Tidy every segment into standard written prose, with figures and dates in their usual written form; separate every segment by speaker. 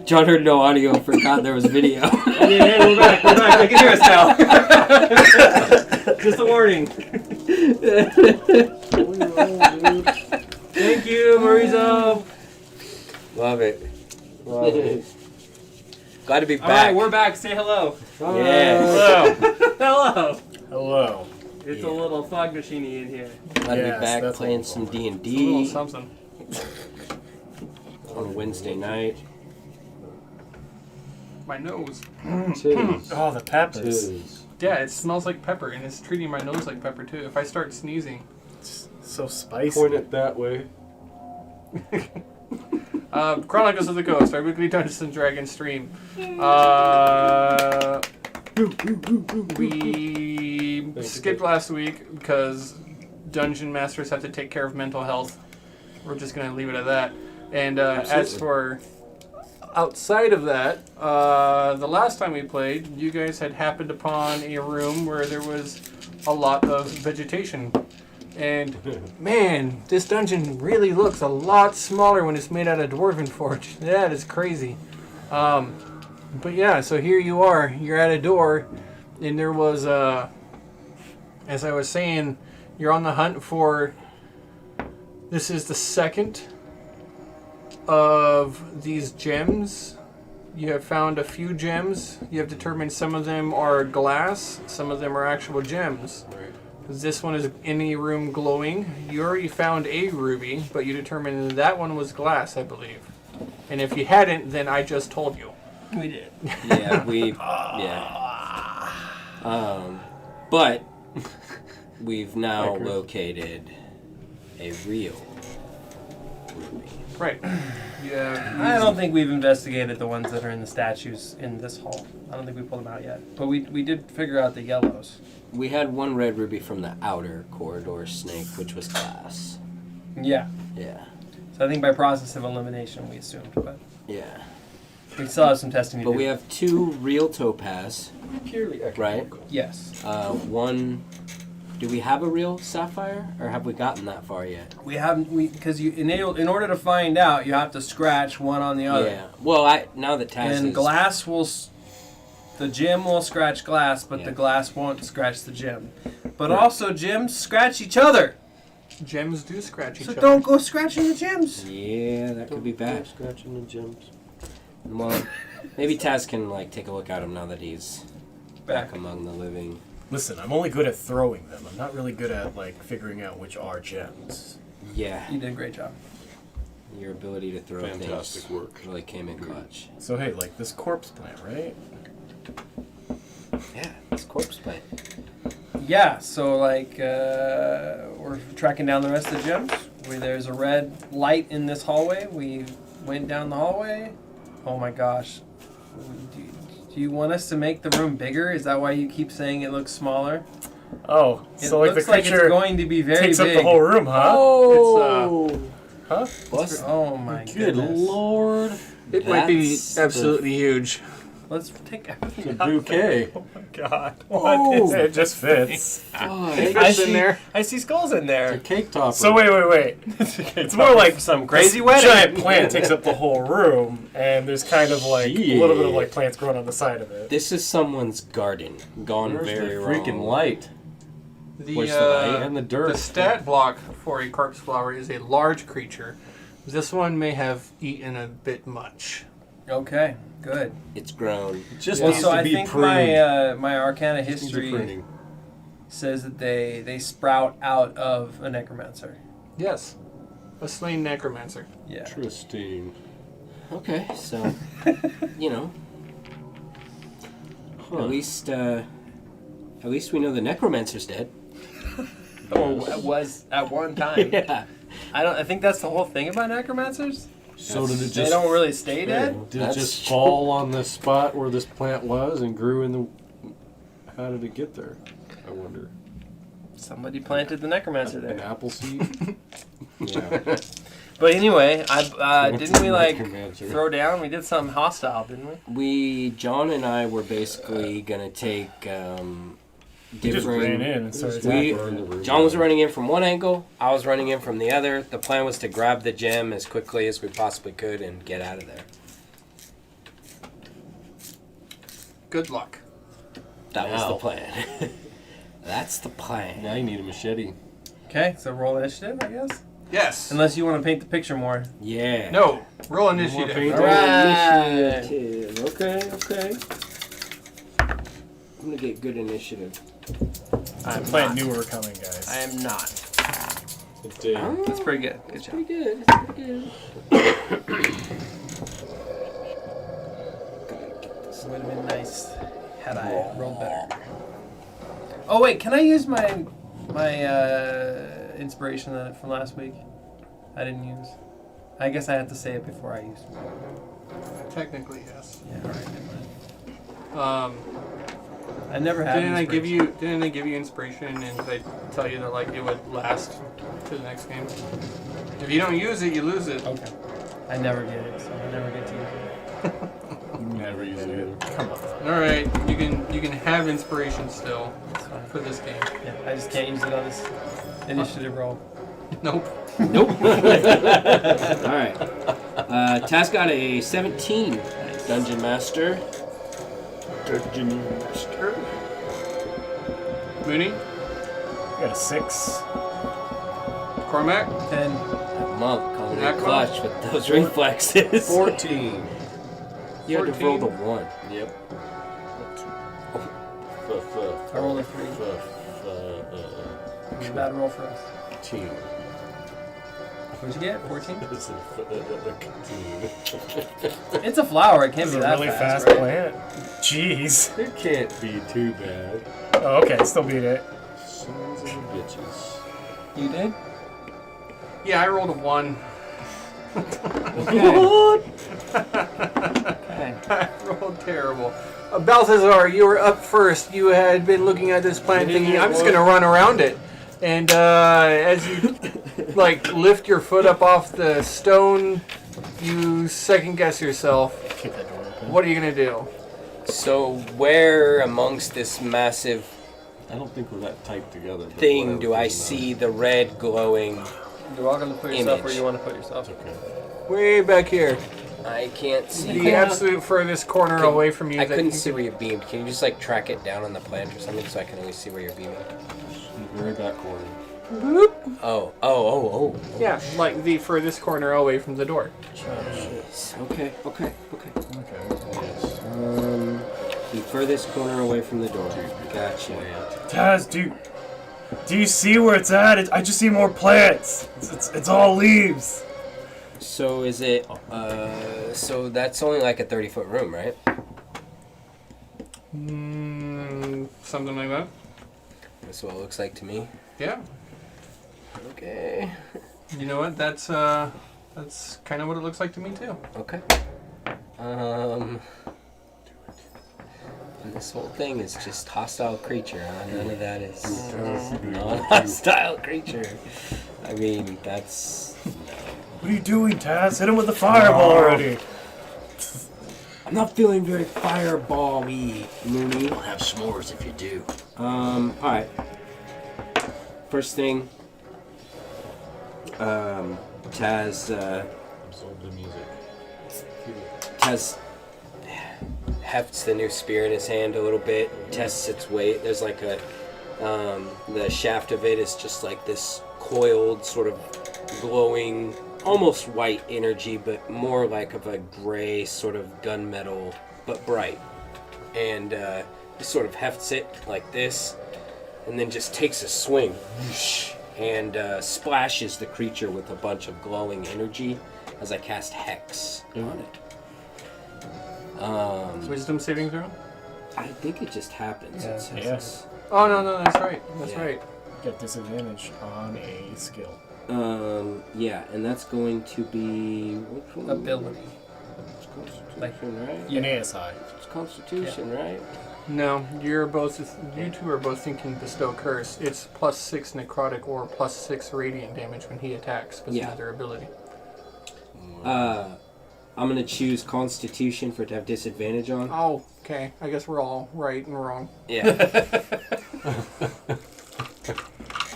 Speaker 1: John heard no audio, forgot there was video.
Speaker 2: Hey, we're back. They can hear us now. Just a warning. Thank you, Marizo.
Speaker 1: Love it. Glad to be back.
Speaker 2: All right, we're back. Say hello.
Speaker 1: Yeah.
Speaker 2: Hello.
Speaker 3: Hello.
Speaker 2: It's a little fog machine in here.
Speaker 1: Glad to be back
Speaker 3: that's
Speaker 1: playing
Speaker 3: what
Speaker 1: some
Speaker 2: It's a little
Speaker 1: D&D
Speaker 2: something.
Speaker 1: on a Wednesday night.
Speaker 2: My nose.
Speaker 3: Oh, the peppers.
Speaker 2: Yeah, it smells like pepper, and it's treating my nose like pepper too. If I start sneezing.
Speaker 3: It's so spicy.
Speaker 4: Point it that way.
Speaker 2: Chronicles of the Coast, our weekly Dungeons and Dragons stream. We skipped last week because dungeon masters have to take care of mental health. We're just going to leave it at that. And as for outside of that, the last time we played, you guys had happened upon a room where there was a lot of vegetation. And man, this dungeon really looks a lot smaller when it's made out of dwarven forge. That is crazy. But yeah, so here you are. You're at a door, and there was, as I was saying, you're on the hunt for. This is the second of these gems. You have found a few gems. You have determined some of them are glass, some of them are actual gems.
Speaker 4: Right.
Speaker 2: This one is in a room glowing. You already found a ruby, but you determined that one was glass, I believe. And if you hadn't, then I just told you.
Speaker 1: We did. Yeah, but we've now located a real ruby.
Speaker 2: Right. Yeah.
Speaker 5: I don't think we've investigated the ones that are in the statues in this hall. I don't think we pulled them out yet. But we did figure out the yellows.
Speaker 1: We had one red ruby from the outer corridor snake, which was glass.
Speaker 5: Yeah.
Speaker 1: Yeah.
Speaker 5: So I think by process of elimination we assumed, but
Speaker 1: Yeah.
Speaker 5: we still have some testing to do.
Speaker 1: But we have two real topaz,
Speaker 4: Purely
Speaker 1: right?
Speaker 5: Yes.
Speaker 1: One. Do we have a real sapphire, or have we gotten that far yet?
Speaker 5: We haven't, because in order to find out, you have to scratch one on the other.
Speaker 1: Yeah. Well, now that Taz
Speaker 5: And
Speaker 1: is...
Speaker 5: glass will, the gem will scratch glass, but
Speaker 1: Yeah.
Speaker 5: the glass won't scratch the gem. But also gems scratch each other.
Speaker 2: Gems do scratch each
Speaker 5: So
Speaker 2: other.
Speaker 5: don't go scratching the gems.
Speaker 1: Yeah, that could be bad.
Speaker 4: Scratching the gems.
Speaker 1: Well, maybe Taz can take a look at him now that he's back among the living.
Speaker 3: Listen, I'm only good at throwing them. I'm not really good at figuring out which are gems.
Speaker 1: Yeah,
Speaker 5: You did a great job.
Speaker 1: your ability to throw
Speaker 4: Fantastic
Speaker 1: things
Speaker 4: work.
Speaker 1: really came in clutch.
Speaker 3: So hey, this corpse plant, right?
Speaker 1: Yeah, it's corpse plate.
Speaker 5: Yeah, so we're tracking down the rest of the gems. There's a red light in this hallway. We went down the hallway. Oh my gosh. Do you want us to make the room bigger? Is that why you keep saying it looks smaller?
Speaker 3: Oh,
Speaker 5: It
Speaker 3: so
Speaker 5: looks
Speaker 3: the
Speaker 5: like
Speaker 3: creature
Speaker 5: it's going to be very
Speaker 3: takes
Speaker 5: big.
Speaker 3: up the whole room, huh?
Speaker 1: Oh!
Speaker 3: Huh?
Speaker 5: Oh my
Speaker 4: Good
Speaker 5: goodness.
Speaker 4: Lord.
Speaker 2: It might be
Speaker 1: That's
Speaker 2: absolutely huge.
Speaker 5: Let's take everything
Speaker 4: It's a
Speaker 5: out.
Speaker 4: bouquet.
Speaker 3: Oh my god.
Speaker 1: Oh.
Speaker 3: What is it? It just fits.
Speaker 5: I see skulls in
Speaker 4: It's a
Speaker 5: there.
Speaker 4: cake topper.
Speaker 3: So wait. It's more like
Speaker 5: Some crazy
Speaker 3: this
Speaker 5: wedding.
Speaker 3: giant plant takes up the whole room, and there's kind of a little bit of
Speaker 4: Shit.
Speaker 3: plants growing on the side of it.
Speaker 1: This is someone's garden gone
Speaker 4: Where's
Speaker 1: very
Speaker 4: the
Speaker 1: wrong.
Speaker 4: freaking light?
Speaker 2: The,
Speaker 4: Where's the light and the dirt?
Speaker 2: The stat block for a corpse flower is a large creature. This one may have eaten a bit much.
Speaker 5: Okay, good.
Speaker 1: It's grown.
Speaker 4: It just
Speaker 5: Well,
Speaker 4: needs
Speaker 5: so
Speaker 4: to
Speaker 5: I
Speaker 4: be
Speaker 5: think
Speaker 4: pruned.
Speaker 5: my Arcana
Speaker 4: Just needs a
Speaker 5: history
Speaker 4: pruning.
Speaker 5: says that they sprout out of a necromancer.
Speaker 2: Yes. A slain necromancer.
Speaker 5: Yeah.
Speaker 4: Interesting.
Speaker 1: Okay, so
Speaker 4: Huh.
Speaker 1: at least we know the necromancer's dead.
Speaker 5: Or was at one time.
Speaker 1: Yeah.
Speaker 5: I think that's the whole thing about necromancers.
Speaker 4: So did it
Speaker 5: They
Speaker 4: just...
Speaker 5: don't really stay dead.
Speaker 4: Did
Speaker 1: That's
Speaker 4: it just
Speaker 1: true.
Speaker 4: fall on the spot where this plant was and grew in the... How did it get there? I wonder.
Speaker 5: Somebody planted the necromancer
Speaker 4: An
Speaker 5: there.
Speaker 4: apple seed? Yeah.
Speaker 5: But anyway, didn't we
Speaker 4: Necromancer.
Speaker 5: throw down? We did something hostile, didn't we?
Speaker 1: John and I were basically gonna take
Speaker 3: He just ran
Speaker 1: different.
Speaker 3: in and started
Speaker 1: We-
Speaker 3: attacking.
Speaker 4: Burn the room.
Speaker 1: John was running in from one angle. I was running in from the other. The plan was to grab the gem as quickly as we possibly could and get out of there.
Speaker 2: Good luck.
Speaker 1: That was the
Speaker 4: Now.
Speaker 1: plan. That's the plan.
Speaker 4: Now you need a machete.
Speaker 5: Okay, so roll initiative, I guess.
Speaker 2: Yes.
Speaker 5: Unless you want to paint the picture more.
Speaker 1: Yeah.
Speaker 2: No. Roll
Speaker 4: paint
Speaker 2: initiative.
Speaker 1: All
Speaker 5: Alright.
Speaker 1: Initiative. Okay. I'm gonna get good initiative.
Speaker 3: I'm playing newer coming, guys.
Speaker 5: I am not.
Speaker 2: That's pretty good. Good job.
Speaker 1: Pretty good. Pretty good.
Speaker 5: This would have been nice had I rolled better. Oh wait, can I use my inspiration from last week? I didn't use. I guess I had to say it before I used it.
Speaker 2: Technically, yes.
Speaker 5: Yeah, alright, never mind. I never had.
Speaker 2: Didn't I give
Speaker 5: inspiration.
Speaker 2: you inspiration and did I tell you that like it would last to the next game? If you don't use it, you lose it.
Speaker 5: Okay. I never get it, so I never get to use it.
Speaker 4: Never use it either.
Speaker 3: Come on.
Speaker 2: All right, you can have inspiration still
Speaker 5: That's fine.
Speaker 2: for this game.
Speaker 5: Yeah, I just can't use it on this initiative roll.
Speaker 2: Nope.
Speaker 1: Nope. All right. Taz got a 17. Dungeon Master.
Speaker 2: Mooney,
Speaker 3: I got a 6.
Speaker 2: Cormac,
Speaker 5: 10.
Speaker 1: Monk coming in
Speaker 2: That
Speaker 1: clutch with those reflexes.
Speaker 4: 14.
Speaker 1: You had to
Speaker 2: 14.
Speaker 1: roll the 1.
Speaker 4: Yep.
Speaker 5: I rolled a 3. It's a bad roll for us.
Speaker 4: 15.
Speaker 5: What'd you get? 14?
Speaker 4: It's
Speaker 5: It's a flower. It can't
Speaker 3: This
Speaker 5: be
Speaker 3: is a
Speaker 5: that
Speaker 3: really
Speaker 5: fast,
Speaker 3: fast
Speaker 5: right?
Speaker 3: plant. Jeez.
Speaker 4: It can't be too bad.
Speaker 3: Oh, okay, still beat it.
Speaker 4: Sons of bitches.
Speaker 5: You did?
Speaker 2: yeah, I rolled a 1.
Speaker 5: Okay.
Speaker 2: I rolled terrible. Balthazar, you were up first. You had been looking at this plant thinking, I'm just going to run around it. And as you like lift your foot up off the stone, you second guess yourself.
Speaker 3: Keep that door open.
Speaker 2: What are you going to do?
Speaker 1: So where amongst this massive
Speaker 4: I don't think we're that tight together. but
Speaker 1: thing
Speaker 4: whatever,
Speaker 1: do I
Speaker 4: doesn't
Speaker 1: see the red glowing?
Speaker 5: You're welcome to put yourself where
Speaker 1: Image.
Speaker 5: you want to put yourself.
Speaker 4: matter. Okay.
Speaker 2: Way back here.
Speaker 1: I can't see.
Speaker 2: The absolute furthest corner away from you.
Speaker 1: I
Speaker 2: that
Speaker 1: couldn't
Speaker 2: you
Speaker 1: see where you beamed. Can you just like track it down on the plant or something so I can always see where you're beaming?
Speaker 4: Very back corner.
Speaker 1: Oh.
Speaker 2: Yeah, like the furthest corner away from the door.
Speaker 1: Jeez. Okay.
Speaker 3: Okay.
Speaker 4: Yes.
Speaker 1: The furthest corner away from the door. Gotcha.
Speaker 3: Taz, do you see where it's at? I just see more plants. It's all leaves.
Speaker 1: So is it? So that's only like a 30-foot room, right?
Speaker 2: Something like that.
Speaker 1: That's what it looks like to me.
Speaker 2: Yeah.
Speaker 1: Okay.
Speaker 2: You know what? That's kind of what it looks like to me too.
Speaker 1: Okay. And this whole thing is just hostile creature, huh? None of that is non-hostile creature. I mean, that's...
Speaker 3: What are you doing, Taz? Hit him with the fireball already.
Speaker 1: I'm not feeling very fireball-y, Mooney.
Speaker 4: You'll have s'mores if you do.
Speaker 1: Alright. First thing, Taz,
Speaker 4: Absorb the music.
Speaker 1: Taz hefts the new spear in his hand a little bit, tests its weight. There's like a, the shaft of it is just like this coiled, sort of glowing, almost white energy, but more like of a gray sort of gunmetal, but bright. And just sort of hefts it like this, and then just takes a swing, and splashes the creature with a bunch of glowing energy as I cast Hex on it.
Speaker 2: Wisdom saving throw?
Speaker 1: I think it just happens.
Speaker 5: Yeah.
Speaker 1: It says
Speaker 3: Yes.
Speaker 2: Oh no, that's right. That's
Speaker 1: Yeah.
Speaker 2: right.
Speaker 3: Get disadvantage on a skill.
Speaker 1: Yeah, and that's going to be which one?
Speaker 5: Ability.
Speaker 1: It's Constitution, right?
Speaker 3: An ASI.
Speaker 1: It's Constitution, right?
Speaker 2: No, you two are both thinking bestow curse. It's +6 necrotic or +6 radiant damage when he attacks with
Speaker 1: Yeah.
Speaker 2: another ability.
Speaker 1: I'm gonna choose Constitution for it to have disadvantage on.
Speaker 2: Oh, okay. I guess we're all right and wrong.
Speaker 1: Yeah.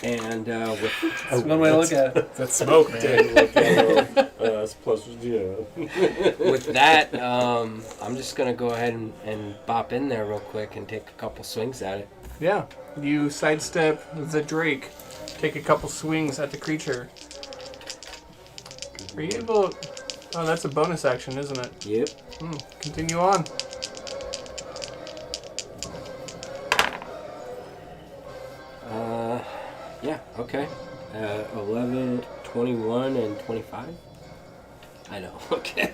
Speaker 1: And with
Speaker 5: That's one way to look at it.
Speaker 3: That's smoke, man.
Speaker 4: Yes, plus yeah.
Speaker 1: With that, I'm just gonna go ahead and bop in there real quick and take a couple swings at it.
Speaker 2: Yeah. You sidestep the Drake, take a couple swings at the creature. Are you able... Oh, that's a bonus action, isn't it?
Speaker 1: Yep.
Speaker 2: Continue on.
Speaker 1: Yeah, okay. 11, 21, and 25? I know, okay.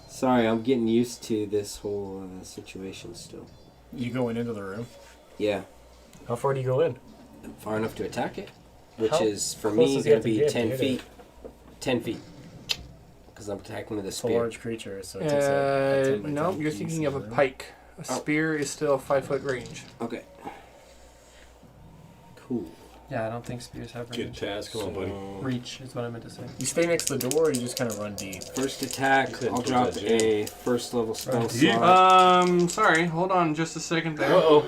Speaker 1: Sorry, I'm getting used to this whole situation still.
Speaker 3: You going into the room?
Speaker 1: Yeah,
Speaker 3: How far do you go in?
Speaker 1: far enough to attack it, which
Speaker 3: How
Speaker 1: is, for
Speaker 3: close
Speaker 1: me,
Speaker 3: does he
Speaker 1: going
Speaker 3: have
Speaker 1: to
Speaker 3: to
Speaker 1: be
Speaker 3: get to
Speaker 1: 10
Speaker 3: hit
Speaker 1: feet. 10 feet. Because I'm attacking with a
Speaker 3: It's a
Speaker 1: spear.
Speaker 3: large creature, so it takes a 10 by 10
Speaker 2: No, you're
Speaker 3: piece
Speaker 2: thinking
Speaker 3: in
Speaker 2: of a
Speaker 3: the room.
Speaker 2: pike. A spear is still 5-foot range.
Speaker 1: Okay. Cool.
Speaker 5: Yeah, I don't think spears have
Speaker 4: Good
Speaker 5: range.
Speaker 4: task. Come on, buddy.
Speaker 5: Reach is what I meant to say.
Speaker 3: You stay next to the door, or you just kind of run deep?
Speaker 1: First attack,
Speaker 4: You said
Speaker 1: I'll
Speaker 4: towards
Speaker 1: drop
Speaker 4: that gym.
Speaker 1: a first level spell
Speaker 5: deep.
Speaker 1: slot.
Speaker 2: Sorry, hold on just a second there.
Speaker 4: Uh-oh.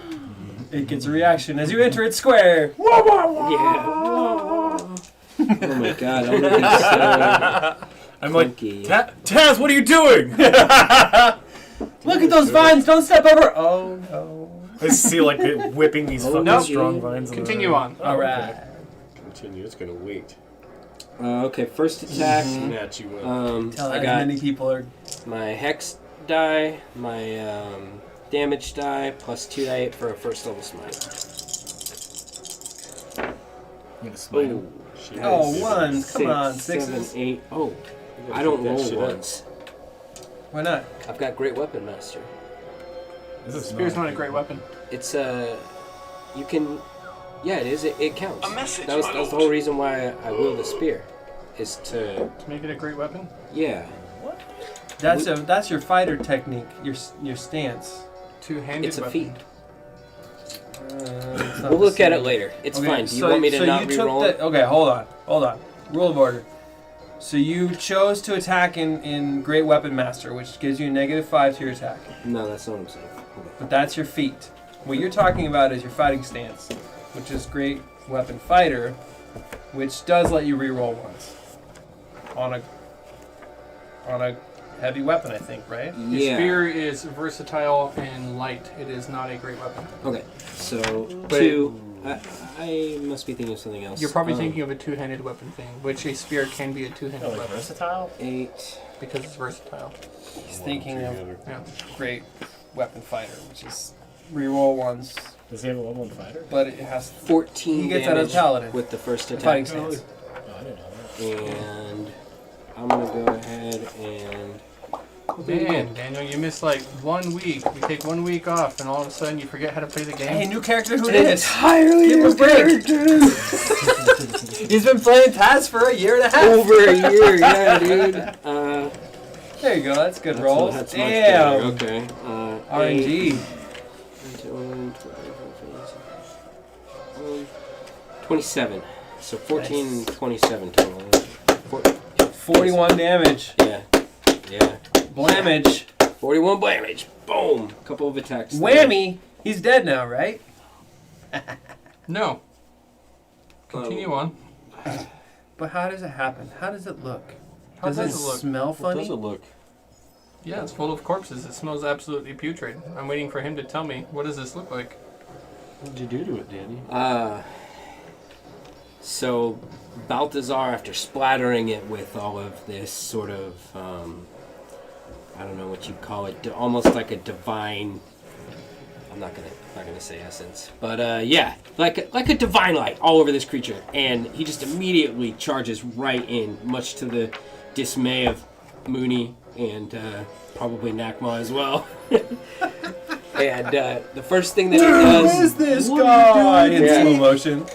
Speaker 5: It gets a reaction as you enter its square.
Speaker 1: Yeah. Oh my god, I'm gonna be so
Speaker 3: I'm like,
Speaker 1: clunky.
Speaker 3: Taz, what are you doing?
Speaker 5: Look at those vines! Don't step over! Oh no.
Speaker 3: I just see like it whipping these fucking
Speaker 2: Nope.
Speaker 3: strong vines. in the
Speaker 2: Continue
Speaker 3: room.
Speaker 2: on.
Speaker 5: Alright.
Speaker 4: Continue. It's gonna wait.
Speaker 1: Okay, first attack.
Speaker 4: Snatch you up.
Speaker 5: Tell
Speaker 1: I
Speaker 5: as
Speaker 1: got
Speaker 5: many people are.
Speaker 1: my hex die, my damage die, plus 2d8 for a first level smite.
Speaker 3: I'm gonna smite him.
Speaker 4: Shit.
Speaker 5: Oh, ones. Come on,
Speaker 1: 7,
Speaker 5: sixes.
Speaker 1: 8. Oh,
Speaker 4: You gotta
Speaker 1: I don't
Speaker 4: keep that
Speaker 1: roll
Speaker 4: shit up.
Speaker 1: ones.
Speaker 5: Why not?
Speaker 1: I've got Great Weapon Master.
Speaker 3: This is
Speaker 2: Spear's not a great weapon.
Speaker 1: It's you can, yeah, it is. It counts.
Speaker 6: A message,
Speaker 1: That was
Speaker 6: my
Speaker 1: the
Speaker 6: lord.
Speaker 1: whole reason why I wield the spear, is to,
Speaker 2: To make it a great weapon?
Speaker 1: yeah.
Speaker 5: That's your fighter technique. Your stance.
Speaker 2: Two-handed
Speaker 1: It's a
Speaker 2: weapon.
Speaker 1: feat.
Speaker 5: It's not
Speaker 1: We'll
Speaker 5: the
Speaker 1: look at it
Speaker 5: same.
Speaker 1: later. It's
Speaker 5: Okay,
Speaker 1: fine. Do you want me to
Speaker 5: so
Speaker 1: not
Speaker 5: you took
Speaker 1: reroll it?
Speaker 5: Okay, hold on. Rule of order. So you chose to attack in Great Weapon Master, which gives you a -5 to your attack.
Speaker 1: No, that's not what I'm saying. Okay.
Speaker 5: But that's your feat. What you're talking about is your fighting stance, which is Great Weapon Fighter, which does let you reroll once on a heavy weapon, I think, right?
Speaker 2: Your
Speaker 1: Yeah.
Speaker 2: spear is versatile and light. It is not a great weapon.
Speaker 1: Okay. So
Speaker 2: But-
Speaker 1: two. I must be thinking of something else.
Speaker 2: You're probably thinking of a two-handed weapon thing, which a spear can be a two-handed
Speaker 3: Oh, like
Speaker 2: weapon
Speaker 3: versatile.
Speaker 1: 8.
Speaker 2: because it's versatile.
Speaker 5: He's thinking of
Speaker 2: Yeah.
Speaker 5: Great Weapon Fighter, which is reroll once,
Speaker 3: Does he have a level 1 fighter?
Speaker 5: but it has
Speaker 1: 14
Speaker 5: He gets that
Speaker 1: damage
Speaker 5: as Paladin.
Speaker 1: with the first
Speaker 5: fighting
Speaker 1: attack.
Speaker 5: stance.
Speaker 3: Oh, I didn't know that.
Speaker 1: And I'm gonna go ahead and.
Speaker 2: Man, Daniel, you missed like 1 week. We take 1 week off, and all of a sudden you forget how to play the game.
Speaker 5: Hey, new character, who dis?
Speaker 1: Entirely
Speaker 5: Give him a break. He's been playing Taz for a year and a half.
Speaker 1: over a year, yeah, dude.
Speaker 5: There you go. That's good
Speaker 1: That's-
Speaker 5: rolls.
Speaker 1: that's
Speaker 5: Damn.
Speaker 1: much better. Okay.
Speaker 5: RNG.
Speaker 1: 27. So 14,
Speaker 5: Nice.
Speaker 1: 27 total.
Speaker 5: 41 damage.
Speaker 1: Yeah. Yeah.
Speaker 5: Blamage.
Speaker 1: 41 damage. Boom. Couple of attacks. there.
Speaker 5: Whammy. He's dead now, right?
Speaker 2: No. Continue on.
Speaker 5: But how does it happen? How does it look?
Speaker 2: How
Speaker 5: Does it
Speaker 2: look?
Speaker 5: smell
Speaker 4: It
Speaker 5: funny?
Speaker 4: doesn't look.
Speaker 2: Yeah, it's full of corpses. It smells absolutely putrid. I'm waiting for him to tell me, what does this look like?
Speaker 4: What did you do to it, Danny?
Speaker 1: So Balthazar, after splattering it with all of this sort of, I don't know what you'd call it, almost like a divine. I'm not gonna say essence, but yeah, like a divine light all over this creature, and he just immediately charges right in, much to the dismay of Mooney and probably Nakma as well. And the first thing that he does
Speaker 5: Who is this guy? In
Speaker 1: Yeah.
Speaker 5: slow motion.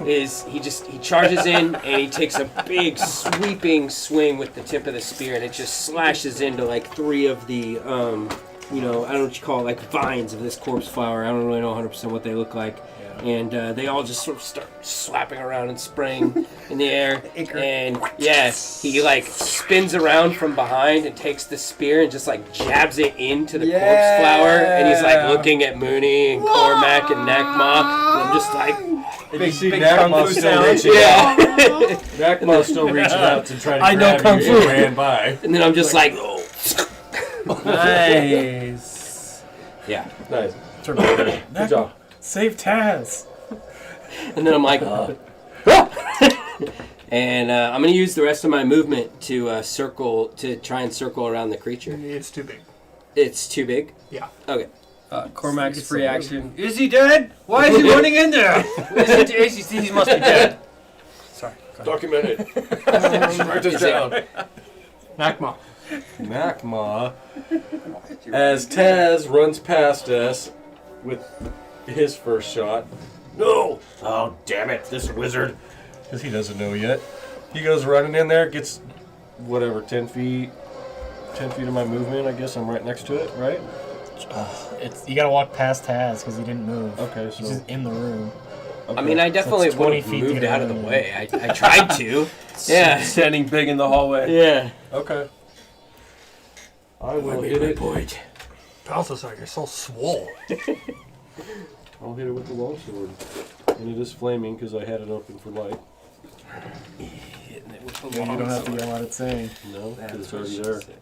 Speaker 1: is he charges in and he takes a big sweeping swing with the tip of the spear, and it just slashes into like 3 of the I don't know what you call it, like vines of this corpse flower. I don't really know 100% what they look like. And they all just sort of start slapping around and spraying in the air. And he like spins around from behind and takes the spear and just like jabs it into the corpse flower. And he's like looking at Mooney and Cormac and Nakma. And I'm just like,
Speaker 4: you see Nakma still reaching out. Nakma still reaching out to try to grab you and ran by.
Speaker 1: And then I'm just like,
Speaker 5: Nice.
Speaker 1: yeah.
Speaker 4: Nice. Good job.
Speaker 3: Save Taz.
Speaker 1: And then I'm like, and I'm gonna use the rest of my movement to try and circle around the creature.
Speaker 2: It's too big.
Speaker 1: It's too big.
Speaker 2: Yeah.
Speaker 1: Okay.
Speaker 5: Cormac's free action. Is he dead? Why is he running in there? He must be dead. Sorry.
Speaker 4: Document it. Write this down.
Speaker 2: Nakma.
Speaker 4: Nakma, as Taz runs past us with his first shot. No! Oh, damn it, this wizard. Because he doesn't know yet. He goes running in there, gets, 10 feet. 10 feet of my movement, I guess I'm right next to it, right?
Speaker 3: You gotta walk past Taz because he didn't move.
Speaker 4: Okay,
Speaker 3: He's
Speaker 4: so...
Speaker 3: just in the room.
Speaker 4: Okay.
Speaker 1: I mean, I definitely
Speaker 3: it's 20
Speaker 1: would have
Speaker 3: feet to
Speaker 1: moved
Speaker 3: get
Speaker 1: out of the
Speaker 3: around.
Speaker 1: way. I tried to. Yeah.
Speaker 5: Standing big in the hallway.
Speaker 1: Yeah.
Speaker 4: Okay. I will hit it.
Speaker 1: Point.
Speaker 2: Balthazar, you're so swole.
Speaker 4: I'll hit it with the longsword. And it is flaming because I had it open for light.
Speaker 1: Hitting it with the
Speaker 3: You don't have to yell out it's saying.
Speaker 4: No, because it's
Speaker 1: what
Speaker 4: already
Speaker 1: she
Speaker 4: there.
Speaker 1: said.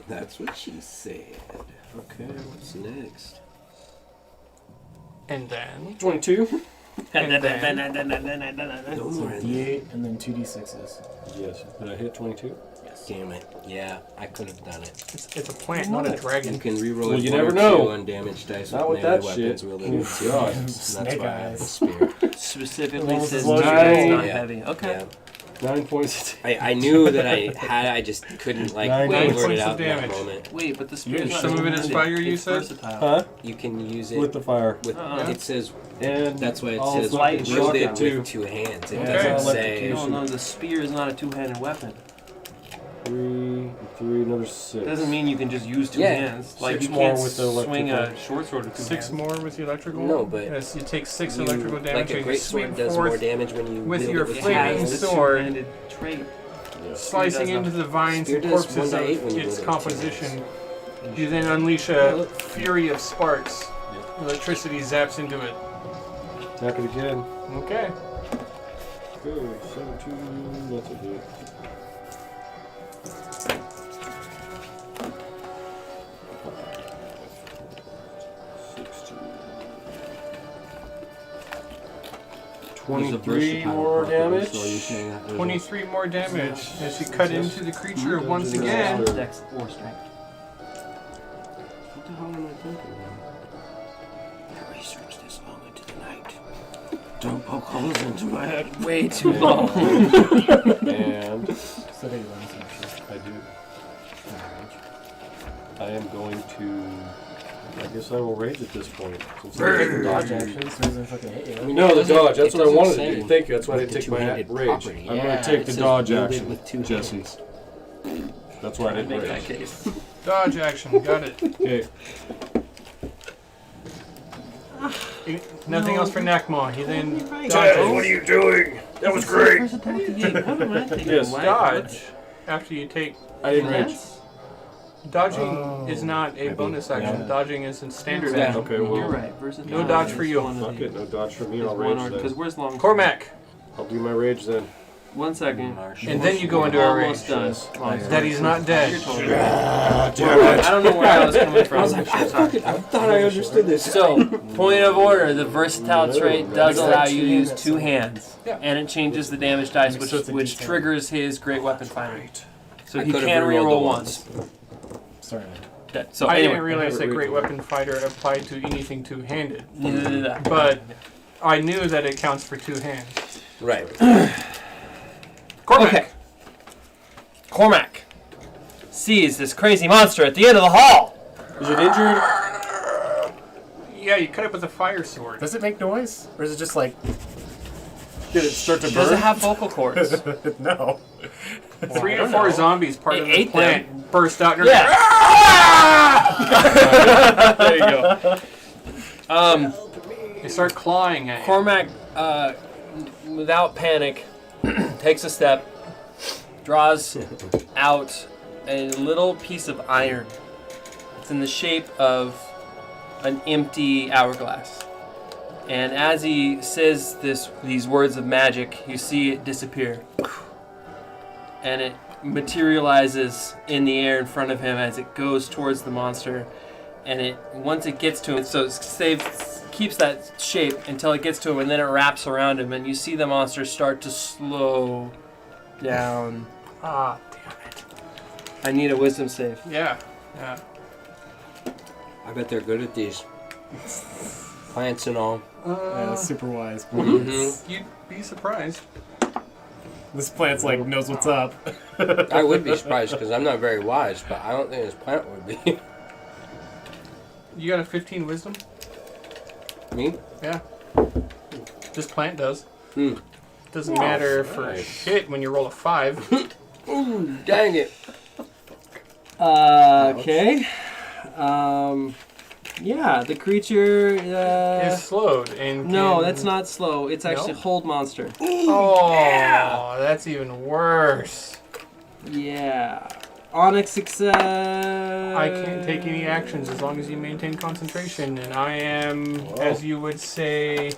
Speaker 1: That's what she said. Okay, what's next?
Speaker 2: And then...
Speaker 4: 22?
Speaker 2: And then...
Speaker 1: No more.
Speaker 3: D8 and then 2d6s.
Speaker 4: Yes. Did I hit 22?
Speaker 1: Damn it. Yeah, I could have done it.
Speaker 2: It's a plant, not a
Speaker 1: You
Speaker 2: dragon.
Speaker 1: can reroll
Speaker 4: Well,
Speaker 1: it
Speaker 4: you
Speaker 1: one
Speaker 4: never
Speaker 1: or
Speaker 4: know.
Speaker 1: two undamaged dice
Speaker 4: Not
Speaker 1: with
Speaker 4: with
Speaker 1: melee
Speaker 4: that
Speaker 1: weapons
Speaker 4: shit.
Speaker 1: wielded
Speaker 4: Oh,
Speaker 1: with two
Speaker 4: God.
Speaker 1: hands. That's
Speaker 3: Snake
Speaker 1: why I have a
Speaker 3: eyes.
Speaker 1: spear.
Speaker 5: Specifically
Speaker 3: Well,
Speaker 5: says
Speaker 3: this is
Speaker 5: nice,
Speaker 3: low.
Speaker 5: not
Speaker 1: Yeah.
Speaker 5: heavy. Okay.
Speaker 1: Yeah.
Speaker 4: 9 points.
Speaker 1: I knew that I just couldn't like
Speaker 4: 9
Speaker 1: word
Speaker 2: points
Speaker 1: it
Speaker 2: of
Speaker 1: out in that
Speaker 2: damage.
Speaker 1: moment.
Speaker 5: Wait, but the spear.
Speaker 2: Some of it is fire, you
Speaker 5: it's
Speaker 2: said?
Speaker 5: versatile.
Speaker 4: Huh?
Speaker 1: You can use it
Speaker 4: With the fire.
Speaker 1: with it says
Speaker 4: And
Speaker 1: that's why it
Speaker 4: I'll
Speaker 1: says
Speaker 5: light
Speaker 1: wield it
Speaker 4: shotgun, too.
Speaker 1: with two hands. It
Speaker 2: Okay.
Speaker 1: doesn't
Speaker 4: I'll
Speaker 1: say
Speaker 5: No, no, the spear is not a two-handed weapon.
Speaker 4: 3, another 6.
Speaker 5: Doesn't mean you can just use two
Speaker 1: Yeah.
Speaker 5: hands. Like
Speaker 4: 6
Speaker 5: you
Speaker 4: more
Speaker 5: can't
Speaker 4: with the
Speaker 5: swing a
Speaker 4: electrical.
Speaker 5: short sword with two
Speaker 2: 6
Speaker 5: hands.
Speaker 2: more with the electrical?
Speaker 1: No, but
Speaker 2: Yes, you take 6
Speaker 1: you-
Speaker 2: electrical damage
Speaker 1: like a
Speaker 2: and you
Speaker 1: great
Speaker 2: sweep
Speaker 1: sword does more
Speaker 2: forth,
Speaker 1: damage when you
Speaker 2: with
Speaker 1: wield
Speaker 2: your
Speaker 1: it with
Speaker 5: It
Speaker 1: two
Speaker 2: flaming
Speaker 5: has
Speaker 1: hands.
Speaker 5: the
Speaker 2: sword.
Speaker 5: two-handed trait.
Speaker 2: slicing
Speaker 5: Spear does
Speaker 2: into the vines
Speaker 1: Spear
Speaker 2: and
Speaker 1: does
Speaker 2: corpses
Speaker 1: 1 to 8
Speaker 2: of
Speaker 1: when you
Speaker 2: its
Speaker 1: wield it with two
Speaker 2: composition.
Speaker 1: hands.
Speaker 2: You then unleash a fury of sparks. Electricity zaps into it.
Speaker 4: Attack it again.
Speaker 2: Okay.
Speaker 4: Go. 17. That's a hit.
Speaker 1: There's a
Speaker 4: 23
Speaker 1: versatile
Speaker 4: more
Speaker 1: property,
Speaker 4: damage.
Speaker 1: so you're saying that there's a-
Speaker 2: 23 more damage as you cut into the creature once again.
Speaker 5: Dex or strength.
Speaker 1: What the hell am I thinking? I researched this long into the night. Don't poke holes into my head.
Speaker 5: Way too long.
Speaker 4: And
Speaker 3: So they run some shit.
Speaker 4: I do. I am going to. I guess I will rage at this point. Since
Speaker 3: Dodge action, so he doesn't fucking hit you.
Speaker 4: No, the dodge. That's
Speaker 1: It
Speaker 4: what I
Speaker 1: doesn't
Speaker 4: wanted to
Speaker 1: say
Speaker 4: do. Thank you. That's why I
Speaker 1: with
Speaker 4: didn't
Speaker 1: the
Speaker 4: take my
Speaker 1: two-handed
Speaker 4: rage.
Speaker 1: property.
Speaker 4: I'm
Speaker 1: Yeah,
Speaker 4: going to take
Speaker 1: it
Speaker 4: the
Speaker 1: says
Speaker 4: dodge
Speaker 1: wield it
Speaker 4: action,
Speaker 1: with two
Speaker 4: Jesse.
Speaker 1: hands.
Speaker 4: That's why I didn't
Speaker 5: Make that
Speaker 4: rage.
Speaker 5: case.
Speaker 2: Dodge action, got it.
Speaker 4: Okay.
Speaker 2: Nothing else for Nakma. He then
Speaker 4: Taz,
Speaker 2: dodges.
Speaker 4: what are you doing? That was great.
Speaker 5: Yes.
Speaker 2: Dodge after you take.
Speaker 4: I didn't rage.
Speaker 2: Dodging is not a bonus action.
Speaker 3: Yeah.
Speaker 2: Dodging is in standard
Speaker 1: Yeah.
Speaker 2: action.
Speaker 4: Okay,
Speaker 5: You're
Speaker 4: well,
Speaker 5: right. Versatile.
Speaker 2: No dodge for you.
Speaker 4: fuck it. No dodge for me. I'll
Speaker 5: Because
Speaker 4: rage
Speaker 5: Because
Speaker 4: then.
Speaker 5: where's long?
Speaker 2: Cormac.
Speaker 4: I'll do my rage then.
Speaker 5: 1 second.
Speaker 2: And then you go into a
Speaker 5: Almost
Speaker 2: rage.
Speaker 5: done.
Speaker 2: That he's not dead.
Speaker 5: You're totally right. I don't know where I was coming from.
Speaker 1: I was like, I thought I understood this.
Speaker 5: So, point of order, the versatile trait does
Speaker 3: It's
Speaker 5: allow
Speaker 3: like
Speaker 5: you to
Speaker 3: two
Speaker 5: use
Speaker 3: units.
Speaker 5: 2 hands.
Speaker 2: Yeah.
Speaker 5: And it changes the damage dice,
Speaker 3: So it's a
Speaker 5: which
Speaker 3: D10.
Speaker 5: triggers his great weapon finder. So
Speaker 1: I
Speaker 5: he
Speaker 1: could've
Speaker 5: can
Speaker 1: rerolled
Speaker 5: reroll
Speaker 1: the
Speaker 5: once.
Speaker 3: Sorry.
Speaker 5: So
Speaker 2: I
Speaker 5: anyway,
Speaker 2: didn't realize that Great Weapon Fighter applied to anything two-handed.
Speaker 5: neither did I.
Speaker 2: But I knew that it counts for 2 hands.
Speaker 1: Right.
Speaker 2: Cormac.
Speaker 5: Okay. Cormac sees this crazy monster at the end of the hall.
Speaker 4: Is it injured?
Speaker 2: Yeah, you cut it with a fire sword.
Speaker 3: Does it make noise? Or is it just like.
Speaker 4: Did it start to
Speaker 5: Does it
Speaker 4: burn?
Speaker 5: have vocal cords?
Speaker 3: No.
Speaker 2: 3 or 4 zombies, part
Speaker 5: It
Speaker 2: of the
Speaker 5: ate
Speaker 2: plant, burst out. And
Speaker 5: Yeah.
Speaker 2: there you go.
Speaker 5: Um,
Speaker 2: They start clawing at you.
Speaker 5: Cormac, without panic, takes a step, draws out a little piece of iron. It's in the shape of an empty hourglass. And as he says these words of magic, you see it disappear. And it materializes in the air in front of him as it goes towards the monster. And once it gets to him, so it keeps that shape until it gets to him, and then it wraps around him, and you see the monster start to slow down.
Speaker 2: Ah, damn it.
Speaker 5: I need a wisdom save.
Speaker 2: Yeah.
Speaker 1: I bet they're good at these. Plants and all.
Speaker 3: Yeah, that's super wise.
Speaker 2: You'd be surprised.
Speaker 3: This plant's like knows what's up.
Speaker 1: I would be surprised because I'm not very wise, but I don't think this plant would be.
Speaker 2: You got a 15 wisdom?
Speaker 1: Me?
Speaker 2: Yeah. This plant does.
Speaker 1: Hmm.
Speaker 2: Doesn't matter for
Speaker 4: nice.
Speaker 2: shit when you roll a 5.
Speaker 1: Ooh, dang it.
Speaker 5: Okay. Yeah, the creature.
Speaker 2: Is slowed and
Speaker 5: No,
Speaker 2: can-
Speaker 5: that's not slow. It's actually
Speaker 2: No?
Speaker 5: hold monster.
Speaker 2: Oh, that's even worse.
Speaker 5: Yeah. Onyx success.
Speaker 2: I can't take any actions as long as you maintain concentration, and I am, as you would say,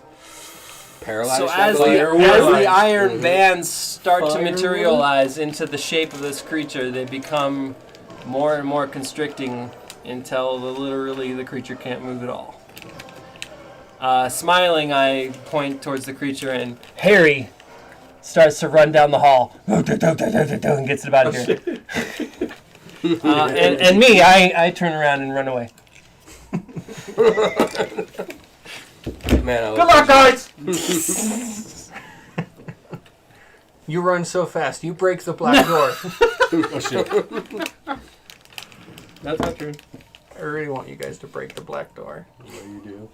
Speaker 1: Paralyzed.
Speaker 5: So
Speaker 1: I
Speaker 5: as
Speaker 1: believe.
Speaker 5: the iron
Speaker 1: Mhm.
Speaker 5: bands start to
Speaker 4: Firewood?
Speaker 5: materialize into the shape of this creature, they become more and more constricting until literally the creature can't move at all. Smiling, I point towards the creature, and Harry starts to run down the hall and gets it out of here. And me, I turn around and run away.
Speaker 1: Man, I
Speaker 2: good luck, guys! You run so fast, you break the black door.
Speaker 4: Oh shit.
Speaker 5: That's not true.
Speaker 2: I really want you guys to break the black door.
Speaker 4: What do you do?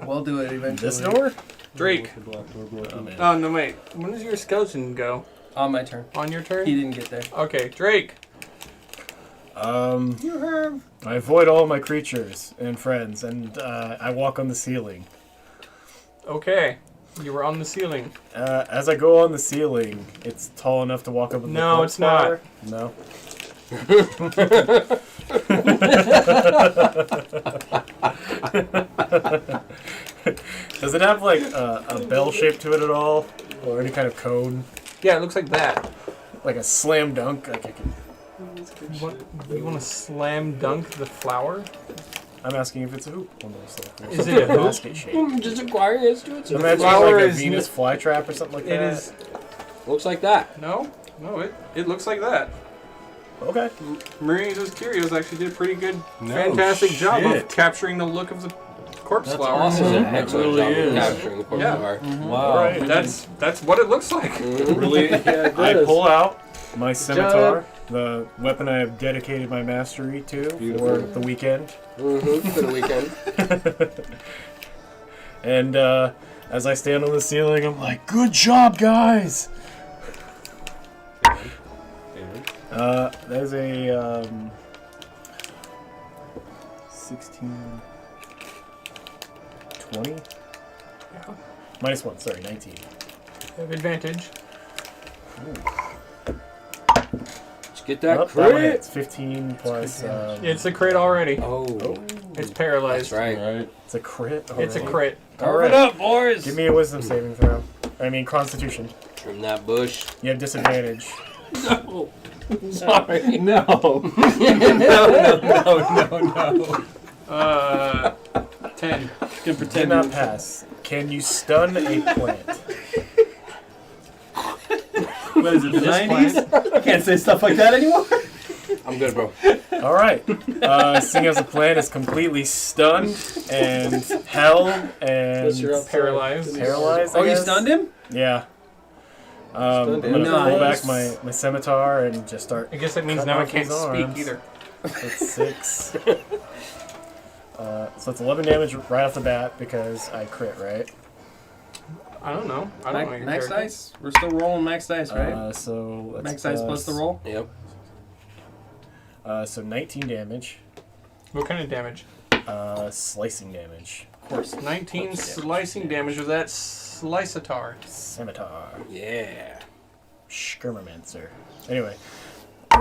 Speaker 5: We'll do it eventually.
Speaker 3: This door?
Speaker 2: Drake.
Speaker 4: The black door broken.
Speaker 2: Oh, no, wait. When does your skeleton go?
Speaker 5: On my turn.
Speaker 2: On your turn?
Speaker 5: He didn't get there.
Speaker 2: Okay, Drake.
Speaker 3: I avoid all my creatures and friends, and I walk on the ceiling.
Speaker 2: Okay. You were on the ceiling.
Speaker 3: As I go on the ceiling, it's tall enough to walk up with
Speaker 2: No,
Speaker 3: the
Speaker 2: it's not.
Speaker 3: ladder? No. Does it have like a bell shape to it at all, or any kind of cone,
Speaker 2: Yeah, it looks like that.
Speaker 3: like a slam dunk?
Speaker 2: You want to slam dunk the flower?
Speaker 3: I'm asking if it's a hoop. One of those things.
Speaker 2: Is it a hoop?
Speaker 3: basket shape?
Speaker 1: Just acquiring it to it.
Speaker 3: So imagine
Speaker 2: flower
Speaker 3: like a
Speaker 2: is
Speaker 3: Venus flytrap or something like
Speaker 2: It
Speaker 3: that.
Speaker 2: is.
Speaker 1: Looks like that.
Speaker 2: No, it looks like that.
Speaker 3: Okay.
Speaker 2: Marie's Curios actually did a pretty good,
Speaker 4: No
Speaker 2: fantastic job of
Speaker 4: shit.
Speaker 2: capturing the look of the corpse
Speaker 4: That's
Speaker 2: flower.
Speaker 4: awesome.
Speaker 1: This is an
Speaker 4: It
Speaker 1: excellent
Speaker 4: really
Speaker 1: job of
Speaker 4: is.
Speaker 1: capturing the corpse
Speaker 2: Yeah.
Speaker 1: flower.
Speaker 4: Wow.
Speaker 3: Alright.
Speaker 2: That's what it looks like.
Speaker 4: Really? Yeah,
Speaker 3: I pull out my scimitar,
Speaker 1: job.
Speaker 3: the weapon I have dedicated my mastery to
Speaker 4: Beautiful.
Speaker 3: for the weekend.
Speaker 1: Mm-hmm. For the weekend.
Speaker 3: And as I stand on the ceiling, I'm like, "Good job, guys!" That is a 16, 20? Minus 1, sorry, 19.
Speaker 2: You have advantage.
Speaker 1: Let's get that
Speaker 3: Nope, that one
Speaker 1: crit.
Speaker 3: hits. 15 plus.
Speaker 2: It's a crit already.
Speaker 1: Oh,
Speaker 2: It's paralyzed.
Speaker 1: that's right.
Speaker 4: Alright.
Speaker 3: It's a crit.
Speaker 2: It's a
Speaker 3: alright.
Speaker 2: crit.
Speaker 5: Carve it up, boys!
Speaker 3: Give me a wisdom saving throw. I mean, Constitution.
Speaker 1: Trim that bush.
Speaker 3: You have disadvantage.
Speaker 1: No. Sorry.
Speaker 5: No.
Speaker 2: Uh, 10.
Speaker 5: Can
Speaker 3: Did
Speaker 5: pretend
Speaker 3: not pass. Can you stun a plant?
Speaker 5: What is it, the
Speaker 2: This
Speaker 5: 90s? I can't say stuff like that anymore.
Speaker 1: I'm good, bro.
Speaker 3: All right. Seeing as the plant is completely stunned and held and
Speaker 2: Paralyzed.
Speaker 3: paralyzed, I
Speaker 5: Oh, you
Speaker 3: guess.
Speaker 5: stunned him?
Speaker 3: Yeah. I'm
Speaker 4: Stunned
Speaker 3: gonna
Speaker 4: him.
Speaker 3: pull
Speaker 5: Nice.
Speaker 3: back my scimitar and just start.
Speaker 2: I guess that means
Speaker 3: Cut
Speaker 2: now I
Speaker 3: off
Speaker 2: can't
Speaker 3: his
Speaker 2: speak
Speaker 3: arms.
Speaker 2: either.
Speaker 3: It's 6. So it's 11 damage right off the bat because I crit, right?
Speaker 2: I don't know. I don't know your
Speaker 5: Max
Speaker 2: character.
Speaker 5: dice? We're still rolling max dice, right?
Speaker 3: So let's
Speaker 5: Max dice plus the roll?
Speaker 1: Yep.
Speaker 3: So 19 damage.
Speaker 2: What kind of damage?
Speaker 3: Slicing damage.
Speaker 5: Of course.
Speaker 2: 19 slicing damage. Was that Slicatar?
Speaker 3: Scimitar.
Speaker 1: Yeah.
Speaker 3: Skirmermancer. Anyway,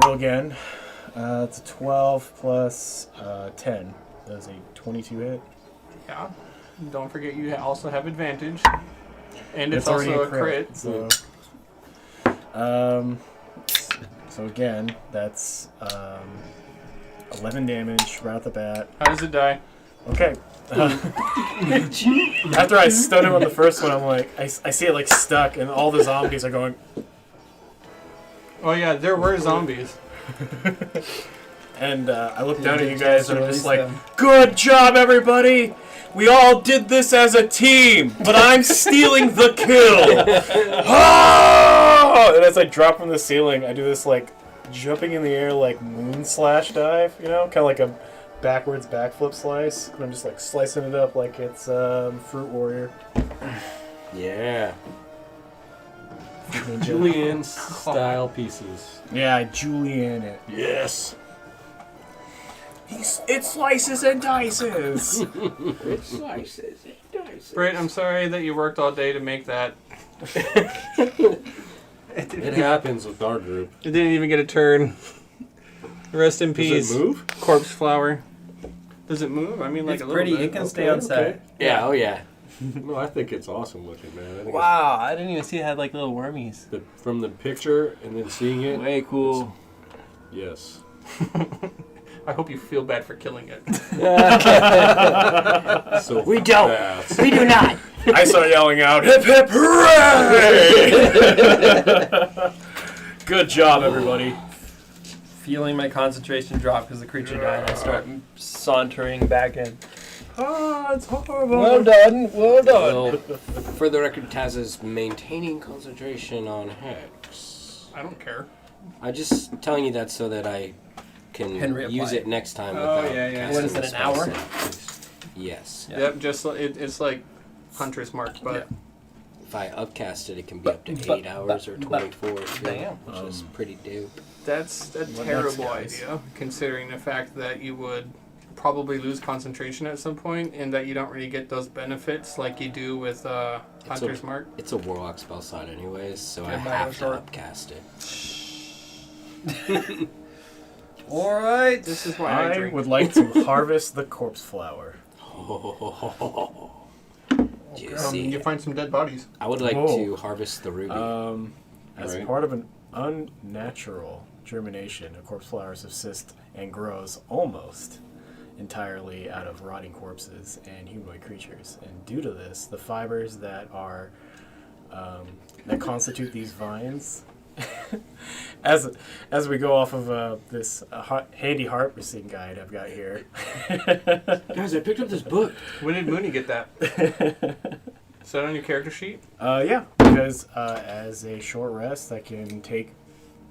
Speaker 3: roll again. It's a 12 plus 10. That's a 22 hit.
Speaker 2: Yeah. Don't forget you also have advantage. And it's
Speaker 3: already
Speaker 2: also a crit.
Speaker 3: So, so again, that's 11 damage right off the bat.
Speaker 2: How does it die?
Speaker 3: Okay. After I stun him on the first one, I'm like, I see it like stuck, and all the zombies are going.
Speaker 2: Oh yeah, there were zombies.
Speaker 3: And I look down at you guys, and I'm just like,
Speaker 5: Them.
Speaker 3: "Good job, everybody! We all did this as a team, but I'm stealing the kill!" Oh! And as I drop from the ceiling, I do this like jumping in the air, like moon slash dive, you know, kind of like a backwards backflip slice. And I'm just like slicing it up like it's Fruit Warrior.
Speaker 1: Yeah.
Speaker 4: Julian style pieces.
Speaker 3: Yeah, I julienne it.
Speaker 4: Yes.
Speaker 3: It slices and dices.
Speaker 1: It slices, it dices.
Speaker 2: Britt, I'm sorry that you worked all day to make that.
Speaker 4: It happens with our group.
Speaker 2: It didn't even get a turn. Rest in peace.
Speaker 4: Does it move?
Speaker 2: Corpse flower. Does it move? I mean, like
Speaker 5: It's
Speaker 2: a little
Speaker 5: pretty.
Speaker 2: bit.
Speaker 5: It can stay on set.
Speaker 1: Yeah, oh yeah.
Speaker 4: No, I think it's awesome looking, man. I think
Speaker 5: Wow, I didn't even see it had like little wormies.
Speaker 4: from the picture and then seeing it.
Speaker 5: Way cool.
Speaker 4: Yes.
Speaker 2: I hope you feel bad for killing it.
Speaker 4: So
Speaker 1: We don't.
Speaker 4: fast.
Speaker 1: We do not.
Speaker 3: I start yelling out, "Hip hip hooray!" Good job, everybody.
Speaker 5: Feeling my concentration drop because the creature died, I start sauntering back in.
Speaker 3: Oh, it's horrible.
Speaker 5: Well done, well done.
Speaker 1: Well, for the record, Taz is maintaining concentration on Hex.
Speaker 2: I don't care.
Speaker 1: I'm just telling you that so that I
Speaker 5: Can
Speaker 1: can
Speaker 5: reapply.
Speaker 1: use it next time.
Speaker 2: Oh,
Speaker 1: without
Speaker 2: yeah, yeah.
Speaker 5: What is
Speaker 1: casting
Speaker 5: it,
Speaker 1: the
Speaker 5: an hour?
Speaker 1: spell set. Yes.
Speaker 5: Yeah.
Speaker 2: Yep, just it's like Hunter's Mark, but
Speaker 1: If I upcast it, it can be up to 8
Speaker 5: but-
Speaker 1: hours or 24 too,
Speaker 5: Damn.
Speaker 1: which is pretty dope.
Speaker 2: that's a
Speaker 3: Well,
Speaker 2: terrible
Speaker 3: that's nice.
Speaker 2: idea, considering the fact that you would probably lose concentration at some point, and that you don't really get those benefits like you do with Hunter's Mark.
Speaker 1: It's a warlock spell slot anyways, so I
Speaker 5: Good
Speaker 1: have
Speaker 5: battle
Speaker 1: to
Speaker 5: short.
Speaker 1: upcast it.
Speaker 5: All right.
Speaker 2: This is why I
Speaker 3: I
Speaker 2: drink.
Speaker 3: would like to harvest the corpse flower.
Speaker 1: Juicy.
Speaker 2: You find some dead bodies.
Speaker 1: I would like
Speaker 3: Whoa.
Speaker 1: to harvest the ruby.
Speaker 3: As
Speaker 1: Right.
Speaker 3: part of an unnatural germination, a corpse flower subsists and grows almost entirely out of rotting corpses and humanoid creatures. And due to this, the fibers that are that constitute these vines, as we go off of this handy harvesting guide I've got here.
Speaker 1: Guys, I picked up this book.
Speaker 2: When did Mooney get that? Is that on your character sheet?
Speaker 3: Yeah, because as a short rest, I can take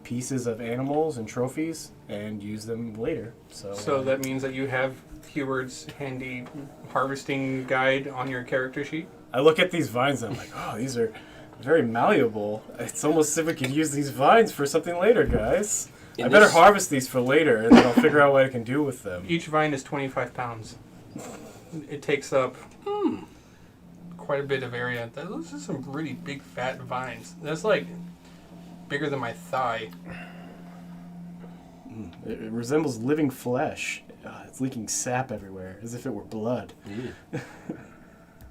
Speaker 3: pieces of animals and trophies and use them later.
Speaker 2: So that means that you have Heward's handy harvesting guide on your character sheet?
Speaker 3: I look at these vines and I'm like, oh, these are very malleable. It's almost as if we could use these vines for something later, guys.
Speaker 1: In
Speaker 3: I better
Speaker 1: this-
Speaker 3: harvest these for later, and then I'll figure out what I can do with them.
Speaker 2: Each vine is 25 pounds. It takes up quite a bit of area. Those are some really big, fat vines. That's like bigger than my thigh.
Speaker 3: It resembles living flesh. It's leaking sap everywhere, as if it were blood.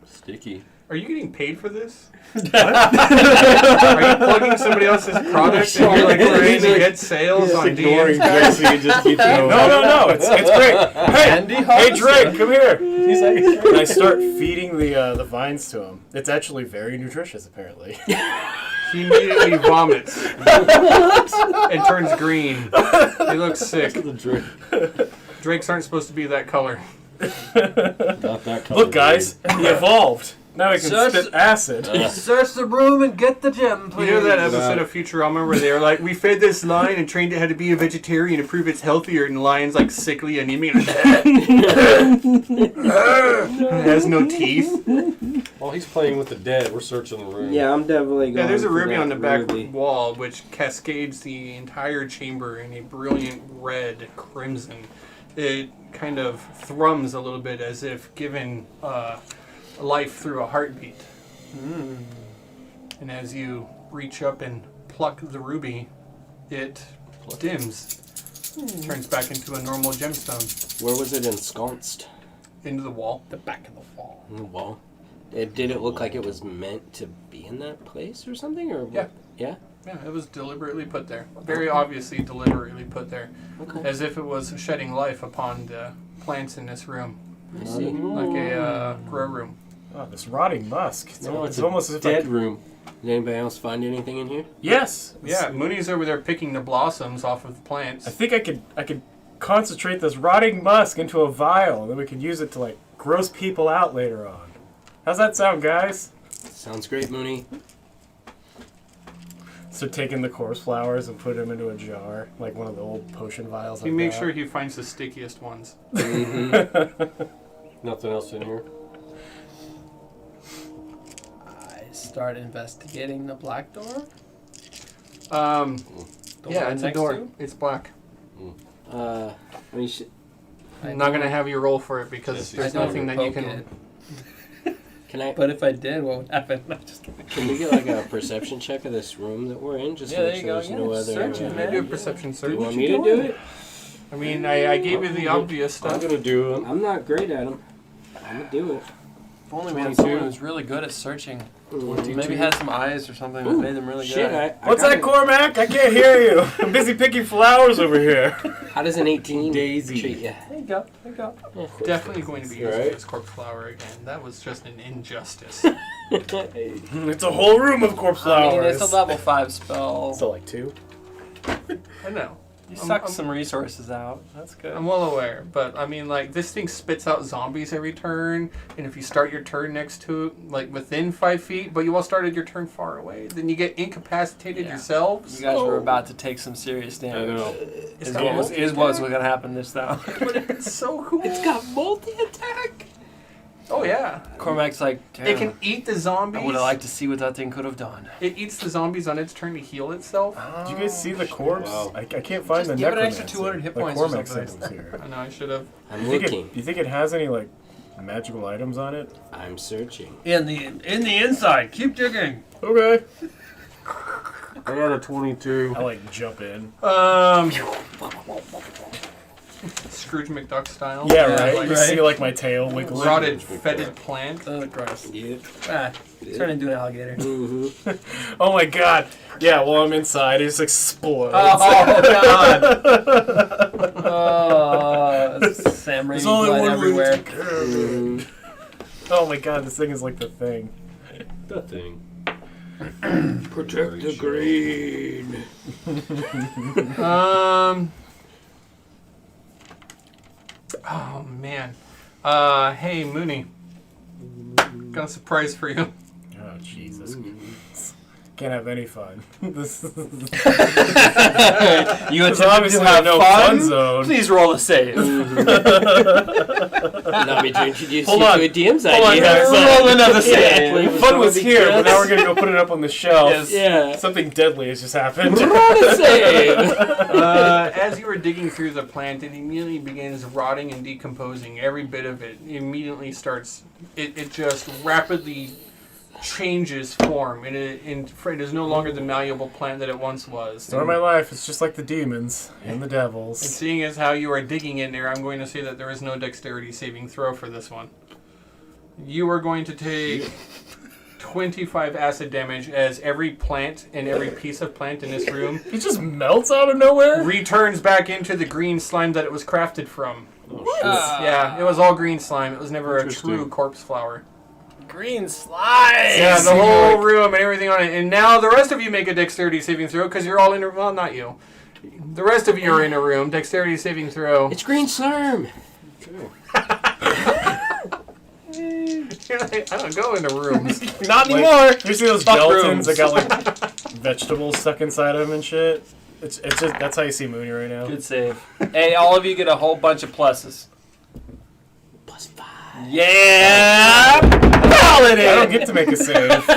Speaker 4: Sticky.
Speaker 2: Are you getting paid for this? Are you plugging somebody else's product and you're like trying to get sales on
Speaker 4: Ignoring
Speaker 2: DMs, guys?
Speaker 4: Jesse, just keep going.
Speaker 3: No, it's great.
Speaker 5: Handy
Speaker 3: Hey, Drake, come here.
Speaker 5: He's like,
Speaker 3: And I start feeding the vines to him. It's actually very nutritious, apparently.
Speaker 2: He immediately vomits and turns green. He looks sick.
Speaker 4: The drink.
Speaker 2: Drakes aren't supposed to be that color.
Speaker 4: Not that color.
Speaker 3: Look, guys, he evolved. Now he can
Speaker 5: Sir,
Speaker 3: spit acid.
Speaker 5: search the room and get the gem, please.
Speaker 2: You know that episode of Futurama where they were like, we fed this lion and trained it how to be a vegetarian to prove it's healthier, and the lion's like sickly, anemic. It has no teeth.
Speaker 4: While he's playing with the dead, we're searching the room.
Speaker 1: Yeah, I'm definitely going.
Speaker 2: Yeah, there's a
Speaker 1: for
Speaker 2: ruby
Speaker 1: that
Speaker 2: on the back
Speaker 1: ruby.
Speaker 2: wall which cascades the entire chamber in a brilliant red crimson. It kind of thrums a little bit as if given life through a heartbeat. And as you reach up and pluck the ruby, it dims. Turns back into a normal gemstone.
Speaker 1: Where was it ensconced?
Speaker 2: Into the wall.
Speaker 5: The back of the wall.
Speaker 1: In the wall. Did it look like it was meant to be in that place or something? Or
Speaker 2: Yeah.
Speaker 1: Yeah?
Speaker 2: Yeah, it was deliberately put there. Very obviously deliberately put there.
Speaker 1: Okay.
Speaker 2: As if it was shedding life upon the plants in this room.
Speaker 1: I see.
Speaker 2: Like a grow room.
Speaker 3: Oh, this rotting musk.
Speaker 1: No,
Speaker 3: It's
Speaker 1: it's
Speaker 3: almost as if
Speaker 1: dead room. Did anybody else find anything in here?
Speaker 3: Yes.
Speaker 2: Yeah, Mooney's over there picking the blossoms off of the plants.
Speaker 3: I think I could concentrate this rotting musk into a vial, and then we could use it to like gross people out later on. How's that sound, guys?
Speaker 1: Sounds great, Mooney.
Speaker 3: So taking the corpse flowers and put them into a jar, like one of the old potion vials.
Speaker 2: He
Speaker 3: I've
Speaker 2: makes
Speaker 3: got.
Speaker 2: sure he finds the stickiest ones.
Speaker 4: Nothing else in here.
Speaker 5: I start investigating the black door.
Speaker 2: Um,
Speaker 5: The
Speaker 2: yeah,
Speaker 5: one
Speaker 2: it's a
Speaker 5: next
Speaker 2: door.
Speaker 5: to?
Speaker 2: It's black.
Speaker 1: We should,
Speaker 2: I'm not going to have you roll for it because
Speaker 4: Yes,
Speaker 2: there's
Speaker 5: I don't
Speaker 2: nothing that you
Speaker 5: poke
Speaker 2: can...
Speaker 5: it.
Speaker 2: But
Speaker 5: if I did, what would happen? I'm just kidding.
Speaker 1: can we get like a perception check of this room that we're in? Just
Speaker 5: Yeah,
Speaker 1: to
Speaker 5: there
Speaker 1: make
Speaker 5: you
Speaker 1: sure
Speaker 5: go.
Speaker 1: there's
Speaker 5: Yeah,
Speaker 1: no other.
Speaker 5: search it,
Speaker 2: Can I
Speaker 5: man.
Speaker 2: do a perception
Speaker 1: Do
Speaker 2: search?
Speaker 1: you want me to do it?
Speaker 2: I mean, I gave you the obvious
Speaker 4: I'm
Speaker 2: stuff.
Speaker 4: gonna do it.
Speaker 1: I'm not great at them. I'm gonna do it.
Speaker 5: If only we had
Speaker 4: 22.
Speaker 5: someone who's really good at searching. Maybe had some eyes or something that
Speaker 1: Ooh,
Speaker 5: made them really
Speaker 1: Shit,
Speaker 5: good.
Speaker 3: What's
Speaker 1: got
Speaker 3: that,
Speaker 1: it.
Speaker 3: Cormac? I can't hear you. I'm busy picking flowers over here.
Speaker 1: How does an 18
Speaker 3: Daisy.
Speaker 1: treat you?
Speaker 5: There you go. There you go.
Speaker 2: Definitely going to be using
Speaker 4: Right.
Speaker 2: this corpse flower again. That was just an injustice.
Speaker 3: It's a whole room of corpse
Speaker 5: I
Speaker 3: flowers.
Speaker 5: mean, it's a level 5 spell.
Speaker 3: So like 2.
Speaker 2: I know.
Speaker 5: You
Speaker 2: I'm-
Speaker 5: sucked
Speaker 2: I'm-
Speaker 5: some resources out. That's good.
Speaker 2: I'm well aware, but I mean, like, this thing spits out zombies every turn, and if you start your turn next to it, like, within 5 feet, but you all started your turn far away, then you get incapacitated
Speaker 5: Yeah.
Speaker 2: yourselves.
Speaker 5: You guys were about to take some serious
Speaker 4: I
Speaker 5: damage.
Speaker 4: know.
Speaker 2: It's
Speaker 5: Is
Speaker 2: got
Speaker 5: what was
Speaker 2: multi-attack.
Speaker 5: going to happen this time.
Speaker 2: But it's so cool.
Speaker 1: It's got multi-attack.
Speaker 2: Oh, yeah.
Speaker 5: Cormac's like, damn,
Speaker 2: It can eat the zombies.
Speaker 5: I would have liked to see what that thing could have done.
Speaker 2: It eats the zombies on its turn to heal itself.
Speaker 3: Did you guys see the corpse?
Speaker 4: Wow.
Speaker 3: I can't find
Speaker 5: Just
Speaker 3: the
Speaker 5: give it an
Speaker 3: necromancer.
Speaker 5: extra 200 hit
Speaker 3: Like
Speaker 5: points or
Speaker 3: Cormac
Speaker 5: something.
Speaker 3: said was here.
Speaker 2: I know, I should have.
Speaker 1: I'm
Speaker 3: Do you
Speaker 1: looking.
Speaker 3: think it has any like magical items on it?
Speaker 1: I'm searching.
Speaker 5: In the inside, keep digging.
Speaker 3: Okay.
Speaker 4: I got a 22.
Speaker 3: I like jump in.
Speaker 2: Scrooge McDuck style.
Speaker 3: Yeah, right.
Speaker 2: Like
Speaker 3: You see like my tail wiggling.
Speaker 2: rotted, fetid plant.
Speaker 5: Oh, gross.
Speaker 1: Yeah.
Speaker 5: Ah, turn into an alligator.
Speaker 1: Mm-hmm.
Speaker 3: Oh my god. Yeah, while I'm inside, it just explodes.
Speaker 5: Oh, God. Oh, Sam
Speaker 3: There's
Speaker 5: Raimi
Speaker 3: only
Speaker 5: blood
Speaker 3: one
Speaker 5: everywhere.
Speaker 3: way. Oh my god, this thing is like the thing.
Speaker 4: The thing.
Speaker 1: Protect the green.
Speaker 2: Oh man. Hey Mooney. Got a surprise for you.
Speaker 3: Oh Jesus. Can't have any fun. This is
Speaker 5: You
Speaker 3: There's obviously
Speaker 5: have
Speaker 3: no
Speaker 5: fun?
Speaker 3: fun zone.
Speaker 5: Please roll a save.
Speaker 1: Allow me to introduce
Speaker 3: Hold
Speaker 1: you
Speaker 3: on.
Speaker 1: to a DM's
Speaker 3: Hold on,
Speaker 1: idea.
Speaker 3: guys.
Speaker 5: Roll another save.
Speaker 1: Play with
Speaker 3: Fun
Speaker 1: some
Speaker 3: was
Speaker 1: of the
Speaker 3: here, but
Speaker 1: kids.
Speaker 3: now we're gonna go put it up on the shelf.
Speaker 5: Yes.
Speaker 1: Yeah.
Speaker 3: Something deadly has just happened.
Speaker 1: Roll a save.
Speaker 2: As you were digging through the plant, it immediately begins rotting and decomposing. Every bit of it immediately starts. It just rapidly changes form, and it is no longer the malleable plant that it once was.
Speaker 3: Story of my life, it's just like the demons and the
Speaker 2: And
Speaker 3: devils.
Speaker 2: seeing as how you are digging in there, I'm going to say that there is no dexterity saving throw for this one. You are going to take 25 acid damage as every plant and every piece of plant in this room
Speaker 3: It just melts out of nowhere?
Speaker 2: returns back into the green slime that it was crafted from. Yeah, it was all green slime. It was never a
Speaker 4: Interesting.
Speaker 2: true corpse flower.
Speaker 5: Green slime.
Speaker 2: Yeah, the whole room and everything on it. And now the rest of you make a dexterity saving throw because you're all in a... Well, not you. The rest of you are in a room. Dexterity saving throw.
Speaker 1: It's green slurm.
Speaker 2: You're like, I don't go into rooms.
Speaker 5: Not
Speaker 3: Like,
Speaker 5: anymore.
Speaker 3: you see those
Speaker 5: Fuck
Speaker 3: gelatins
Speaker 5: rooms.
Speaker 3: that got like vegetables stuck inside them and shit? It's just that's how you see Mooney right now.
Speaker 5: Good save. Hey, all of you get a whole bunch of pluses.
Speaker 1: +5.
Speaker 5: Yeah! Paladin!
Speaker 3: I don't get to make a save.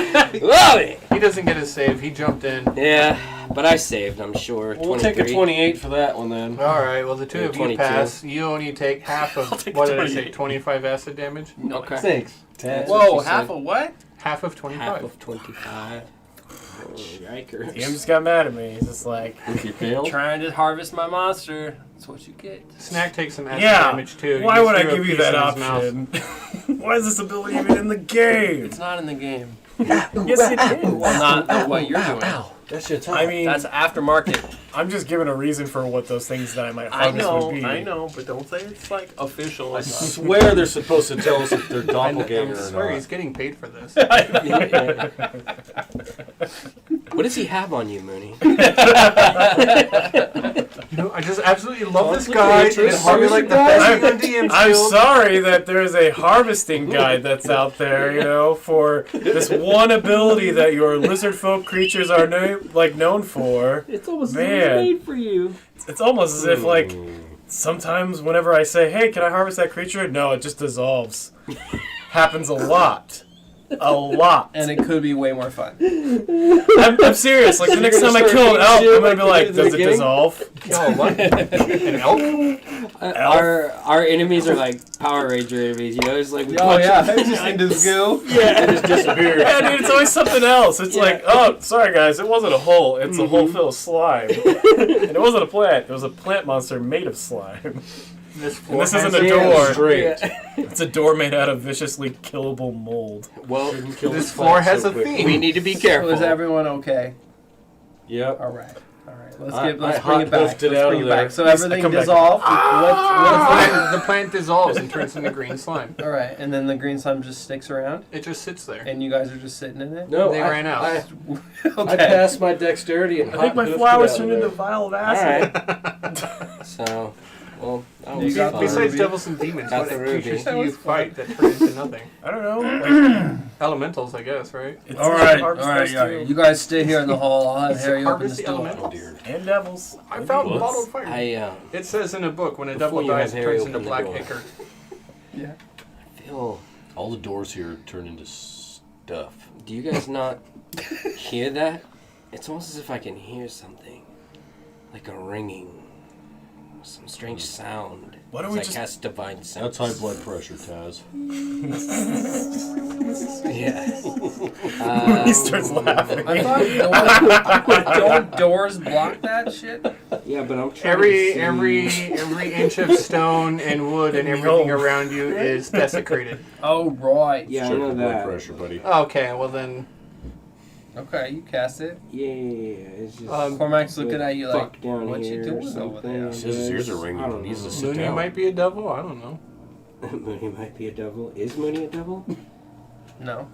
Speaker 1: Love it!
Speaker 2: He doesn't get a save. He jumped in.
Speaker 1: Yeah, but I saved, I'm sure.
Speaker 4: We'll take a 28 for that one then.
Speaker 2: All right. Well, the two of you
Speaker 1: 22.
Speaker 2: pass. You only take half of what did I say? 25 acid damage.
Speaker 1: Okay.
Speaker 4: Thanks.
Speaker 1: That's
Speaker 5: Whoa,
Speaker 1: what she
Speaker 5: half
Speaker 1: said.
Speaker 5: of what?
Speaker 2: Half of 25.
Speaker 1: Half of 25. Oh, yikers.
Speaker 3: DM just got mad at me. He's just like,
Speaker 4: If you fail,
Speaker 5: Trying to harvest my monster. That's what you get.
Speaker 2: Snack takes some acid
Speaker 3: yeah,
Speaker 2: damage too.
Speaker 3: why
Speaker 2: You
Speaker 3: would I
Speaker 2: threw a
Speaker 3: give you
Speaker 2: piece
Speaker 3: that
Speaker 2: in his mouth.
Speaker 3: option? Why is this ability even in the game?
Speaker 5: It's not in the game.
Speaker 3: Yes, it is.
Speaker 5: Well, not what you're doing.
Speaker 4: that's your time.
Speaker 3: I mean,
Speaker 5: That's aftermarket.
Speaker 3: I'm just giving a reason for what those things that I might harvest would be.
Speaker 5: I know, but don't say it's like official.
Speaker 4: I swear they're supposed to tell us if they're
Speaker 2: I
Speaker 4: doppelganger or
Speaker 2: swear he's
Speaker 4: not.
Speaker 2: getting paid for this.
Speaker 1: What does he have on you, Mooney?
Speaker 2: You know, I just absolutely love this
Speaker 1: Conflict of
Speaker 2: guy.
Speaker 1: interest,
Speaker 2: It's probably like the best thing on DM's
Speaker 3: I'm
Speaker 2: Guild.
Speaker 3: sorry that there's a harvesting guide that's out there, you know, for this one ability that your lizard folk creatures are known for.
Speaker 1: It's almost
Speaker 3: Man.
Speaker 1: for you.
Speaker 3: It's almost as if like sometimes whenever I say, "Hey, can I harvest that creature?" No, it just dissolves. Happens a lot. A lot.
Speaker 5: And it could be way more fun.
Speaker 3: I'm serious. Like the next time I kill an elk, I'm gonna be like, "Does it dissolve?"
Speaker 2: Oh, what? An elk?
Speaker 1: Our enemies are like Power Ranger enemies, you know? It's like we
Speaker 5: Oh
Speaker 1: punch
Speaker 5: yeah,
Speaker 1: them.
Speaker 5: it's just into the goo.
Speaker 3: Yeah, it just disappears. Yeah, dude, it's always something else. It's like, oh, sorry guys, it wasn't a hole. It's a hole filled of slime. And it wasn't a plant. It was a plant monster made of slime.
Speaker 2: This
Speaker 3: And this isn't
Speaker 2: has
Speaker 3: a door.
Speaker 4: Straight.
Speaker 3: It's a door made out of viciously killable mold.
Speaker 1: Well,
Speaker 4: Kill
Speaker 2: This
Speaker 4: the
Speaker 2: floor
Speaker 4: plant
Speaker 2: has
Speaker 4: so
Speaker 2: a
Speaker 4: quickly.
Speaker 2: theme.
Speaker 1: we need to be
Speaker 5: So
Speaker 1: careful.
Speaker 5: is everyone okay?
Speaker 4: Yep.
Speaker 5: All right. Let's
Speaker 4: I
Speaker 5: bring it
Speaker 4: hot
Speaker 5: back.
Speaker 4: hoofed it
Speaker 5: Let's
Speaker 4: out
Speaker 5: bring
Speaker 4: of
Speaker 5: it
Speaker 4: there.
Speaker 5: back. So
Speaker 3: Please,
Speaker 5: everything
Speaker 3: come back.
Speaker 5: dissolved.
Speaker 2: The plant dissolves and turns into green slime.
Speaker 5: All right, and then the green slime just sticks around,
Speaker 2: It just sits there.
Speaker 5: and you guys are just sitting in it.
Speaker 4: No,
Speaker 2: They
Speaker 4: I
Speaker 2: ran out.
Speaker 4: I
Speaker 5: Okay.
Speaker 4: passed my dexterity and
Speaker 3: I think my
Speaker 4: hot hoofed it
Speaker 3: flowers
Speaker 4: out
Speaker 3: turned
Speaker 4: of
Speaker 3: into a
Speaker 4: there.
Speaker 3: vial of
Speaker 1: All
Speaker 3: acid.
Speaker 1: right. So, well, that
Speaker 5: You
Speaker 1: was
Speaker 5: got
Speaker 1: fun.
Speaker 5: the
Speaker 2: Besides
Speaker 5: ruby.
Speaker 2: devils and demons,
Speaker 1: Got
Speaker 2: what
Speaker 1: the ruby.
Speaker 2: creatures
Speaker 5: That
Speaker 2: do you
Speaker 5: was fun.
Speaker 2: fight that turn into nothing?
Speaker 3: I don't know.
Speaker 2: Elementals, I guess, right?
Speaker 3: It's
Speaker 5: All right,
Speaker 3: harvest those too.
Speaker 5: You guys stay here in the hall. I'll have Harry open
Speaker 2: Harvest
Speaker 5: this
Speaker 2: the
Speaker 5: door.
Speaker 2: elementals.
Speaker 4: Oh dear.
Speaker 3: And devils.
Speaker 2: I found
Speaker 4: What?
Speaker 2: bottled fire.
Speaker 1: I
Speaker 2: It says in a book when a
Speaker 1: Before
Speaker 2: devil
Speaker 1: you have
Speaker 2: dies, it
Speaker 1: Harry
Speaker 2: turns into
Speaker 1: open the
Speaker 2: black
Speaker 1: door.
Speaker 2: ichor.
Speaker 5: Yeah.
Speaker 1: feel.
Speaker 4: All the doors here turn into stuff.
Speaker 1: Do you guys not hear that? It's almost as if I can hear something, like a ringing, some strange sound.
Speaker 3: Why don't
Speaker 1: as
Speaker 3: we
Speaker 1: I
Speaker 3: just-
Speaker 1: cast divine sense?
Speaker 4: That's high blood pressure, Taz.
Speaker 1: Yeah.
Speaker 3: He starts laughing.
Speaker 5: I thought don't doors block that shit?
Speaker 1: Yeah, but I'm trying to see.
Speaker 2: Every inch of stone and wood and everything around you is desecrated.
Speaker 5: Oh, right.
Speaker 1: Yeah, I
Speaker 4: Check
Speaker 1: know
Speaker 4: your blood
Speaker 1: that.
Speaker 4: pressure, buddy.
Speaker 2: Okay, well then,
Speaker 5: Okay, you cast it.
Speaker 1: Yeah, it's just.
Speaker 5: Cormac's looking at you like,
Speaker 1: fuck down
Speaker 5: what you
Speaker 1: here
Speaker 5: doing
Speaker 1: or
Speaker 5: over
Speaker 1: something.
Speaker 5: there?
Speaker 1: I
Speaker 4: Says his ears are
Speaker 1: guess.
Speaker 4: ringing.
Speaker 1: I don't
Speaker 4: He needs
Speaker 1: know.
Speaker 4: to sit
Speaker 2: Mooney
Speaker 4: down.
Speaker 2: might be a devil. I don't know.
Speaker 1: Mooney might be a devil. Is Mooney a devil?
Speaker 5: No.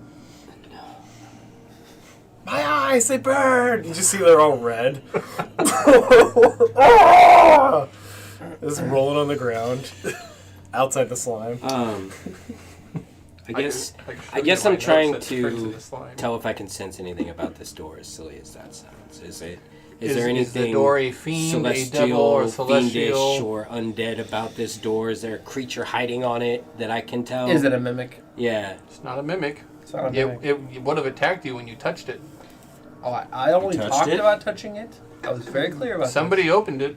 Speaker 3: My eyes, they burn! You just see they're all red. Just rolling on the ground. Outside the slime.
Speaker 1: I guess.
Speaker 2: Like,
Speaker 1: I guess I'm trying
Speaker 2: turns
Speaker 1: to
Speaker 2: into slime.
Speaker 1: tell if I can sense anything about this door, as silly as that sounds. Is there
Speaker 2: Is
Speaker 1: anything
Speaker 2: the door a fiend, a
Speaker 1: celestial,
Speaker 2: devil, or
Speaker 1: fiendish,
Speaker 2: celestial?
Speaker 1: or undead about this door? Is there a creature hiding on it that I can tell?
Speaker 5: Is it a mimic?
Speaker 1: Yeah.
Speaker 2: It's not a mimic.
Speaker 5: It's not a mimic.
Speaker 2: It would have attacked you when you touched it.
Speaker 5: Oh, I only
Speaker 4: touched
Speaker 5: talked
Speaker 4: it?
Speaker 5: about touching it. I was very clear about
Speaker 2: Somebody opened it.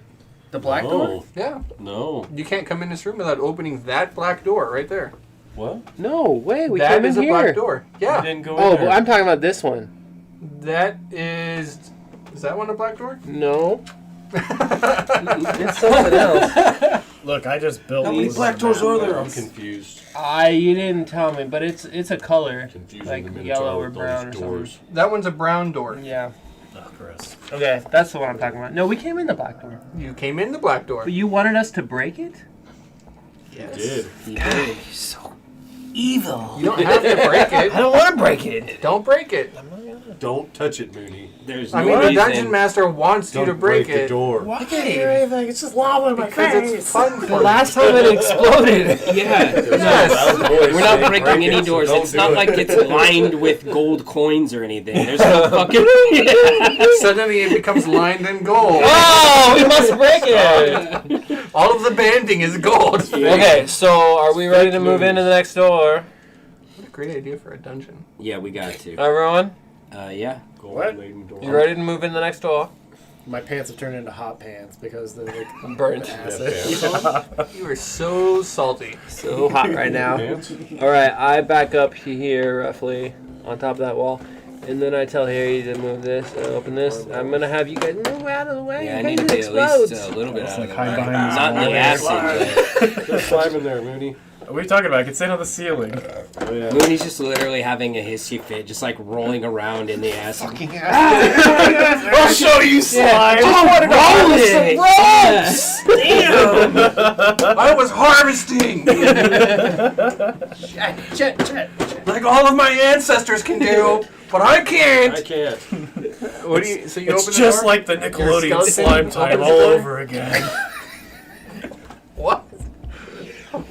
Speaker 5: the black door.
Speaker 2: Yeah.
Speaker 4: No.
Speaker 2: You can't come in this room without opening that black door right there.
Speaker 4: What?
Speaker 6: No way, we
Speaker 2: That
Speaker 6: came in
Speaker 2: is a
Speaker 6: here.
Speaker 2: black door.
Speaker 4: You
Speaker 2: Yeah.
Speaker 4: didn't go
Speaker 6: Oh,
Speaker 4: in there.
Speaker 6: I'm talking about this one.
Speaker 2: That is. Is that one a black door?
Speaker 6: No. It's something else.
Speaker 3: Look, I just built
Speaker 4: How many
Speaker 3: these
Speaker 4: black
Speaker 3: on
Speaker 4: doors
Speaker 3: the
Speaker 4: are
Speaker 3: map.
Speaker 4: there? I'm confused.
Speaker 6: You didn't tell me, but it's a color.
Speaker 4: Confusing
Speaker 6: Like
Speaker 4: the Minotaur
Speaker 6: yellow or
Speaker 4: with
Speaker 6: brown
Speaker 4: those
Speaker 6: or
Speaker 4: doors.
Speaker 2: That one's a brown door.
Speaker 6: Yeah.
Speaker 3: Oh, gross.
Speaker 6: Okay, that's the one I'm talking about. No, we came in the black door.
Speaker 2: You came in the black door.
Speaker 6: But you wanted us to break it?
Speaker 4: You did.
Speaker 5: Evil.
Speaker 2: You don't have to break it.
Speaker 5: I don't want to break it.
Speaker 2: Don't break it.
Speaker 4: Don't touch it, Mooney.
Speaker 1: There's
Speaker 2: I
Speaker 1: no
Speaker 2: mean, the
Speaker 1: reason.
Speaker 2: dungeon master wants you
Speaker 4: Don't
Speaker 2: to break
Speaker 4: the
Speaker 2: it.
Speaker 4: door.
Speaker 3: I can't hear anything. It's just lava in my
Speaker 2: Because
Speaker 3: face.
Speaker 2: it's fun for
Speaker 5: The last time it exploded.
Speaker 1: Yeah. We're not breaking any doors. It's not like it's lined with gold coins or anything. There's no fucking.
Speaker 2: Suddenly it becomes lined in gold.
Speaker 6: Oh, we must break it!
Speaker 2: All of the banding is gold.
Speaker 6: Okay, so are we ready to move into the next door?
Speaker 2: What a great idea for a dungeon.
Speaker 1: Yeah, we got to.
Speaker 6: Everyone,
Speaker 1: Yeah.
Speaker 3: What?
Speaker 6: you ready to move in the next door?
Speaker 3: My pants have turned into hot pants because they're like
Speaker 6: Burnt.
Speaker 3: acid.
Speaker 2: You are so salty.
Speaker 6: So hot right now. All right, I back up here roughly on top of that wall, and then I tell Harry to move this, open this. I'm gonna have you guys move out of the way.
Speaker 1: Yeah, I
Speaker 6: in
Speaker 1: need to
Speaker 6: case
Speaker 1: be
Speaker 6: it
Speaker 1: at least
Speaker 6: explodes.
Speaker 1: a little bit
Speaker 3: It's
Speaker 1: out
Speaker 3: like
Speaker 1: of the
Speaker 3: hide
Speaker 1: way.
Speaker 3: behind this
Speaker 1: Not in the
Speaker 3: wall.
Speaker 1: acid,
Speaker 4: There's slime in there, Mooney.
Speaker 3: What are you talking about? I can sit on the ceiling.
Speaker 4: Oh,
Speaker 1: but
Speaker 4: yeah.
Speaker 1: Mooney's just literally having a hissy fit, just like rolling around in the acid.
Speaker 3: I'll show you slime.
Speaker 1: Yes. Damn!
Speaker 2: I was harvesting like all of my ancestors can do, but I
Speaker 4: I
Speaker 2: can't.
Speaker 4: can't.
Speaker 2: What do you? So you
Speaker 3: It's
Speaker 2: open
Speaker 3: just
Speaker 2: the door?
Speaker 3: like the Nickelodeon
Speaker 2: skeleton
Speaker 3: slime time
Speaker 2: opens
Speaker 3: all
Speaker 2: the door?
Speaker 3: over again.
Speaker 2: What?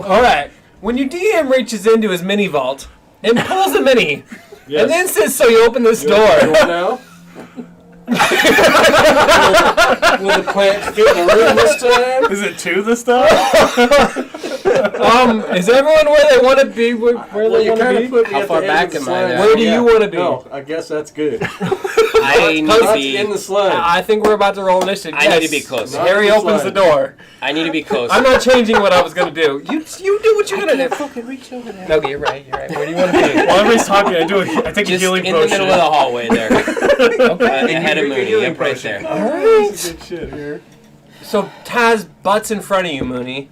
Speaker 5: All right. When your DM reaches into his mini vault and pulls a mini,
Speaker 4: Yes.
Speaker 5: and then says, "So you open this
Speaker 4: You
Speaker 5: door."
Speaker 4: open the door now? Will the plant fit in the room this time?
Speaker 3: Is it two this time?
Speaker 5: Is everyone where they want to be? Where
Speaker 4: Well,
Speaker 5: they
Speaker 4: you
Speaker 5: want to
Speaker 4: kind
Speaker 5: be?
Speaker 4: of put me
Speaker 1: How
Speaker 4: at
Speaker 1: far
Speaker 4: the
Speaker 1: back
Speaker 4: end of the
Speaker 1: am I
Speaker 4: slime.
Speaker 1: there?
Speaker 5: Where do you want to be?
Speaker 4: No, I guess that's good.
Speaker 1: I need to
Speaker 4: Not
Speaker 1: be.
Speaker 4: in the slime.
Speaker 5: I think we're about to roll initiative.
Speaker 1: I need to be close.
Speaker 4: Not
Speaker 5: Harry
Speaker 4: in the
Speaker 5: opens the
Speaker 4: slime.
Speaker 5: door.
Speaker 1: I need to be close.
Speaker 5: I'm not changing what I was gonna do. You do what you're gonna do.
Speaker 1: fucking reach over there.
Speaker 5: Okay, you're right. You're right. Where do you want to be?
Speaker 3: While everybody's talking, I take a
Speaker 1: Just
Speaker 3: healing
Speaker 1: in the
Speaker 3: potion.
Speaker 1: middle of the hallway there. Ahead of
Speaker 2: drink a
Speaker 1: Mooney.
Speaker 2: healing
Speaker 1: Yep, right
Speaker 2: potion.
Speaker 1: there.
Speaker 5: All right.
Speaker 4: Good shit here.
Speaker 5: So Taz butts in front of you, Mooney.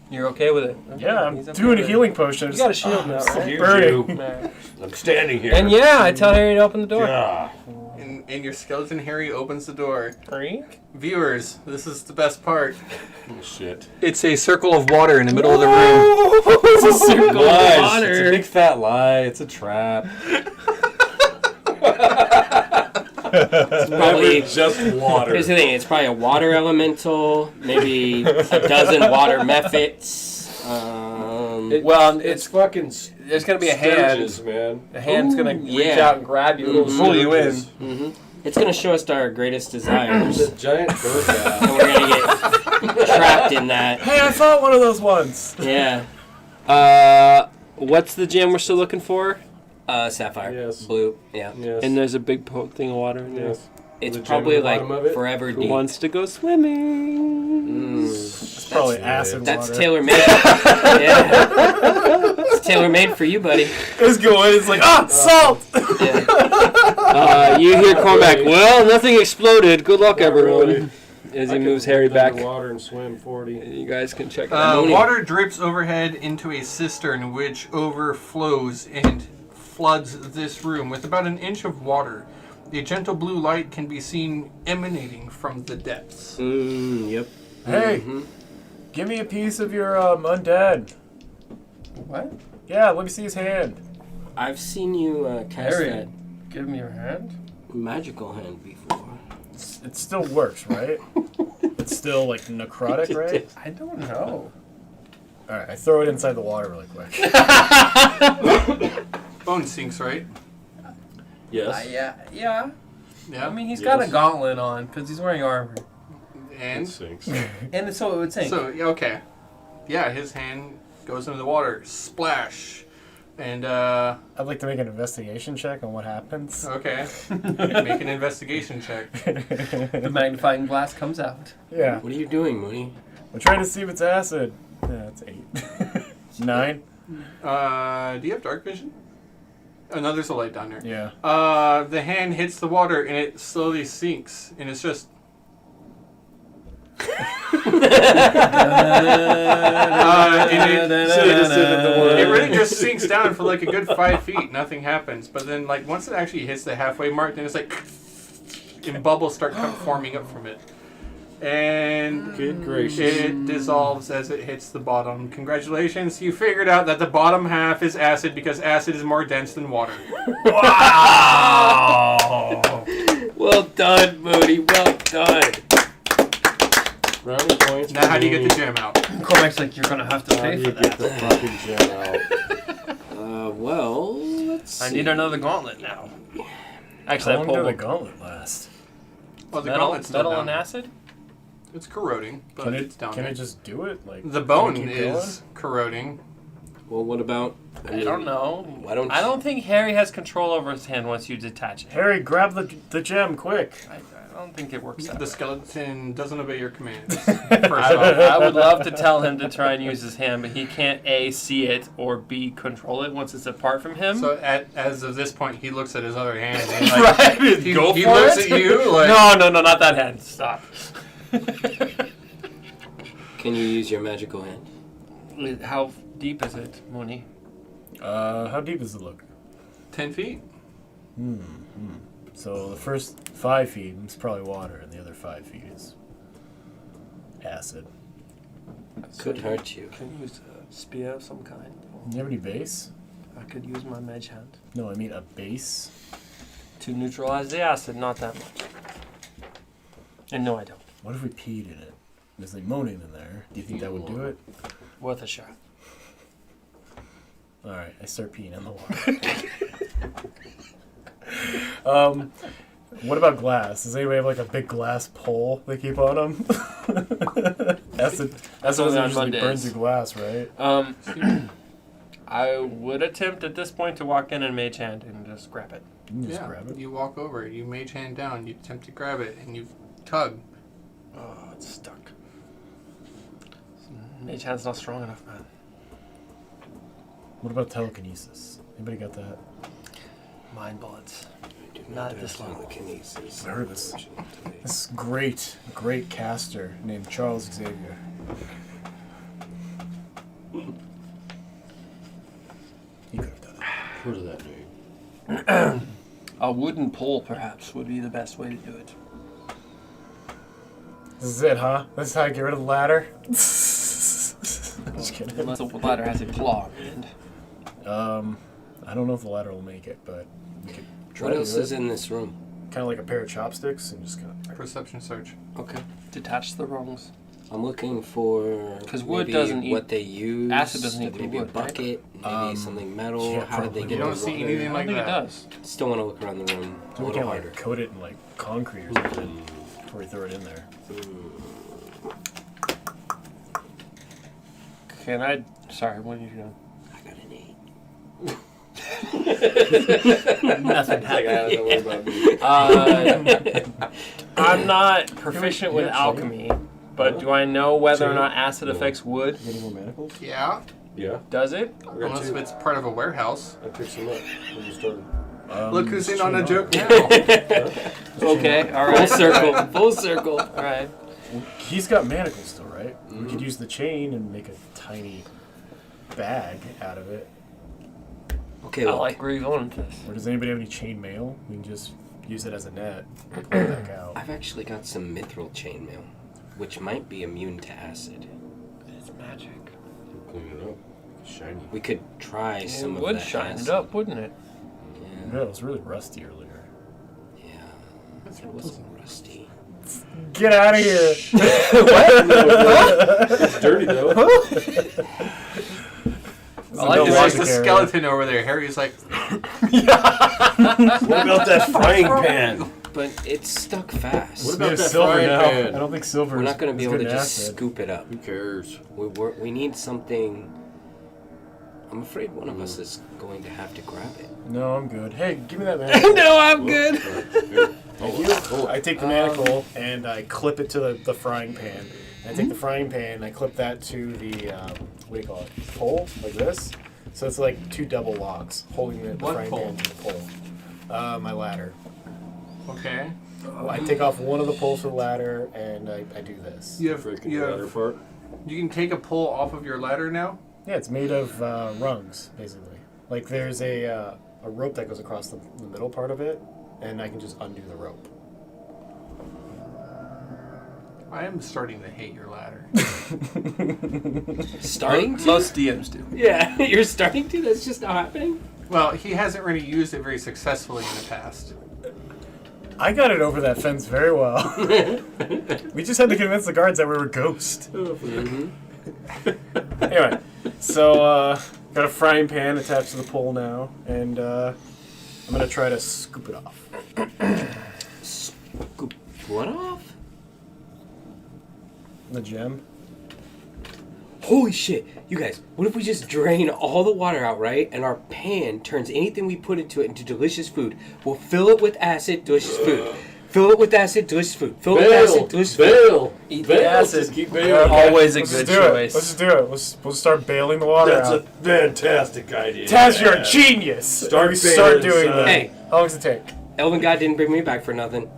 Speaker 5: You're okay with it? Okay.
Speaker 3: Yeah, I'm
Speaker 5: He's okay
Speaker 3: doing
Speaker 5: with
Speaker 3: a
Speaker 5: it.
Speaker 3: healing potion.
Speaker 5: You got a shield now, right?
Speaker 4: Here's
Speaker 3: burning.
Speaker 4: you.
Speaker 5: Alright.
Speaker 4: I'm standing here.
Speaker 5: And yeah, I tell Harry to open the door.
Speaker 4: Yeah.
Speaker 2: And your skeleton Harry opens the door.
Speaker 5: Freak.
Speaker 2: Viewers, this is the best part.
Speaker 4: Oh, shit.
Speaker 2: It's a circle of water in the middle of the room.
Speaker 5: It's a circle
Speaker 4: Lies.
Speaker 5: of water.
Speaker 4: It's a big fat lie. It's a trap. It's
Speaker 1: Probably-
Speaker 4: never just water.
Speaker 1: Here's the thing, it's probably a water elemental, maybe a dozen water mephits.
Speaker 5: Well,
Speaker 4: It's fucking
Speaker 5: there's gonna be a hand.
Speaker 4: Sturges, man.
Speaker 5: The hand's gonna reach
Speaker 1: yeah.
Speaker 5: out and grab you and pull you in.
Speaker 1: Mhm. It's going to show us our greatest desires,
Speaker 4: The giant bird guy.
Speaker 1: and we're going to get trapped in that.
Speaker 3: Hey, I fought one of those once.
Speaker 1: Yeah.
Speaker 6: What's the gem we're still looking for?
Speaker 1: Sapphire.
Speaker 4: Yes.
Speaker 1: Blue. Yeah.
Speaker 4: Yes.
Speaker 6: And there's a big thing of water in there.
Speaker 4: yes.
Speaker 1: It's
Speaker 4: The gem
Speaker 1: probably
Speaker 4: at the
Speaker 1: like
Speaker 4: bottom of it?
Speaker 1: forever
Speaker 6: Who
Speaker 1: deep.
Speaker 6: wants to go swimming?
Speaker 3: It's probably acid
Speaker 1: That's
Speaker 3: water.
Speaker 1: tailor made. Yeah. It's tailor made for you, buddy.
Speaker 3: It's going. It's like salt.
Speaker 1: Yeah.
Speaker 6: You hear Cormac, well, nothing exploded. Good luck,
Speaker 4: Not
Speaker 6: everyone.
Speaker 4: really.
Speaker 6: As
Speaker 4: I
Speaker 6: he
Speaker 4: could
Speaker 6: moves Harry
Speaker 4: jump
Speaker 6: back.
Speaker 4: in the water and swim 40.
Speaker 6: You guys can check it out.
Speaker 1: Mooney.
Speaker 2: Water drips overhead into a cistern which overflows and floods this room with about an inch of water. A gentle blue light can be seen emanating from the depths.
Speaker 1: Yep.
Speaker 3: Hey, give me a piece of your undead.
Speaker 5: What?
Speaker 3: Yeah, let me see his hand.
Speaker 1: I've seen you cast
Speaker 5: Harry,
Speaker 1: that
Speaker 5: give me your hand.
Speaker 1: magical hand before.
Speaker 3: It still works, right? It's still like necrotic, right?
Speaker 5: I don't know.
Speaker 3: All right, I throw it inside the water really quick.
Speaker 2: Bone sinks, right?
Speaker 4: Yes.
Speaker 5: Yeah.
Speaker 2: Yeah.
Speaker 5: I mean, he's got a
Speaker 4: Yes.
Speaker 5: gauntlet on because he's wearing armor,
Speaker 4: It
Speaker 2: And
Speaker 4: sinks.
Speaker 5: and so it would sink.
Speaker 2: so, yeah, okay. Yeah, his hand goes into the water. Splash. And,
Speaker 3: I'd like to make an investigation check on what happens.
Speaker 2: okay. Make an investigation check.
Speaker 5: The magnifying glass comes out.
Speaker 3: Yeah,
Speaker 1: What are you doing, Mooney?
Speaker 3: I'm trying to see if it's acid. Yeah, it's 8. 9.
Speaker 2: Do you have dark vision? Oh, no, there's a light down there.
Speaker 3: Yeah.
Speaker 2: The hand hits the water and it slowly sinks, and it's just. It really just sinks down for like a good 5 feet. Nothing happens, but then like once it actually hits the halfway mark, then it's like, and bubbles start forming up from it, and
Speaker 4: Good gracious.
Speaker 2: it dissolves as it hits the bottom. Congratulations, you figured out that the bottom half is acid because acid is more dense than water.
Speaker 3: Wow!
Speaker 1: Well done, Mooney. Well done.
Speaker 4: Brownie points.
Speaker 2: Now, how do you get the gem out?
Speaker 5: Cormac's like, you're gonna have to
Speaker 4: How
Speaker 5: pay
Speaker 4: do
Speaker 5: for
Speaker 4: you get
Speaker 5: that.
Speaker 4: the fucking gem out?
Speaker 1: Well, let's see.
Speaker 5: I need another gauntlet now.
Speaker 3: How
Speaker 5: Actually, I
Speaker 3: long
Speaker 5: pulled
Speaker 3: did the
Speaker 5: one.
Speaker 3: gauntlet last?
Speaker 2: Well, the
Speaker 5: Metal,
Speaker 2: gauntlet's still
Speaker 5: metal
Speaker 2: down.
Speaker 5: and acid.
Speaker 2: It's corroding, but it's down
Speaker 3: Can
Speaker 2: there.
Speaker 3: it just do it? Like
Speaker 2: The bone
Speaker 3: keep
Speaker 2: is corroding.
Speaker 1: Well, what about?
Speaker 6: I don't know.
Speaker 1: Why don't
Speaker 6: I don't think Harry has control over his hand once you detach it.
Speaker 3: Harry, grab the gem quick.
Speaker 6: I don't think it works that
Speaker 2: The
Speaker 6: way.
Speaker 2: skeleton doesn't obey your commands. First
Speaker 6: I
Speaker 2: off.
Speaker 6: would love to tell him to try and use his hand, but he can't A, see it, or B, control it once it's apart from him.
Speaker 2: So as of this point, he looks at his other hand. And like,
Speaker 6: Right,
Speaker 2: he,
Speaker 6: go
Speaker 2: he
Speaker 6: for
Speaker 2: looks
Speaker 6: it.
Speaker 2: at you like,
Speaker 6: No, not that hand. Stop.
Speaker 1: Can you use your magical hand?
Speaker 6: How deep is it, Mooney?
Speaker 3: How deep does it look?
Speaker 2: 10 feet.
Speaker 3: So the first 5 feet is probably water, and the other 5 feet is acid.
Speaker 1: Could hurt you.
Speaker 6: Can you use a spear of some kind?
Speaker 3: Do you have any base?
Speaker 6: I could use my mage hand.
Speaker 3: No, I mean a base.
Speaker 6: To neutralize the acid, not that much. And no, I don't.
Speaker 3: What if we peed in it? There's like moaning in there. Do you think that would do it?
Speaker 6: Worth a shot.
Speaker 3: All right, I start peeing in the water. What about glass? Does anybody have like a big glass pole they keep on them? Acid
Speaker 6: only on
Speaker 3: usually
Speaker 6: Mondays.
Speaker 3: burns your glass, right?
Speaker 6: I would attempt at this point to walk in and mage hand and just grab it.
Speaker 3: You can just
Speaker 2: Yeah.
Speaker 3: grab it.
Speaker 2: You walk over, you mage hand down, you attempt to grab it, and you tug.
Speaker 6: Oh, it's stuck. Mage hand's not strong enough, man.
Speaker 3: What about telekinesis? Anybody got that?
Speaker 6: Mind bullets.
Speaker 1: I do
Speaker 6: Not at
Speaker 1: have
Speaker 6: this level.
Speaker 1: telekinesis.
Speaker 3: I heard this. This great caster named Charles Xavier. He could have done it.
Speaker 4: Heard of that name.
Speaker 6: A wooden pole, perhaps, would be the best way to do it.
Speaker 3: This is it, huh? This is how I get rid of the ladder? Just kidding.
Speaker 6: Unless the ladder has a claw. And
Speaker 3: I don't know if the ladder will make it, but we could try
Speaker 1: What
Speaker 3: to
Speaker 1: else
Speaker 3: do
Speaker 1: is
Speaker 3: it.
Speaker 1: in this room?
Speaker 3: Kind of like a pair of chopsticks and just kind of...
Speaker 2: Perception search.
Speaker 1: Okay.
Speaker 6: detach the rungs.
Speaker 1: I'm looking for
Speaker 6: 'Cause wood
Speaker 1: maybe
Speaker 6: doesn't eat-
Speaker 1: what they use.
Speaker 6: acid doesn't eat
Speaker 1: maybe
Speaker 6: wood,
Speaker 1: a bucket, maybe something metal.
Speaker 3: yeah,
Speaker 1: How did they
Speaker 3: probably.
Speaker 1: get
Speaker 2: You don't
Speaker 1: the
Speaker 2: see
Speaker 1: rock?
Speaker 2: anything
Speaker 6: I
Speaker 2: like
Speaker 6: don't think
Speaker 2: that.
Speaker 6: it does.
Speaker 1: Still want to look around the room a
Speaker 3: So we
Speaker 1: little
Speaker 3: can't
Speaker 1: harder.
Speaker 3: like coat it in like concrete or something before we throw it in there.
Speaker 6: Can I? Sorry, what did you do?
Speaker 1: I got an 8.
Speaker 6: Nothing
Speaker 4: Like, I
Speaker 6: happened.
Speaker 4: don't worry about me.
Speaker 6: I'm not proficient with
Speaker 3: yeah,
Speaker 6: alchemy, but do I know whether or not acid affects wood?
Speaker 3: Any more manacles?
Speaker 2: Yeah,
Speaker 4: Yeah,
Speaker 6: Does it?
Speaker 4: I got
Speaker 2: unless
Speaker 4: two.
Speaker 2: it's part of a warehouse.
Speaker 4: I picked some up when you started.
Speaker 2: Look who's in on a
Speaker 3: chain
Speaker 2: joke now.
Speaker 6: Okay, all
Speaker 1: Full
Speaker 6: right.
Speaker 1: circle. Full circle.
Speaker 6: All right.
Speaker 3: He's got manacles still, right? We could use the chain and make a tiny bag out of it.
Speaker 1: Okay,
Speaker 6: I
Speaker 1: look.
Speaker 6: like where you're going with this.
Speaker 3: Or does anybody have any chain mail? We can just use it as a net and pull it back out.
Speaker 1: I've actually got some mithril chainmail, which might be immune to acid.
Speaker 6: It's magic.
Speaker 4: Clean it up. Shiny.
Speaker 1: We could try
Speaker 6: It
Speaker 1: some of
Speaker 6: would
Speaker 1: that
Speaker 6: shine
Speaker 1: acid.
Speaker 6: it up, wouldn't it?
Speaker 3: Yeah, it was really rusty earlier.
Speaker 1: Yeah. It wasn't rusty.
Speaker 3: Get out of here!
Speaker 4: It's dirty though.
Speaker 2: I like
Speaker 3: no
Speaker 2: to watch
Speaker 3: magic
Speaker 2: the
Speaker 3: area.
Speaker 2: skeleton over there. Harry's like,
Speaker 4: What about that frying pan?
Speaker 1: But it's stuck fast.
Speaker 4: What
Speaker 3: It's made
Speaker 4: about
Speaker 3: of
Speaker 4: that
Speaker 3: silver
Speaker 4: frying
Speaker 3: now.
Speaker 4: pan?
Speaker 3: I don't think silver
Speaker 1: We're
Speaker 3: is
Speaker 1: not going to be
Speaker 3: is
Speaker 1: able to
Speaker 3: good in
Speaker 1: just
Speaker 3: acid.
Speaker 1: scoop it up.
Speaker 4: Who cares?
Speaker 1: We need something. I'm afraid one of us is going to have to grab it.
Speaker 3: No, I'm good. Hey, give me that manacle.
Speaker 1: No, I'm good.
Speaker 3: I take the manacle and I clip it to the frying pan. And I take the frying pan and I clip that to the, what do you call it, pole, like this. So it's like two double locks holding the
Speaker 2: What
Speaker 3: frying
Speaker 2: pole?
Speaker 3: pan to the pole. My ladder.
Speaker 2: okay.
Speaker 3: I take off one of the poles for the ladder and I do this.
Speaker 2: You have,
Speaker 4: Freaking
Speaker 2: you
Speaker 4: ladder
Speaker 2: have,
Speaker 4: part.
Speaker 2: you can take a pole off of your ladder now.
Speaker 3: Yeah, it's made of rungs, basically. Like there's a rope that goes across the middle part of it, and I can just undo the rope.
Speaker 2: I am starting to hate your ladder.
Speaker 1: Starting to?
Speaker 6: Most DMs do.
Speaker 1: Yeah, you're starting to? That's just not happening?
Speaker 2: Well, he hasn't really used it very successfully in the past.
Speaker 3: I got it over that fence very well. We just had to convince the guards that we were ghosts. Anyway, so got a frying pan attached to the pole now, and I'm gonna try to scoop it off.
Speaker 1: Scoop what off?
Speaker 3: The gem.
Speaker 1: Holy shit. You guys, what if we just drain all the water out, right? And our pan turns anything we put into it into delicious food. We'll fill it with acid, delicious food. Fill it with acid, delicious food. Fill it with acid, delicious food.
Speaker 4: Bail!
Speaker 5: Eat the
Speaker 4: Bail!
Speaker 5: acid.
Speaker 4: Just keep bailing.
Speaker 5: Always a
Speaker 3: Let's
Speaker 5: good
Speaker 3: just do
Speaker 5: choice.
Speaker 3: it. Let's just do it. We'll start bailing the water
Speaker 4: That's a
Speaker 3: out.
Speaker 4: fantastic idea.
Speaker 3: Taz, you're a genius.
Speaker 4: Start
Speaker 3: Start
Speaker 4: bailing,
Speaker 3: doing
Speaker 4: son.
Speaker 3: that.
Speaker 1: Hey.
Speaker 3: How long does it take?
Speaker 1: Elvin God didn't bring me back for nothing.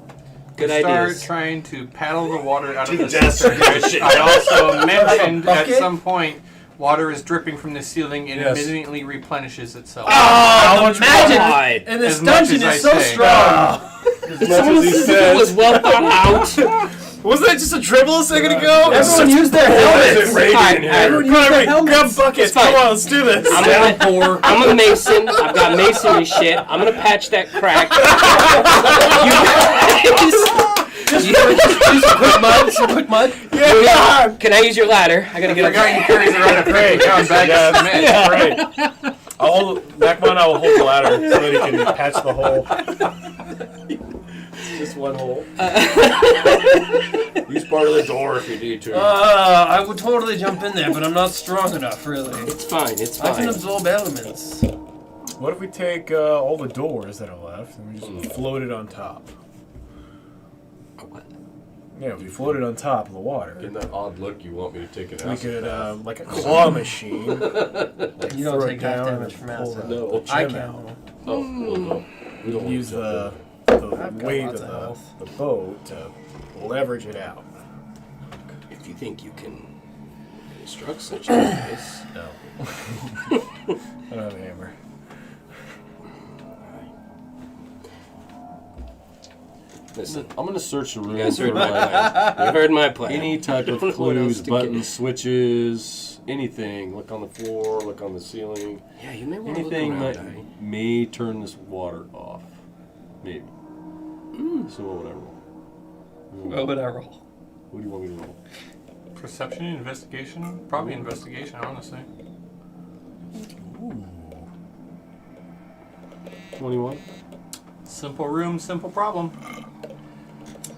Speaker 1: Good
Speaker 2: Start
Speaker 1: ideas.
Speaker 2: trying to paddle the water out of
Speaker 4: Dude,
Speaker 2: the
Speaker 4: that's
Speaker 2: cistern.
Speaker 4: some good shit.
Speaker 2: I also mentioned at
Speaker 5: bucket?
Speaker 2: some point water is dripping from the ceiling and
Speaker 3: Yes.
Speaker 2: immediately replenishes itself.
Speaker 5: Oh, the magic
Speaker 1: God.
Speaker 5: in this
Speaker 2: As much
Speaker 5: dungeon
Speaker 2: as
Speaker 5: is
Speaker 2: I
Speaker 5: so
Speaker 2: say.
Speaker 5: strong.
Speaker 4: As much as he
Speaker 1: It
Speaker 4: says.
Speaker 1: was well thought out.
Speaker 3: Wasn't that just a dribble a second ago?
Speaker 5: Everyone used their
Speaker 4: What is
Speaker 5: helmets.
Speaker 4: it raining in here?
Speaker 5: Everyone used their helmets.
Speaker 3: Grab buckets.
Speaker 1: fine.
Speaker 3: Come on, let's do this.
Speaker 1: I'm a mason. I've got masonry shit. I'm gonna patch that crack. You guys,
Speaker 5: Some quick mud.
Speaker 3: Yeah.
Speaker 1: can I use your ladder? I gotta
Speaker 2: The
Speaker 1: get
Speaker 2: guy
Speaker 1: up.
Speaker 2: who carries around a tray comes back
Speaker 3: Yeah,
Speaker 2: to cement.
Speaker 3: yeah, right. I'll hold Macmon. I will hold the ladder so that he can patch the hole.
Speaker 4: Just one hole. Use part of the door if you need to.
Speaker 5: I would totally jump in there, but I'm not strong enough, really.
Speaker 1: It's fine. It's
Speaker 5: I can
Speaker 1: fine.
Speaker 5: absorb elements.
Speaker 3: What if we take all the doors that are left and we just float it on top?
Speaker 1: What?
Speaker 3: Yeah, if we float it on top of the water,
Speaker 4: In that odd look, you want me to take it out?
Speaker 3: we could, like a claw machine.
Speaker 5: You don't
Speaker 3: throw
Speaker 5: take
Speaker 3: it
Speaker 5: half
Speaker 3: down
Speaker 5: damage
Speaker 3: and
Speaker 5: from
Speaker 3: pull
Speaker 5: acid.
Speaker 3: the
Speaker 4: No.
Speaker 5: I
Speaker 3: gem
Speaker 5: can.
Speaker 3: out.
Speaker 4: Oh, no. We don't
Speaker 3: Use
Speaker 4: want
Speaker 3: the
Speaker 5: I've got
Speaker 3: weight
Speaker 5: lots
Speaker 3: of
Speaker 5: of health.
Speaker 3: the boat to leverage it out.
Speaker 1: If you think you can construct such a device.
Speaker 3: No. I don't have a hammer.
Speaker 1: Listen,
Speaker 4: I'm gonna search the room
Speaker 1: you guys
Speaker 4: for
Speaker 1: heard my plan. You heard my plan.
Speaker 4: any type of
Speaker 1: What else
Speaker 4: clues,
Speaker 1: to get?
Speaker 4: buttons, switches, anything. Look on the floor, look on the ceiling.
Speaker 1: Yeah, you may want to look
Speaker 4: Anything
Speaker 1: around.
Speaker 4: that may turn this water off. Maybe. So what would I roll?
Speaker 5: What would I roll?
Speaker 4: What do you want me to roll?
Speaker 2: Perception, investigation? Probably investigation, honestly.
Speaker 4: 21?
Speaker 2: Simple room, simple problem.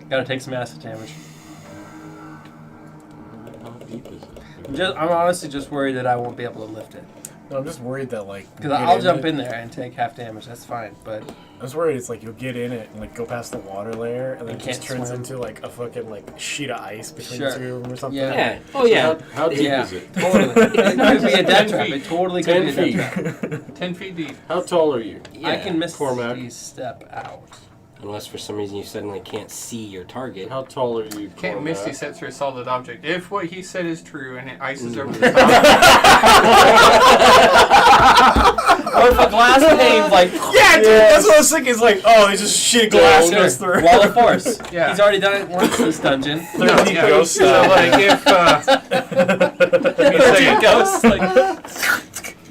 Speaker 5: Gotta take some acid damage.
Speaker 4: How deep is it?
Speaker 5: I'm honestly just worried that I won't be able to lift it.
Speaker 3: No, I'm just worried that like
Speaker 5: Because
Speaker 3: you'll get
Speaker 5: I'll jump
Speaker 3: it.
Speaker 5: in there and take half damage. That's fine. But
Speaker 3: I was worried it's like you'll get in it and like go past the water layer and then
Speaker 5: You
Speaker 3: it just
Speaker 5: can't
Speaker 3: turns
Speaker 5: swim.
Speaker 3: into like a fucking like sheet of ice between
Speaker 5: Sure.
Speaker 3: the two of them or something.
Speaker 5: Yeah.
Speaker 1: Yeah. Oh yeah.
Speaker 4: How deep
Speaker 5: Yeah.
Speaker 4: is it?
Speaker 5: totally, it could be a death
Speaker 2: 10
Speaker 5: trap.
Speaker 2: feet.
Speaker 5: It totally could
Speaker 4: 10
Speaker 5: be a
Speaker 4: feet.
Speaker 5: death trap.
Speaker 2: 10 feet deep.
Speaker 4: How tall are you?
Speaker 5: I can miss
Speaker 4: Cormac.
Speaker 5: the step out.
Speaker 1: Unless for some reason you suddenly can't see your target.
Speaker 4: How tall are you?
Speaker 2: Can't
Speaker 4: Cormac?
Speaker 2: misty set through a solid object. If what he said is true and it ices over the top,
Speaker 5: Or if a glass pane, like,
Speaker 3: Yeah, dude, that's what I was thinking. It's like, oh, there's just sheet of glass
Speaker 5: Sure.
Speaker 3: goes through.
Speaker 5: Wall of force.
Speaker 2: Yeah.
Speaker 5: He's already done it once this dungeon.
Speaker 3: 13
Speaker 2: yeah.
Speaker 3: ghost
Speaker 2: So
Speaker 3: style.
Speaker 2: like if let me say it.
Speaker 5: Ghosts, like,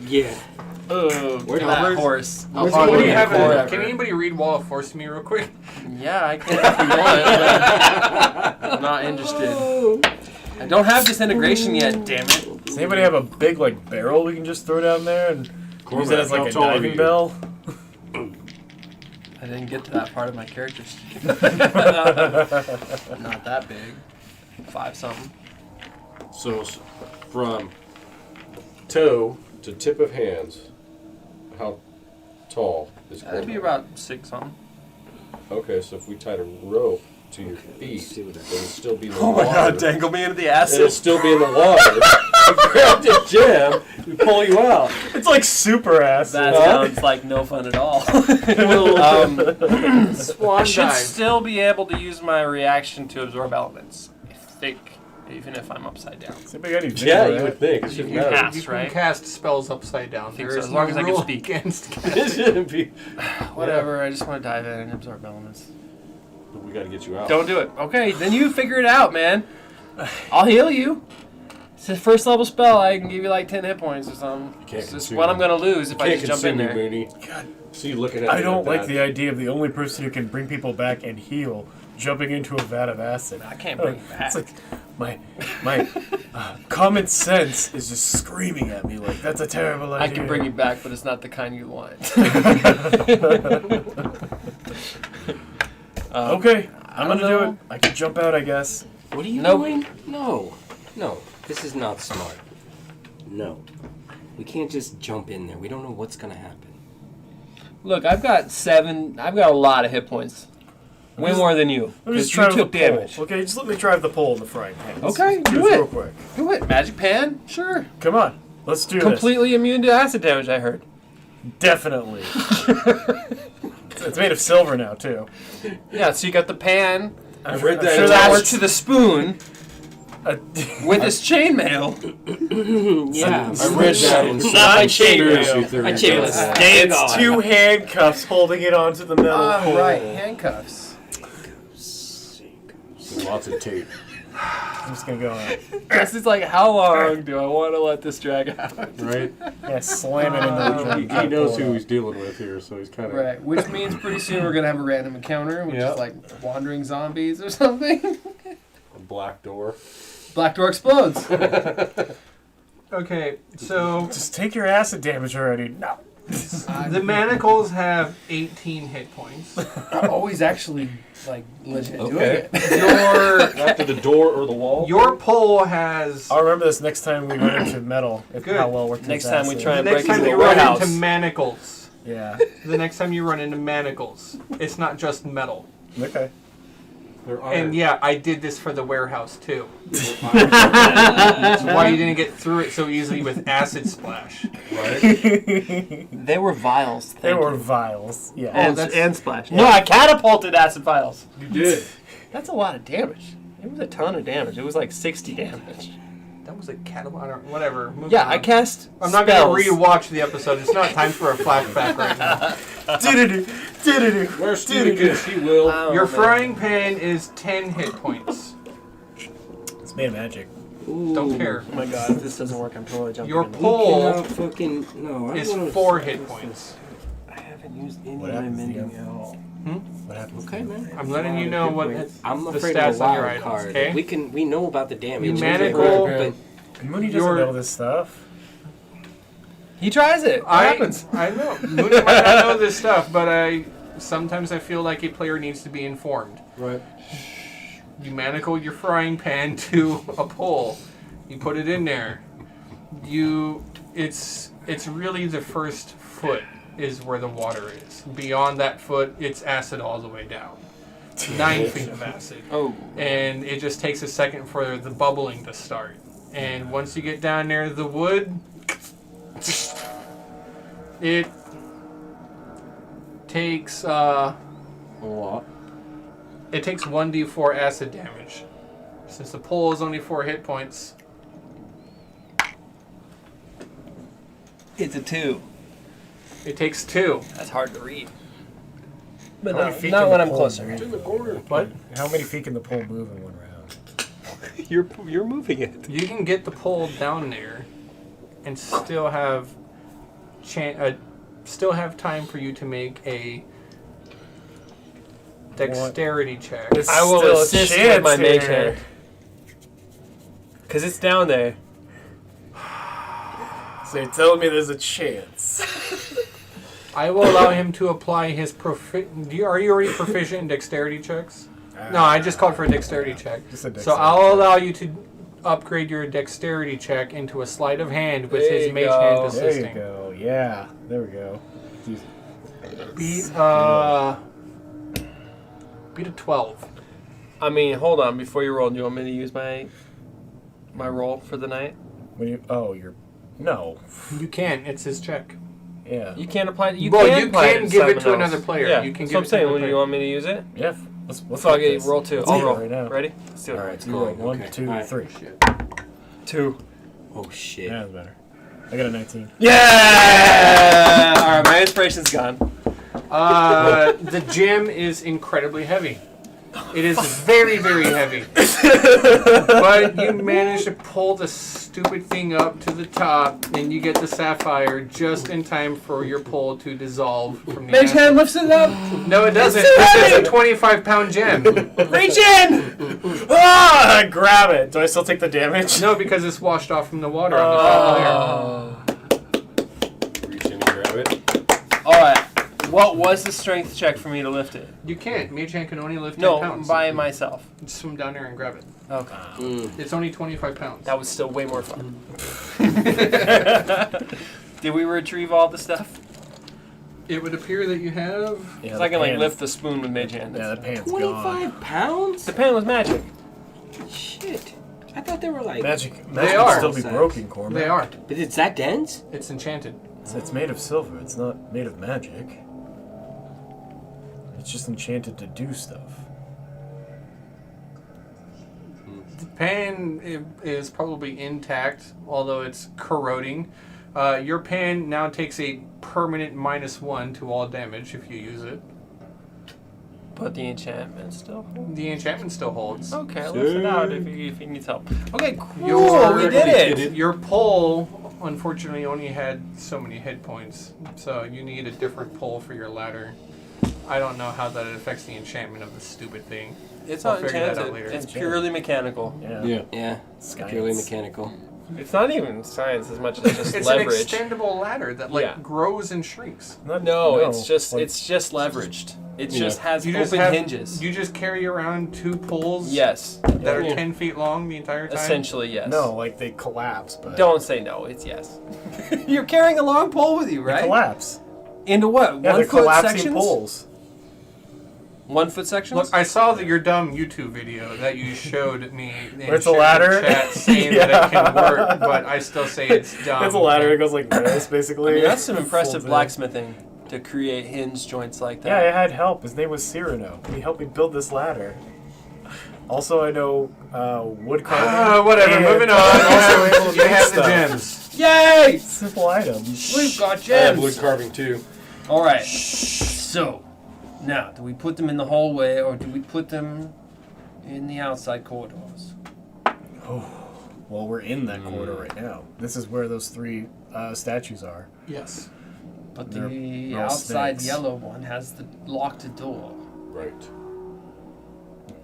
Speaker 1: Yeah.
Speaker 5: where's
Speaker 2: Albert?
Speaker 5: that horse?
Speaker 2: Does
Speaker 5: follow
Speaker 2: anybody
Speaker 5: you
Speaker 2: have
Speaker 5: forever.
Speaker 2: can anybody read Wall of Force to me real quick?
Speaker 5: Yeah, I can if you want, but I'm not interested. I don't have disintegration yet, damn it.
Speaker 3: Does anybody have a big like barrel we can just throw down there and use it as
Speaker 4: how
Speaker 3: like a
Speaker 4: tall are
Speaker 3: diving
Speaker 4: you?
Speaker 3: bell?
Speaker 5: I didn't get to that part of my character sheet. Not that big. 5 something.
Speaker 4: So from toe to tip of hands, how tall is
Speaker 5: That'd be
Speaker 4: Cormac?
Speaker 5: about 6 something.
Speaker 4: Okay, so if we tied a rope to your feet, it'll still be in the
Speaker 5: Oh
Speaker 4: water.
Speaker 5: my god, dangle me into the
Speaker 4: It'll
Speaker 5: acid.
Speaker 4: still be in the water. You grab the gem, we pull you out.
Speaker 3: It's like super acid.
Speaker 5: That sounds like no fun at all.
Speaker 2: Swan
Speaker 5: I should
Speaker 2: dive.
Speaker 5: still be able to use my reaction to absorb elements. I think, even if I'm upside down.
Speaker 3: Does anybody got any vision
Speaker 4: Yeah,
Speaker 3: for
Speaker 4: you
Speaker 3: that?
Speaker 4: would think. It
Speaker 2: You
Speaker 4: shouldn't
Speaker 2: can,
Speaker 4: matter.
Speaker 5: cast,
Speaker 2: you can
Speaker 5: right?
Speaker 2: cast spells upside down.
Speaker 5: think
Speaker 2: There
Speaker 5: so,
Speaker 2: is
Speaker 5: as long
Speaker 2: no
Speaker 5: as I can
Speaker 2: rule
Speaker 5: speak.
Speaker 2: against
Speaker 4: It shouldn't be.
Speaker 5: Whatever, I just want to dive in and absorb elements.
Speaker 4: But we got to get you out.
Speaker 5: Don't do it. Okay, then you figure it out, man. I'll heal you. It's a first level spell. I can give you like 10 hit points or something.
Speaker 4: can't
Speaker 5: It's just
Speaker 4: consume
Speaker 5: what I'm
Speaker 4: me.
Speaker 5: going to lose if I
Speaker 4: Can't
Speaker 5: just jump in
Speaker 4: consume
Speaker 5: there.
Speaker 4: you, Mooney.
Speaker 3: God,
Speaker 4: See you looking at
Speaker 3: I
Speaker 4: me
Speaker 3: don't like
Speaker 4: that.
Speaker 3: the idea of the only person who can bring people back and heal jumping into a vat of acid.
Speaker 5: I can't bring you back.
Speaker 3: It's like my common sense is just screaming at me like that's a terrible idea.
Speaker 5: I can bring you back, but it's not the kind you want.
Speaker 3: Okay, I'm
Speaker 5: I don't
Speaker 3: gonna do
Speaker 5: know.
Speaker 3: it. I can jump out, I guess.
Speaker 1: What are you
Speaker 6: Nope.
Speaker 1: doing? No. This is not smart. No. We can't just jump in there. We don't know what's gonna happen.
Speaker 6: Look, I've got a lot of hit points. Way more than you.
Speaker 3: Let me just
Speaker 6: Because
Speaker 3: try
Speaker 6: you
Speaker 3: the
Speaker 6: took
Speaker 3: pole.
Speaker 6: damage.
Speaker 3: Okay, just let me drive the pole in the frying pan.
Speaker 6: Okay,
Speaker 3: Let's
Speaker 6: do
Speaker 3: this
Speaker 6: it.
Speaker 3: real quick.
Speaker 6: Do it. Magic pan? Sure.
Speaker 3: Come on, let's do
Speaker 6: Completely immune to acid damage, I heard.
Speaker 3: this. Definitely. It's made of silver now too.
Speaker 6: Yeah, so you got the pan
Speaker 4: I've read
Speaker 3: I'm
Speaker 4: that.
Speaker 3: sure
Speaker 6: attached to the spoon
Speaker 3: Uh,
Speaker 6: with his chainmail.
Speaker 1: Yeah.
Speaker 4: I read that in some
Speaker 6: Not my
Speaker 4: conspiracy
Speaker 6: chainmail.
Speaker 4: theory.
Speaker 6: My chainmail is
Speaker 4: books.
Speaker 6: staying
Speaker 3: it's
Speaker 6: on.
Speaker 3: 2 handcuffs holding it onto the metal pole.
Speaker 5: Right, handcuffs.
Speaker 4: Lots of tape.
Speaker 3: I'm just gonna go
Speaker 6: This is like, how long do I want to let this drag out?
Speaker 4: Right?
Speaker 3: slam it in the
Speaker 4: He knows who he's dealing with here, so he's kind of.
Speaker 5: Right, which means pretty soon we're gonna have a random encounter, which
Speaker 4: Yep.
Speaker 5: is like wandering zombies or something.
Speaker 4: A black door.
Speaker 5: Black door explodes.
Speaker 2: Okay, so
Speaker 3: Just take your acid damage already. No.
Speaker 2: the manacles have 18 hit points.
Speaker 5: I'm always actually like legit doing
Speaker 4: Okay.
Speaker 5: it.
Speaker 2: Your
Speaker 4: After the door or the wall?
Speaker 2: your pole has.
Speaker 3: I'll remember this next time we run into metal. If
Speaker 2: Good.
Speaker 3: how well we're
Speaker 6: Next time we try
Speaker 2: The
Speaker 6: and
Speaker 2: next
Speaker 6: break
Speaker 2: time
Speaker 6: into
Speaker 2: you
Speaker 6: the
Speaker 2: run
Speaker 6: warehouse.
Speaker 2: into manacles.
Speaker 3: Yeah.
Speaker 2: The next time you run into manacles, it's not just metal.
Speaker 3: Okay.
Speaker 4: They're
Speaker 2: And
Speaker 4: iron.
Speaker 2: yeah, I did this for the warehouse too. That's why you didn't get through it so easily with acid splash.
Speaker 4: Right?
Speaker 6: They were vials.
Speaker 3: They
Speaker 6: Thank
Speaker 3: were
Speaker 6: you.
Speaker 3: vials. Yeah.
Speaker 2: Oh, that's-
Speaker 6: and splash. No, I catapulted acid vials.
Speaker 4: You did.
Speaker 6: That's a lot of damage. It was a ton of damage. It was like 60 damage.
Speaker 2: That was a catalog. Whatever. Moving
Speaker 6: Yeah,
Speaker 2: on.
Speaker 6: I cast
Speaker 2: I'm not
Speaker 6: spells.
Speaker 2: going to rewatch the episode. It's not time for a flashback right now.
Speaker 4: Where Stevenicus, he will.
Speaker 6: Oh,
Speaker 2: Your
Speaker 6: man.
Speaker 2: frying pan is 10 hit points.
Speaker 3: It's made of magic.
Speaker 2: Don't care.
Speaker 6: Oh my god, if this doesn't work, I'm totally jumping
Speaker 2: Your
Speaker 6: in.
Speaker 2: pole
Speaker 1: fucking no.
Speaker 2: is 4 hit points.
Speaker 6: I haven't used any
Speaker 3: What
Speaker 6: of my
Speaker 3: happens,
Speaker 6: mending
Speaker 3: Theo?
Speaker 6: at all.
Speaker 3: What happens?
Speaker 1: Okay, man.
Speaker 2: I'm letting you know what
Speaker 1: I'm
Speaker 2: the
Speaker 1: afraid
Speaker 2: stats
Speaker 1: of a
Speaker 2: on your
Speaker 1: wild
Speaker 2: items,
Speaker 1: card.
Speaker 2: okay?
Speaker 1: We know about the damage.
Speaker 2: You manacle-
Speaker 1: but
Speaker 3: Mooney doesn't
Speaker 2: Your-
Speaker 3: know this stuff.
Speaker 6: He tries it. What happens?
Speaker 2: I know. Mooney might not know this stuff, but sometimes I feel like a player needs to be informed.
Speaker 4: Right.
Speaker 2: You manacle your frying pan to a pole. You put it in there. It's really the first foot is where the water is. Beyond that foot, it's acid all the way down. 9 feet of acid.
Speaker 6: Oh.
Speaker 2: And it just takes a second for the bubbling to start. And once you get down there, the wood, it takes
Speaker 4: A lot.
Speaker 2: it takes 1d4 acid damage. Since the pole is only 4 hit points,
Speaker 6: It's a 2.
Speaker 2: it takes 2.
Speaker 6: That's hard to read. But
Speaker 3: How many feet
Speaker 6: not
Speaker 3: can
Speaker 6: when
Speaker 3: the
Speaker 6: I'm
Speaker 3: pole
Speaker 6: closer.
Speaker 3: move?
Speaker 4: In the corner.
Speaker 2: What?
Speaker 3: How many feet can the pole move in one round?
Speaker 6: You're moving it.
Speaker 2: You can get the pole down there and still have time for you to make a dexterity check.
Speaker 3: There's
Speaker 6: I will
Speaker 3: still a
Speaker 6: assist with
Speaker 3: chance
Speaker 6: my mage
Speaker 3: here.
Speaker 6: hand. Because it's down there.
Speaker 3: So you're telling me there's a chance?
Speaker 2: I will allow him to apply his Are you already proficient in dexterity checks? No, I just called for a dexterity check.
Speaker 3: Just a
Speaker 2: So
Speaker 3: dexterity
Speaker 2: I'll
Speaker 3: check.
Speaker 2: allow you to upgrade your dexterity check into a sleight of hand with
Speaker 6: There
Speaker 2: his
Speaker 6: you
Speaker 2: mage
Speaker 6: go.
Speaker 2: hand
Speaker 3: There you
Speaker 2: assisting.
Speaker 3: go. Yeah. There we go.
Speaker 2: Beat beat a 12.
Speaker 6: I mean, hold on. Before you roll, do you want me to use my roll for the night?
Speaker 3: When you you're no.
Speaker 2: You can. It's his check.
Speaker 3: Yeah.
Speaker 6: You can't apply. You
Speaker 2: Well,
Speaker 6: can
Speaker 2: you
Speaker 6: apply
Speaker 2: can
Speaker 6: to
Speaker 2: give it
Speaker 6: someone
Speaker 2: to
Speaker 6: else.
Speaker 2: another player.
Speaker 6: Yeah,
Speaker 2: You can
Speaker 6: that's
Speaker 2: give
Speaker 6: what I'm
Speaker 2: it to
Speaker 6: saying.
Speaker 2: another
Speaker 6: When you
Speaker 2: player.
Speaker 6: want me to use it?
Speaker 3: Yeah. Let's
Speaker 6: Fuck
Speaker 3: do
Speaker 6: it.
Speaker 3: this.
Speaker 6: Roll 2.
Speaker 3: Let's
Speaker 6: I'll
Speaker 3: do it
Speaker 6: roll.
Speaker 3: right now.
Speaker 6: Ready? Let's do it.
Speaker 1: all right,
Speaker 3: You
Speaker 1: cool.
Speaker 3: roll 1,
Speaker 1: Okay.
Speaker 3: 2,
Speaker 1: All right.
Speaker 3: 3.
Speaker 6: 2.
Speaker 1: Oh shit.
Speaker 3: Yeah, that's better. I got a 19.
Speaker 6: Yeah! All right, my inspiration's gone.
Speaker 2: The gem is incredibly heavy. It is very, very heavy. But you manage to pull the stupid thing up to the top, and you get the sapphire just in time for your pull to dissolve from the
Speaker 6: Mage
Speaker 2: acid.
Speaker 6: hand lifts it up.
Speaker 2: No, it doesn't.
Speaker 6: It's too
Speaker 2: This is a
Speaker 6: heavy.
Speaker 2: 25-pound gem.
Speaker 6: Reach in!
Speaker 3: Ah! Grab it. Do I still take the damage?
Speaker 2: No, because it's washed off from the water on the top layer.
Speaker 6: Oh.
Speaker 4: Reach in and grab it.
Speaker 6: All right. What was the strength check for me to lift it?
Speaker 2: You can't. Mage Hand can only lift 10
Speaker 6: No,
Speaker 2: pounds.
Speaker 6: by myself.
Speaker 2: Just swim down there and grab it.
Speaker 6: Okay.
Speaker 2: It's only 25 pounds.
Speaker 6: That was still way more fun. Did we retrieve all the stuff?
Speaker 2: It would appear that you have.
Speaker 3: Yeah,
Speaker 6: So I
Speaker 3: the
Speaker 6: can like
Speaker 3: pan-
Speaker 6: lift the spoon with mage hand.
Speaker 3: Yeah, the pan's gone.
Speaker 1: 25 pounds?
Speaker 6: The pan was magic.
Speaker 1: Shit. I thought they were like.
Speaker 3: Magic
Speaker 2: They
Speaker 3: can
Speaker 2: are.
Speaker 3: still be broken, Cormac.
Speaker 2: They are.
Speaker 1: But it's that dense?
Speaker 2: It's enchanted.
Speaker 3: It's made of silver. It's not made of magic. It's just enchanted to do stuff.
Speaker 2: The pan is probably intact, although it's corroding. Your pan now takes a permanent -1 to all damage if you use it.
Speaker 6: But the enchantment still holds.
Speaker 2: The enchantment still holds.
Speaker 6: Okay, lift it out if he needs help. Okay, cool.
Speaker 2: Your-
Speaker 6: we did it.
Speaker 2: Your pole, unfortunately, only had so many hit points, so you need a different pole for your ladder. I don't know how that affects the enchantment of the stupid thing.
Speaker 6: It's
Speaker 2: I'll
Speaker 6: not
Speaker 2: figure that out
Speaker 6: enchanted.
Speaker 2: later.
Speaker 6: It's purely mechanical.
Speaker 3: Yeah.
Speaker 4: Yeah.
Speaker 1: Yeah.
Speaker 3: Science.
Speaker 1: Purely mechanical.
Speaker 6: It's not even science as much as just
Speaker 2: It's
Speaker 6: leverage.
Speaker 2: an extendable ladder that grows and shrinks.
Speaker 6: No, it's just
Speaker 3: like-
Speaker 6: leveraged. It
Speaker 4: Yeah.
Speaker 6: just has
Speaker 2: You just
Speaker 6: open
Speaker 2: have
Speaker 6: hinges.
Speaker 2: You just carry around 2 poles
Speaker 6: Yes,
Speaker 2: that are
Speaker 4: Yeah.
Speaker 2: 10 feet long the entire time.
Speaker 6: essentially yes.
Speaker 3: No, like they collapse, but
Speaker 6: Don't say no. It's yes.
Speaker 5: You're carrying a long pole with you,
Speaker 3: they
Speaker 5: right?
Speaker 3: collapse.
Speaker 5: Into what?
Speaker 3: Yeah,
Speaker 5: 1
Speaker 3: they're
Speaker 5: foot
Speaker 3: collapsing
Speaker 5: sections?
Speaker 3: poles.
Speaker 5: 1 foot sections?
Speaker 2: Look, I saw your dumb YouTube video that you showed me. And
Speaker 3: Where it's a
Speaker 2: shared in
Speaker 3: ladder?
Speaker 2: Chat saying that it can work, but I still say it's dumb.
Speaker 3: It's a ladder. It goes like this, basically.
Speaker 6: I mean, that's some impressive
Speaker 3: Folds in.
Speaker 6: blacksmithing to create hinge joints like
Speaker 3: Yeah, I
Speaker 6: that.
Speaker 3: had help. His name was Cyrano. He helped me build this ladder. Also, I know wood carving.
Speaker 2: Whatever.
Speaker 3: and
Speaker 2: Moving on.
Speaker 3: also able
Speaker 2: Also,
Speaker 3: to
Speaker 2: you
Speaker 3: make
Speaker 2: have the
Speaker 3: stuff.
Speaker 2: gems.
Speaker 5: Yay!
Speaker 3: Simple items.
Speaker 5: We've got
Speaker 4: I have wood
Speaker 5: gems.
Speaker 4: carving too.
Speaker 5: All right. So, now, do we put them in the hallway or do we put them in the outside corridors?
Speaker 3: Well, we're in that corridor right now. This is where those 3 statues are.
Speaker 2: Yes.
Speaker 5: But
Speaker 3: They're
Speaker 5: the
Speaker 3: all
Speaker 5: outside
Speaker 3: snakes.
Speaker 5: yellow one has the locked door.
Speaker 4: Right.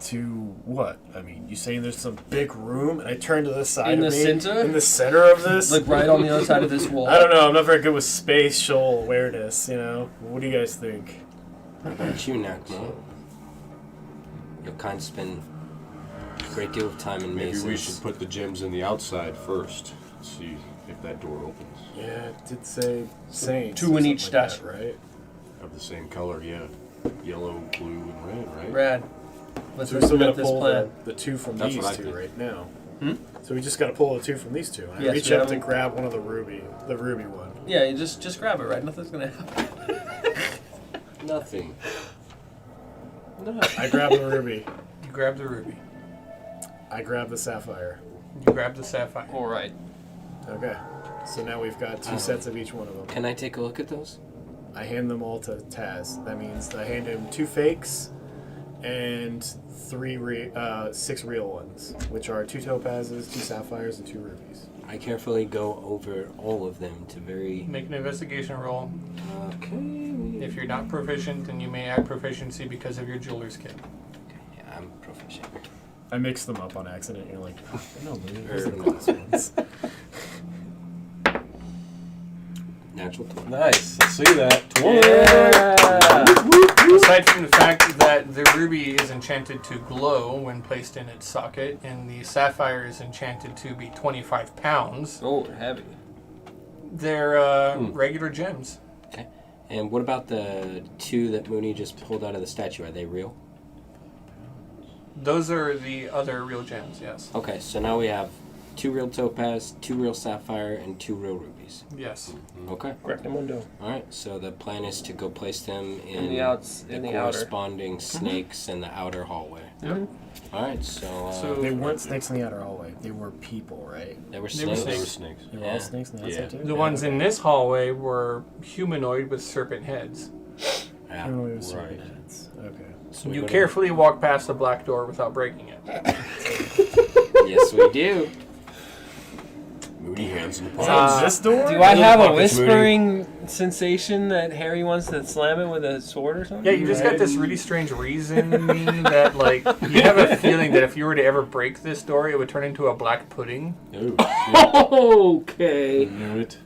Speaker 3: To what? I mean, you saying there's some big room, and I turn to the side
Speaker 5: In
Speaker 3: of
Speaker 5: the
Speaker 3: me,
Speaker 5: center?
Speaker 3: in the center of this.
Speaker 5: Like right on the other side of this wall.
Speaker 3: I don't know. I'm not very good with spatial awareness. You know. What do you guys think?
Speaker 1: What about you, Nakmo? Your kind spend a great deal of time in
Speaker 4: Maybe
Speaker 1: mazes.
Speaker 4: we should put the gems in the outside first. See if that door opens.
Speaker 3: Yeah, it did say saints.
Speaker 5: 2
Speaker 3: or
Speaker 5: in each
Speaker 3: something like
Speaker 5: statue.
Speaker 3: that, right?
Speaker 4: Of the same color, yeah. Yellow, blue, and red, right?
Speaker 5: Rad. Let's
Speaker 3: So we're still gonna
Speaker 5: implement this
Speaker 3: pull
Speaker 5: plan.
Speaker 3: the 2 from
Speaker 4: That's
Speaker 3: these
Speaker 4: what I
Speaker 3: 2
Speaker 4: think.
Speaker 3: right now.
Speaker 5: Hmm?
Speaker 3: So we just got to pull the 2 from these 2. I
Speaker 5: Yes,
Speaker 3: reach
Speaker 5: we
Speaker 3: up
Speaker 5: have
Speaker 3: to
Speaker 5: them.
Speaker 3: grab one of the ruby one.
Speaker 5: Yeah, you just grab it, right? Nothing's gonna happen.
Speaker 1: Nothing.
Speaker 3: I grab the ruby.
Speaker 2: You grab the ruby.
Speaker 3: I grab the sapphire.
Speaker 2: You grab the sapphire.
Speaker 6: All right.
Speaker 3: Okay. So now we've got 2 sets of each one of them.
Speaker 1: Can I take a look at those?
Speaker 3: I hand them all to Taz. That means I hand him 2 fakes and 6 real ones, which are 2 topazes, 2 sapphires, and 2 rubies.
Speaker 1: I carefully go over all of them to very.
Speaker 2: Make an investigation roll.
Speaker 1: Okay.
Speaker 2: If you're not proficient, then you may add proficiency because of your jeweler's kit.
Speaker 1: Yeah, I'm proficient.
Speaker 3: I mix them up on accident. You're like, oh, no, those are the
Speaker 1: Or-
Speaker 3: glass ones.
Speaker 1: Natural 20.
Speaker 4: Nice. Let's see that. 20.
Speaker 2: Aside from the fact that the ruby is enchanted to glow when placed in its socket, and the sapphire is enchanted to be 25 pounds,
Speaker 6: Oh, heavy.
Speaker 2: they're regular gems.
Speaker 1: And what about the 2 that Mooney just pulled out of the statue? Are they real?
Speaker 2: Those are the other real gems, yes.
Speaker 1: Okay, so now we have 2 real topaz, 2 real sapphire, and 2 real rubies.
Speaker 2: Yes.
Speaker 1: Okay.
Speaker 6: Correctamundo.
Speaker 1: All right. So the plan is to go place them in
Speaker 6: the outs-
Speaker 1: the
Speaker 6: in the outer.
Speaker 1: corresponding snakes in the outer hallway.
Speaker 2: Yep.
Speaker 1: All right. So,
Speaker 2: So-
Speaker 3: They weren't snakes in the outer hallway. They were people, right?
Speaker 1: they were
Speaker 2: They were
Speaker 1: snakes.
Speaker 4: They were snakes.
Speaker 3: They were
Speaker 1: Yeah.
Speaker 3: all snakes on the
Speaker 4: Yeah.
Speaker 3: outside, too?
Speaker 2: The ones in this hallway were humanoid with serpent heads.
Speaker 1: Yeah.
Speaker 3: Oh, it was
Speaker 4: Right.
Speaker 3: serpent heads. Okay.
Speaker 1: So we
Speaker 2: You
Speaker 1: go to-
Speaker 2: carefully walk past the black door without breaking it.
Speaker 1: Yes, we do.
Speaker 4: Moody hands in the
Speaker 3: Is
Speaker 4: pocket.
Speaker 3: that this door?
Speaker 6: Do I have a
Speaker 4: Pockets, Moody.
Speaker 6: whispering sensation that Harry wants to slam it with a sword or something?
Speaker 2: Yeah, you just got this really strange reasoning that, like, you have a feeling that if you were to ever break this door, it would turn into a black pudding.
Speaker 4: Oh,
Speaker 6: Okay.
Speaker 4: knew it.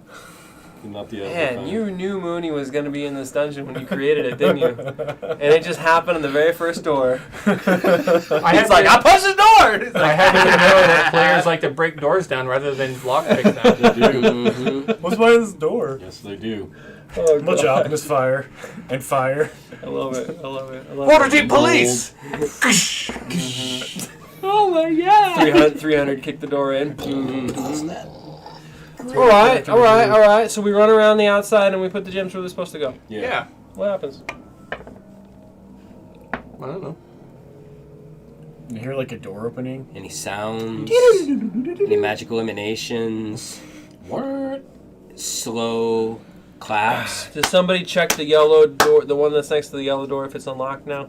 Speaker 4: not the
Speaker 6: Man,
Speaker 4: S03.
Speaker 6: you knew Mooney was going to be in this dungeon when you created it, didn't you? And it just happened in the very first door.
Speaker 2: I
Speaker 6: He's
Speaker 2: had
Speaker 6: like,
Speaker 2: to-
Speaker 6: I punched the door! He's
Speaker 2: I
Speaker 6: like,
Speaker 2: had to know that players like to break doors down rather than lockpick them.
Speaker 4: They do.
Speaker 1: Mhm.
Speaker 3: What's behind this door?
Speaker 4: Yes, they do.
Speaker 6: oh,
Speaker 3: Much
Speaker 6: God.
Speaker 3: alchemist fire and fire.
Speaker 6: I love it. I love it. I love it.
Speaker 2: Waterdeep police!
Speaker 6: Oh my God! 300 kick the door in. All right. So we run around the outside and we put the gems where they're supposed to go.
Speaker 2: Yeah.
Speaker 6: What happens?
Speaker 2: I don't know.
Speaker 3: You hear like a door opening.
Speaker 1: Any sounds? Any magical emanations?
Speaker 4: What?
Speaker 1: Slow claps?
Speaker 6: Does somebody check the yellow door, the one that's next to the yellow door, if it's unlocked now?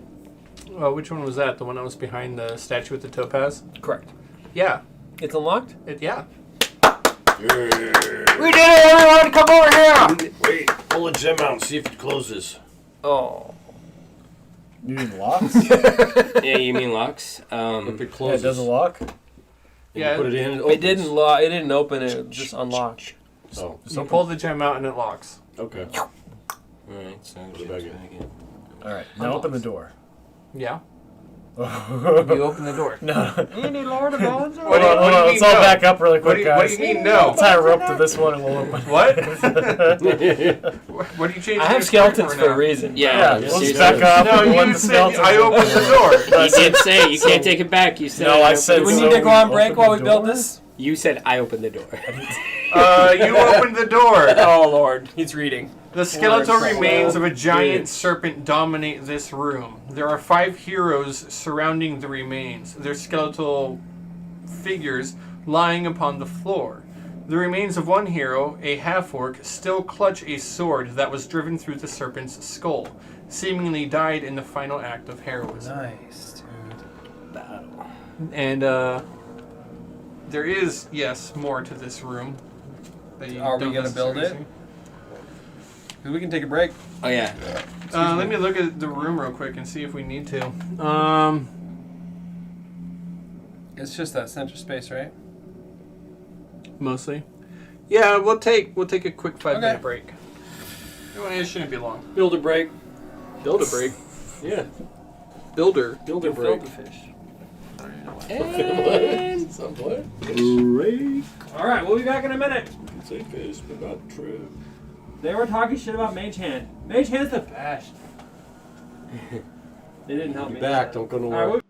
Speaker 2: Which one was that? The one that was behind the statue with the topaz?
Speaker 6: Correct.
Speaker 2: Yeah.
Speaker 6: It's unlocked?
Speaker 2: Yeah.
Speaker 1: We did it, everyone! Come over here!
Speaker 4: Wait, pull a gem out and see if it closes.
Speaker 6: Oh.
Speaker 3: You mean locks?
Speaker 1: Yeah, you mean locks?
Speaker 4: If it
Speaker 3: Yeah, it
Speaker 4: closes,
Speaker 3: doesn't lock.
Speaker 2: Yeah,
Speaker 4: you put it in. It,
Speaker 6: It
Speaker 4: opens.
Speaker 6: didn't lock. It didn't open. It just unlocked.
Speaker 4: Oh,
Speaker 2: You pull the gem out and it locks.
Speaker 4: okay.
Speaker 1: Alright, so
Speaker 4: Put it back in.
Speaker 3: All right, now open the door.
Speaker 2: Yeah. You
Speaker 3: no.
Speaker 2: open the door.
Speaker 6: Any Lord of Bones?
Speaker 2: What do you-
Speaker 3: Hold on,
Speaker 2: what do you
Speaker 3: let's
Speaker 2: mean
Speaker 3: all
Speaker 2: no?
Speaker 3: back up really
Speaker 2: What
Speaker 3: quick,
Speaker 2: do you, what
Speaker 3: guys.
Speaker 2: do you mean no?
Speaker 3: Tie a rope to this one and we'll open.
Speaker 2: What? What do you change?
Speaker 6: I
Speaker 2: your
Speaker 6: have
Speaker 2: script
Speaker 6: skeletons for a
Speaker 2: now?
Speaker 6: reason.
Speaker 3: Yeah,
Speaker 1: Yeah,
Speaker 3: let's
Speaker 1: seriously.
Speaker 3: back up.
Speaker 2: No,
Speaker 3: and let
Speaker 2: you
Speaker 3: the
Speaker 2: said
Speaker 3: skeletons
Speaker 2: I opened the door.
Speaker 1: You did say it. You can't take it back. You said
Speaker 3: No, I
Speaker 1: opened
Speaker 3: said
Speaker 6: Do we
Speaker 1: the
Speaker 6: need
Speaker 3: so.
Speaker 6: to go on break
Speaker 3: Open
Speaker 6: while
Speaker 3: the
Speaker 6: we build
Speaker 3: door?
Speaker 6: this?
Speaker 1: You said I opened the door.
Speaker 2: You opened the door.
Speaker 6: Oh Lord, he's reading.
Speaker 2: The skeletal
Speaker 6: Lord,
Speaker 2: remains of a giant
Speaker 6: bitch.
Speaker 2: serpent dominate this room. There are 5 heroes surrounding the remains, their skeletal figures lying upon the floor. The remains of one hero, a half-orc, still clutch a sword that was driven through the serpent's skull, seemingly died in the final act of heroism.
Speaker 5: Nice, dude.
Speaker 2: And there is, yes, more to this room. that you
Speaker 5: Are we
Speaker 2: don't
Speaker 5: gonna build
Speaker 2: necessarily
Speaker 5: it? 'Cause we can take a break.
Speaker 1: Oh yeah.
Speaker 2: see. Let me look at the room real quick and see if we need to.
Speaker 5: It's just that center space, right?
Speaker 2: Mostly. Yeah, we'll take a quick 5-minute
Speaker 5: Okay.
Speaker 2: break. Well, it shouldn't be long.
Speaker 4: Build a break.
Speaker 2: Build a break.
Speaker 4: Yeah.
Speaker 2: Builder.
Speaker 4: Build a break.
Speaker 6: fish.
Speaker 4: Somewhat. Break.
Speaker 6: All right, we'll be back in a minute.
Speaker 4: Say fish, but not true.
Speaker 6: They were talking shit about Mage Hand. Mage Hand's the best. They didn't help
Speaker 4: Be
Speaker 6: me.
Speaker 4: back. Don't go
Speaker 6: All
Speaker 4: nowhere.
Speaker 6: right, we'll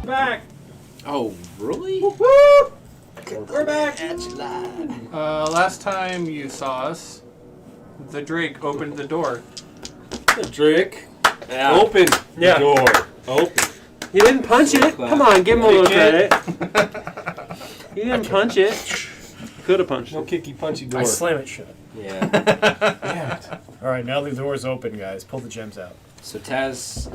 Speaker 4: back.
Speaker 1: Oh, really?
Speaker 4: We're back.
Speaker 2: Last time you saw us, the Drake opened the door.
Speaker 4: The Drake.
Speaker 6: Yeah.
Speaker 4: Open
Speaker 6: Yeah.
Speaker 4: the door. Open.
Speaker 6: He didn't punch it. Come on, give him a little
Speaker 4: Kick
Speaker 6: credit. He didn't punch it. Could have punched
Speaker 4: No
Speaker 6: it.
Speaker 4: kicky punchy door.
Speaker 3: I slam it shut.
Speaker 1: Yeah.
Speaker 3: Damn it. All right, now the door's open, guys. Pull the gems out.
Speaker 1: So Taz,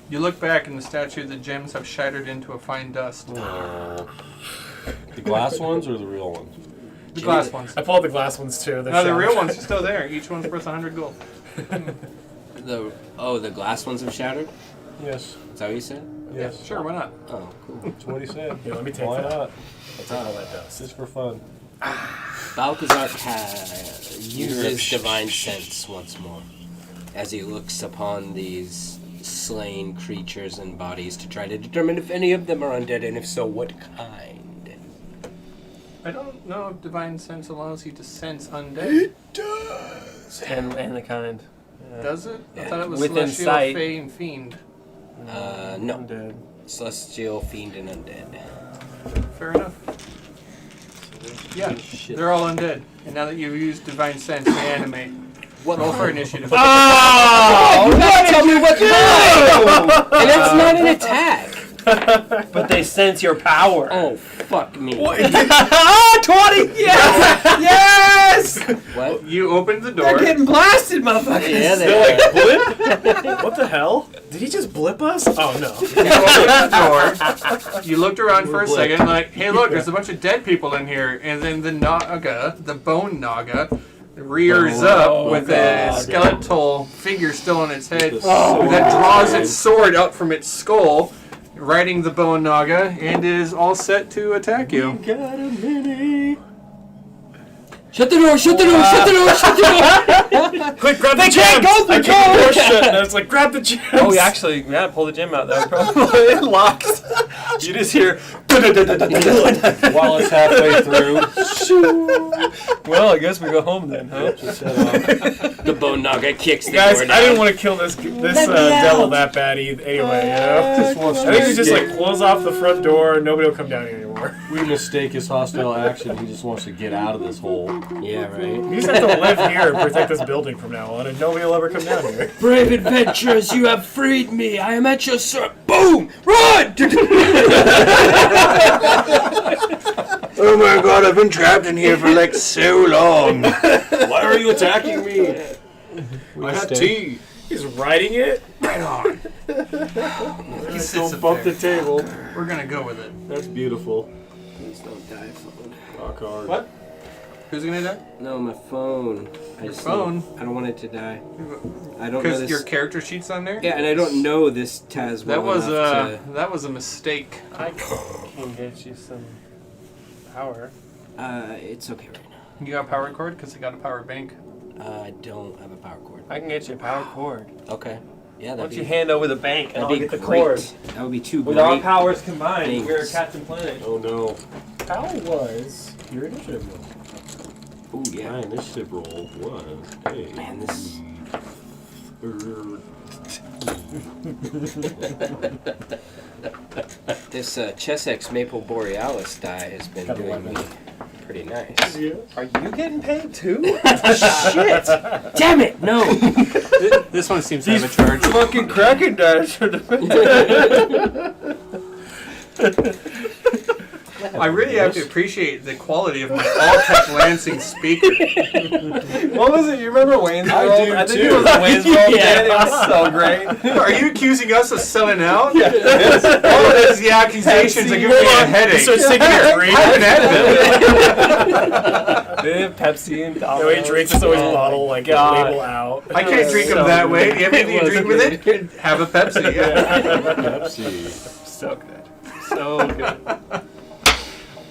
Speaker 2: You look back and the statue, the gems have shattered into a fine dust.
Speaker 4: The glass ones or the real ones?
Speaker 2: The glass ones.
Speaker 3: I pulled the glass ones too. They're
Speaker 2: No, the
Speaker 3: shattered.
Speaker 2: real ones are still there. Each one's worth 100 gold.
Speaker 1: the glass oones have shattered?
Speaker 4: Yes.
Speaker 1: Is that what you said?
Speaker 4: Yes.
Speaker 2: Sure, why not?
Speaker 1: Oh, cool.
Speaker 4: That's what he said.
Speaker 3: Here, let me take
Speaker 4: Why
Speaker 3: that.
Speaker 4: not?
Speaker 3: I'll take all that dust.
Speaker 4: Just for fun.
Speaker 1: Balthazar uses divine sense once more as he looks upon these slain creatures and bodies to try to determine if any of them are undead, and if so, what kind.
Speaker 2: I don't know if divine sense allows you to sense undead.
Speaker 6: And the kind. Yeah.
Speaker 2: Does it? I
Speaker 1: Yeah.
Speaker 2: thought it was
Speaker 6: Within
Speaker 2: celestial,
Speaker 6: sight.
Speaker 2: fey, and fiend.
Speaker 1: No.
Speaker 6: Undead.
Speaker 1: Celestial, fiend, and undead.
Speaker 2: Fair enough. Yeah,
Speaker 1: Shit.
Speaker 2: they're all undead. And now that you've used divine sense, they animate. Roll for initiative.
Speaker 1: Oh! You gotta tell me what kind! And that's not an attack!
Speaker 6: But they sense your power.
Speaker 1: Oh, fuck me.
Speaker 6: 20! Yes! Yes!
Speaker 1: What?
Speaker 2: You opened the
Speaker 6: They're
Speaker 2: door.
Speaker 6: getting blasted, motherfuckers.
Speaker 1: Yeah, they are.
Speaker 3: What the hell? Did he just blip us? Oh no.
Speaker 2: You opened the door. You looked around for a second, like, hey, look, there's a bunch of dead people in here. And then the Naga, the bone Naga, rears up with a skeletal figure still on its head that draws its sword out from its skull, riding the bone Naga, and is all set to attack you.
Speaker 4: Got a mini.
Speaker 1: Shut the door! Shut the door! Shut the door! Shut the door!
Speaker 3: Quick, grab the gems!
Speaker 6: can't go through
Speaker 3: I keep the door shut, and I was like, grab the gems!
Speaker 6: Oh, we actually, pull the gem out. That would probably it locks. You just hear.
Speaker 4: While it's halfway through.
Speaker 6: Well, I guess we go home then, huh?
Speaker 4: Just head off.
Speaker 1: The bone Naga kicks the
Speaker 3: Guys,
Speaker 1: door down.
Speaker 3: I didn't want to kill this devil that bad anyway, you know?
Speaker 4: Just wants
Speaker 3: I think we just like close off the front door and nobody will come down here anymore.
Speaker 4: we mistake his hostile action. He just wants to get out of this hole.
Speaker 1: Yeah, right.
Speaker 3: We just have to live here and protect this building from now on, and nobody will ever come down here.
Speaker 1: Brave adventurers, you have freed me. I am at your service. Boom! Run!
Speaker 7: Oh my god, I've been trapped in here for like so long.
Speaker 4: Why are you attacking me? I had tea.
Speaker 3: He's riding it?
Speaker 2: Right on. He sits
Speaker 4: Don't
Speaker 2: up
Speaker 4: bump
Speaker 2: there.
Speaker 4: the table.
Speaker 2: We're gonna go with it.
Speaker 4: That's beautiful.
Speaker 1: Please don't die, phone.
Speaker 4: Rock hard.
Speaker 2: What? Who's gonna die?
Speaker 1: No, my phone.
Speaker 2: Your phone?
Speaker 1: I don't want it to die. I don't know
Speaker 2: Because
Speaker 1: this.
Speaker 2: your character sheet's on there?
Speaker 1: Yeah, and I don't know this Taz well enough
Speaker 2: That was a mistake.
Speaker 6: I can get you some power.
Speaker 1: to. It's okay right now.
Speaker 2: You got a power cord? Because I got a power bank.
Speaker 1: I don't have a power cord.
Speaker 6: I can get you a power cord.
Speaker 1: Okay. Yeah,
Speaker 6: Why
Speaker 1: that'd
Speaker 6: don't you
Speaker 1: be.
Speaker 6: hand over the bank and
Speaker 1: That'd
Speaker 6: I'll
Speaker 1: be
Speaker 6: get the
Speaker 1: great.
Speaker 6: cord.
Speaker 1: That would be too
Speaker 6: With
Speaker 1: great.
Speaker 6: our powers combined,
Speaker 1: Thanks.
Speaker 6: we're Captain Planet.
Speaker 4: Oh no.
Speaker 3: How was your initiative roll?
Speaker 1: Ooh, yeah.
Speaker 4: My initiative roll was a
Speaker 1: Man, this. This Chessex Maple Borealis die has been
Speaker 3: Got
Speaker 1: doing
Speaker 3: 11.
Speaker 1: me pretty nice.
Speaker 6: Are you getting paid too?
Speaker 1: Shit! Damn it! No!
Speaker 2: This one seems to have a charge.
Speaker 6: Fucking Kraken dice for the.
Speaker 2: I really have to appreciate the quality of my all-tech Lansing speaker.
Speaker 6: What was it? You remember Wayne's
Speaker 4: I
Speaker 6: World?
Speaker 4: do,
Speaker 6: I think
Speaker 4: too.
Speaker 6: it was Wayne's World.
Speaker 1: Yeah.
Speaker 6: It was so great.
Speaker 2: Are you accusing us of selling out? Yeah. All of this, the accusations are giving me a
Speaker 3: He
Speaker 2: headache.
Speaker 3: starts taking a drink.
Speaker 2: I have an Advil.
Speaker 6: They have Pepsi and
Speaker 3: The way he drinks is always bottle, like,
Speaker 6: God.
Speaker 3: label out.
Speaker 2: I can't drink them that way. Do you have anything to drink with it? Have a Pepsi. Yeah.
Speaker 4: Pepsi.
Speaker 6: So good. So good.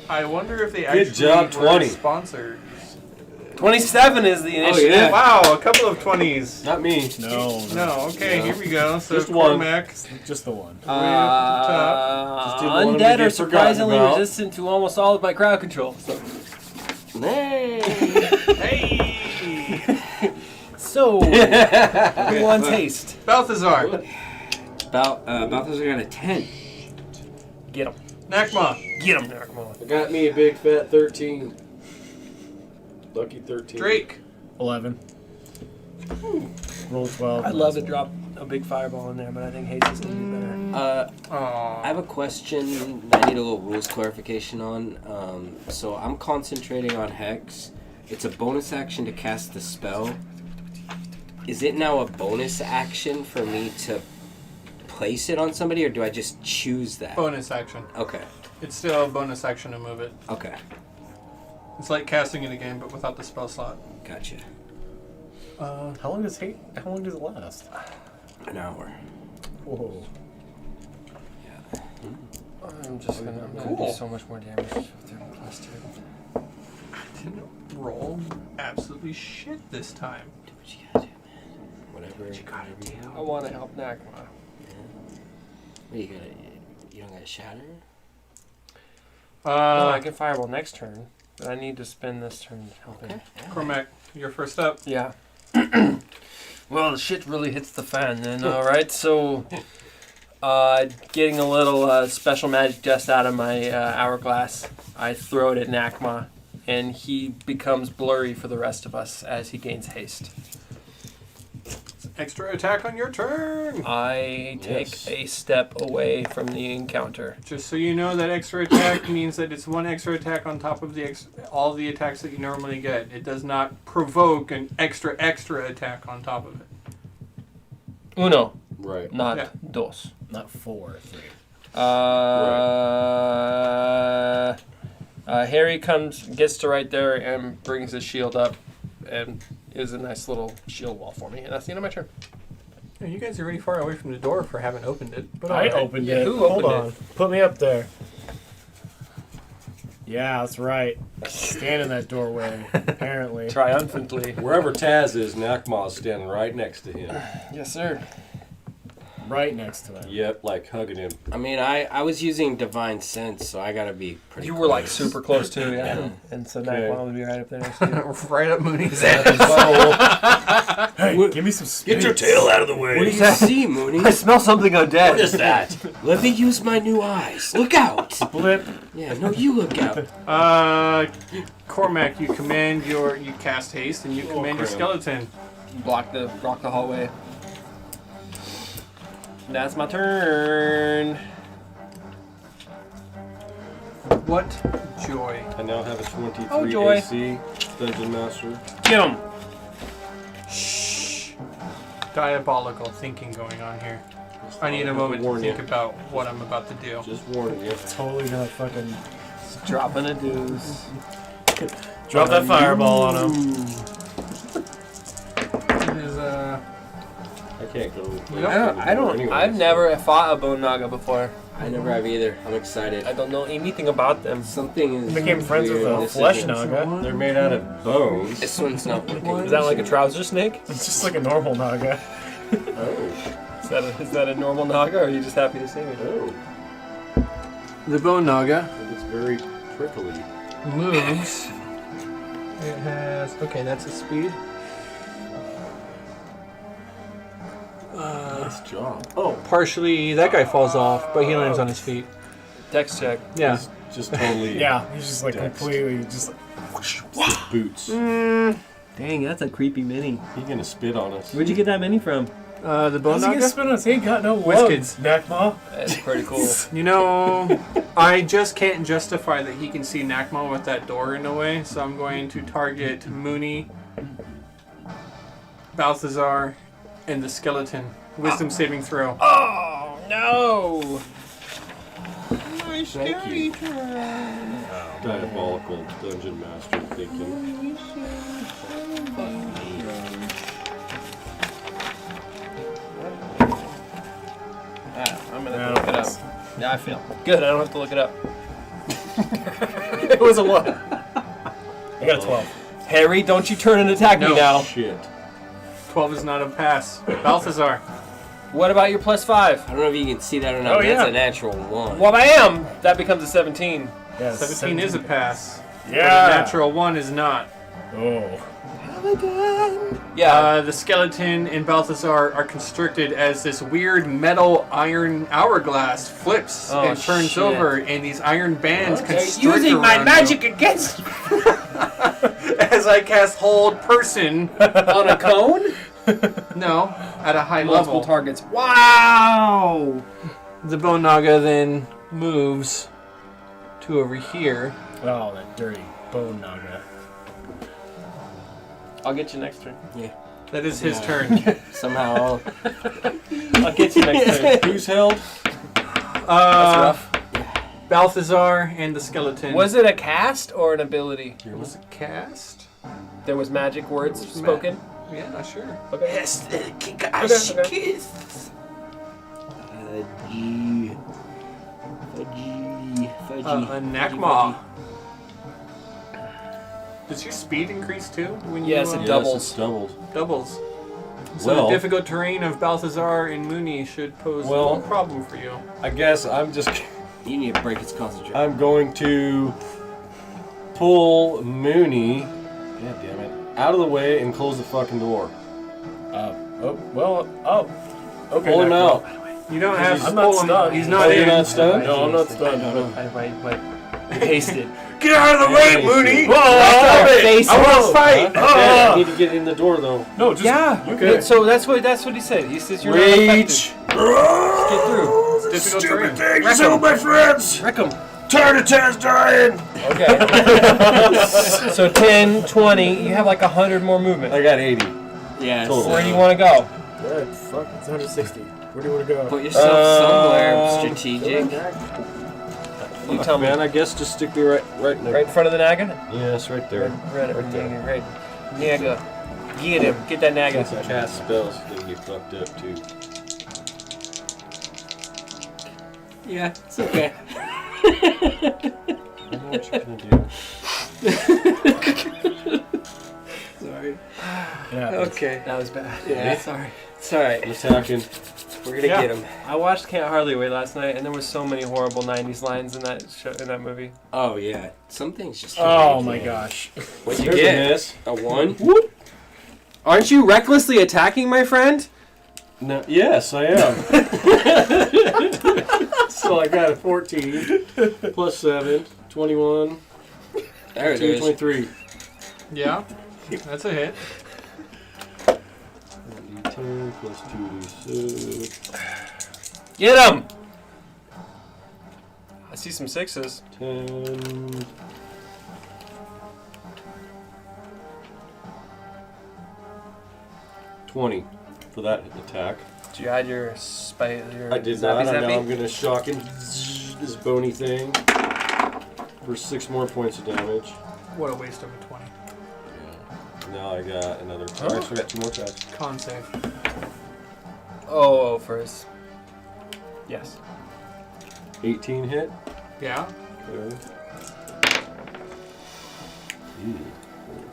Speaker 2: I wonder if they
Speaker 4: Good
Speaker 2: actually
Speaker 4: job,
Speaker 2: were
Speaker 4: 20.
Speaker 2: sponsored.
Speaker 6: 27 is the initiative.
Speaker 1: yeah.
Speaker 2: Wow, a couple of 20s.
Speaker 4: Not me.
Speaker 3: No,
Speaker 2: No, okay, here we go. So
Speaker 4: Just one.
Speaker 2: Cormac,
Speaker 3: just the one.
Speaker 4: Just didn't want him to
Speaker 6: Undead
Speaker 4: get
Speaker 6: are
Speaker 4: forgotten
Speaker 6: surprisingly
Speaker 4: about.
Speaker 6: resistant to almost all of my crowd control. So,
Speaker 1: Hey!
Speaker 2: hey,
Speaker 6: so who wants haste?
Speaker 2: Balthazar.
Speaker 1: Balthazar got a 10.
Speaker 5: Get him.
Speaker 2: Nakma.
Speaker 5: Get him, Nakma.
Speaker 4: I got me a big fat 13. Lucky 13.
Speaker 2: Drake.
Speaker 3: 11. Roll 12.
Speaker 5: I'd love to drop a big fireball in there, but I think haste is going to be better.
Speaker 1: I have a question that I need a little rules clarification on. So I'm concentrating on Hex. It's a bonus action to cast the spell. Is it now a bonus action for me to place it on somebody, or do I just choose that?
Speaker 2: Bonus action.
Speaker 1: Okay.
Speaker 2: It's still a bonus action to move it.
Speaker 1: Okay.
Speaker 2: It's like casting it again, but without the spell slot.
Speaker 1: Gotcha.
Speaker 3: How long does it last?
Speaker 1: An hour.
Speaker 3: Whoa.
Speaker 5: I'm just going to do so much more damage with their plus 2.
Speaker 2: I didn't roll absolutely shit this time.
Speaker 1: Do what you gotta do, man. Whatever you gotta do.
Speaker 5: I want to help Nakma.
Speaker 1: What, you don't gotta shatter?
Speaker 5: No, I can fireball next turn, but I need to spend this turn helping.
Speaker 1: Okay.
Speaker 2: Cormac, you're first up.
Speaker 5: Yeah. Well, the shit really hits the fan then. Alright, so getting a little special magic dust out of my hourglass, I throw it at Nakma, and he becomes blurry for the rest of us as he gains haste.
Speaker 2: Extra attack on your turn.
Speaker 5: I take a step away from the encounter.
Speaker 2: Just so you know, that extra attack means that it's one extra attack on top of the all the attacks that you normally get. It does not provoke an extra attack on top of it.
Speaker 5: Uno,
Speaker 4: Right.
Speaker 5: not dos.
Speaker 3: Not 4, 3.
Speaker 5: Harry gets to right there and brings his shield up, and is a nice little shield wall for me. And that's the end of my turn.
Speaker 2: Yeah, you guys are really far away from the door for having opened it. But
Speaker 3: I
Speaker 2: alright.
Speaker 3: opened
Speaker 5: Yeah,
Speaker 3: it.
Speaker 5: who
Speaker 3: Hold
Speaker 5: opened
Speaker 3: on.
Speaker 5: it?
Speaker 3: Put me up there. Yeah, that's right. Stand in that doorway, apparently.
Speaker 5: Triumphantly.
Speaker 4: Wherever Taz is, Nakma's standing right next to him.
Speaker 5: Yes, sir.
Speaker 3: Right next to him.
Speaker 4: Yep, like hugging him.
Speaker 1: I mean, I was using divine sense, so I gotta be pretty.
Speaker 5: You were like
Speaker 1: close.
Speaker 5: super close too, yeah.
Speaker 1: Yeah.
Speaker 5: And so
Speaker 4: Okay.
Speaker 5: Nakma would be right up there next to you.
Speaker 2: Right up Mooney's ass.
Speaker 3: Hey, give me some space.
Speaker 4: Get your tail out of the way.
Speaker 1: What do you see, Mooney?
Speaker 5: I smell something undead.
Speaker 4: What is that?
Speaker 1: Let me use my new eyes. Look out!
Speaker 3: Blip.
Speaker 1: Yeah, no, you look out.
Speaker 2: Cormac, you cast haste and you command your
Speaker 4: crap.
Speaker 2: skeleton.
Speaker 5: Block the hallway. That's my turn.
Speaker 2: What joy.
Speaker 4: I now have a 23
Speaker 5: Oh, joy.
Speaker 4: AC Dungeon Master.
Speaker 5: Get him.
Speaker 2: Shh. Diabolical thinking going on here. I need a moment to
Speaker 4: Warn
Speaker 2: think
Speaker 4: you.
Speaker 2: about what I'm about to do.
Speaker 4: Just warning you.
Speaker 3: Totally gonna fucking
Speaker 5: Dropping a deuce.
Speaker 3: drop that fireball on him.
Speaker 2: It is,
Speaker 4: I can't go.
Speaker 5: I've never fought a bone naga before.
Speaker 1: I never have either. I'm excited.
Speaker 5: I don't know anything about them.
Speaker 1: Something is.
Speaker 3: Became friends with
Speaker 1: weird.
Speaker 3: a
Speaker 1: This
Speaker 3: flesh
Speaker 1: isn't-
Speaker 3: naga.
Speaker 4: They're made out of bones.
Speaker 1: This one's not working.
Speaker 5: Is that like a trouser snake?
Speaker 3: It's just like a normal naga.
Speaker 4: Oh.
Speaker 5: Is that a normal naga, or are you just happy to see me?
Speaker 4: Oh.
Speaker 2: the bone naga
Speaker 4: It's very prickly.
Speaker 2: moves. It has. Okay, that's its speed.
Speaker 4: Nice job.
Speaker 2: Oh, partially. That guy falls off, but he lands on his feet.
Speaker 5: Dex check.
Speaker 2: Yeah.
Speaker 4: Just totally.
Speaker 3: Yeah, he's just like
Speaker 4: Dex.
Speaker 3: completely just
Speaker 4: With boots.
Speaker 6: Dang, that's a creepy mini.
Speaker 4: He's gonna spit on us.
Speaker 6: Where'd you get that mini from?
Speaker 2: The bone
Speaker 3: how's he gonna
Speaker 2: naga.
Speaker 3: spin on us? He ain't got no
Speaker 2: Whiskets.
Speaker 3: lugs, Nakma.
Speaker 5: That's pretty cool.
Speaker 2: You know, I just can't justify that he can see Nakma with that door in the way, so I'm going to target Mooney, Balthazar, and the skeleton. Wisdom saving throw.
Speaker 5: Oh no!
Speaker 4: Thank you. Diabolical Dungeon Master thinking.
Speaker 5: I'm gonna have to look it up. Yeah, I feel good. I don't have to look it up.
Speaker 3: It was a what? I got a 12.
Speaker 5: Harry, don't you turn and attack
Speaker 2: No.
Speaker 5: me now.
Speaker 4: Shit.
Speaker 2: 12 is not a pass. Balthazar.
Speaker 5: What about your +5?
Speaker 1: I don't know if you can see that or not.
Speaker 3: Oh,
Speaker 1: but That's
Speaker 3: yeah.
Speaker 1: a natural one.
Speaker 5: Well, I am. That becomes a 17.
Speaker 3: Yeah,
Speaker 2: 17 is a pass. But a
Speaker 3: Yeah.
Speaker 2: natural 1 is not.
Speaker 3: Oh.
Speaker 6: Yeah.
Speaker 2: The skeleton and Balthazar are constricted as this weird metal iron hourglass flips
Speaker 6: Oh,
Speaker 2: and turns
Speaker 6: shit.
Speaker 2: over, and these iron bands constrict
Speaker 5: Using my
Speaker 2: around
Speaker 5: magic
Speaker 2: you.
Speaker 5: against you.
Speaker 2: As I cast hold person.
Speaker 5: On a cone?
Speaker 2: No, at a high
Speaker 5: Multiple
Speaker 2: level.
Speaker 5: targets. Wow!
Speaker 2: The Bone Naga then moves to over here.
Speaker 3: Oh, that dirty bone naga.
Speaker 6: I'll get you next turn.
Speaker 2: That is his turn.
Speaker 1: Somehow.
Speaker 6: I'll get you next turn.
Speaker 4: Who's held?
Speaker 6: That's rough.
Speaker 2: Balthazar and the skeleton.
Speaker 5: Was it a cast or an ability?
Speaker 2: It was a cast?
Speaker 5: There was magic words
Speaker 2: was
Speaker 5: spoken?
Speaker 2: Yeah, not sure.
Speaker 5: Okay.
Speaker 1: Yes, the
Speaker 5: Kikashi Okay.
Speaker 1: kiss. Fudgy.
Speaker 2: A Nakma. Does your speed increase too? When
Speaker 5: Yes,
Speaker 2: you,
Speaker 5: it
Speaker 4: Yes,
Speaker 5: doubles.
Speaker 4: it's doubled.
Speaker 2: doubles. So
Speaker 4: Well-
Speaker 2: the difficult terrain of Balthazar and Mooney should pose
Speaker 4: Well-
Speaker 2: no problem for you.
Speaker 4: I guess I'm just.
Speaker 1: You need to break its concentration.
Speaker 4: I'm going to pull Mooney. God damn it! Out of the way and close the fucking door.
Speaker 3: Okay.
Speaker 4: Pull him
Speaker 3: Nakma.
Speaker 4: out.
Speaker 2: You don't have to
Speaker 3: I'm not
Speaker 2: pull him.
Speaker 3: stunned.
Speaker 2: He's
Speaker 4: Oh,
Speaker 2: not
Speaker 4: you're
Speaker 2: in.
Speaker 4: not stunned?
Speaker 3: No, I'm not stunned.
Speaker 6: Wait. Hasted.
Speaker 2: Get out of the way, Mooney!
Speaker 3: Stop
Speaker 6: Face.
Speaker 2: I want to fight!
Speaker 4: I need to get in the door though.
Speaker 3: No, just
Speaker 6: Yeah.
Speaker 2: Okay.
Speaker 6: So that's what he said. He says you're
Speaker 4: Rage!
Speaker 6: not affected. Get through.
Speaker 2: It's difficult terrain.
Speaker 7: Things, all my friends!
Speaker 6: Wreck him.
Speaker 7: Tired of Taz dying!
Speaker 6: Okay. So 10, 20. You have like 100 more movement.
Speaker 4: I got 80.
Speaker 1: Yeah.
Speaker 4: Total.
Speaker 6: Where do you want to go?
Speaker 3: Good. Fuck, it's 160. Where do you want to go?
Speaker 1: Put yourself somewhere strategic.
Speaker 6: You tell me.
Speaker 4: Man, I guess just stick me right in the.
Speaker 6: Right in front of the Naga?
Speaker 4: Yes, right there.
Speaker 6: Right there. Right. Naga. Get him. Get that Naga.
Speaker 4: Since I cast spells, they get fucked up too.
Speaker 1: Yeah, it's okay.
Speaker 4: I know what you're gonna do.
Speaker 1: Sorry.
Speaker 3: Yeah.
Speaker 1: Okay.
Speaker 6: That was bad.
Speaker 1: Yeah. Sorry. It's alright.
Speaker 4: I'm attacking.
Speaker 1: We're gonna
Speaker 2: Yeah.
Speaker 1: get him.
Speaker 6: I watched Can't Hardly Wait last night, and there was so many horrible 90s lines in that show, in that movie.
Speaker 1: Oh yeah. Some things just.
Speaker 3: Oh my gosh.
Speaker 1: What'd you
Speaker 4: There's a
Speaker 1: get?
Speaker 4: miss.
Speaker 1: A 1?
Speaker 6: Aren't you recklessly attacking my friend?
Speaker 4: No, yes, I am. So I got a 14 plus 7, 21,
Speaker 1: There it
Speaker 4: 2,
Speaker 1: is.
Speaker 4: 23.
Speaker 2: Yeah, that's a hit.
Speaker 4: 10 plus 2d6,
Speaker 6: Get him! I see some 6s.
Speaker 4: 10. $20 for that attack.
Speaker 6: Did you add your spite? Your
Speaker 4: I did
Speaker 6: zappy
Speaker 4: not. I know
Speaker 6: zappy?
Speaker 4: I'm going to shock him. This bony thing for 6 more points of damage.
Speaker 2: What a waste of a 20.
Speaker 4: Now I got another. Alright, so I got 2 more attacks.
Speaker 2: Con save.
Speaker 6: Oh, for his. Yes.
Speaker 4: 18 hit.
Speaker 2: Yeah.
Speaker 4: Okay.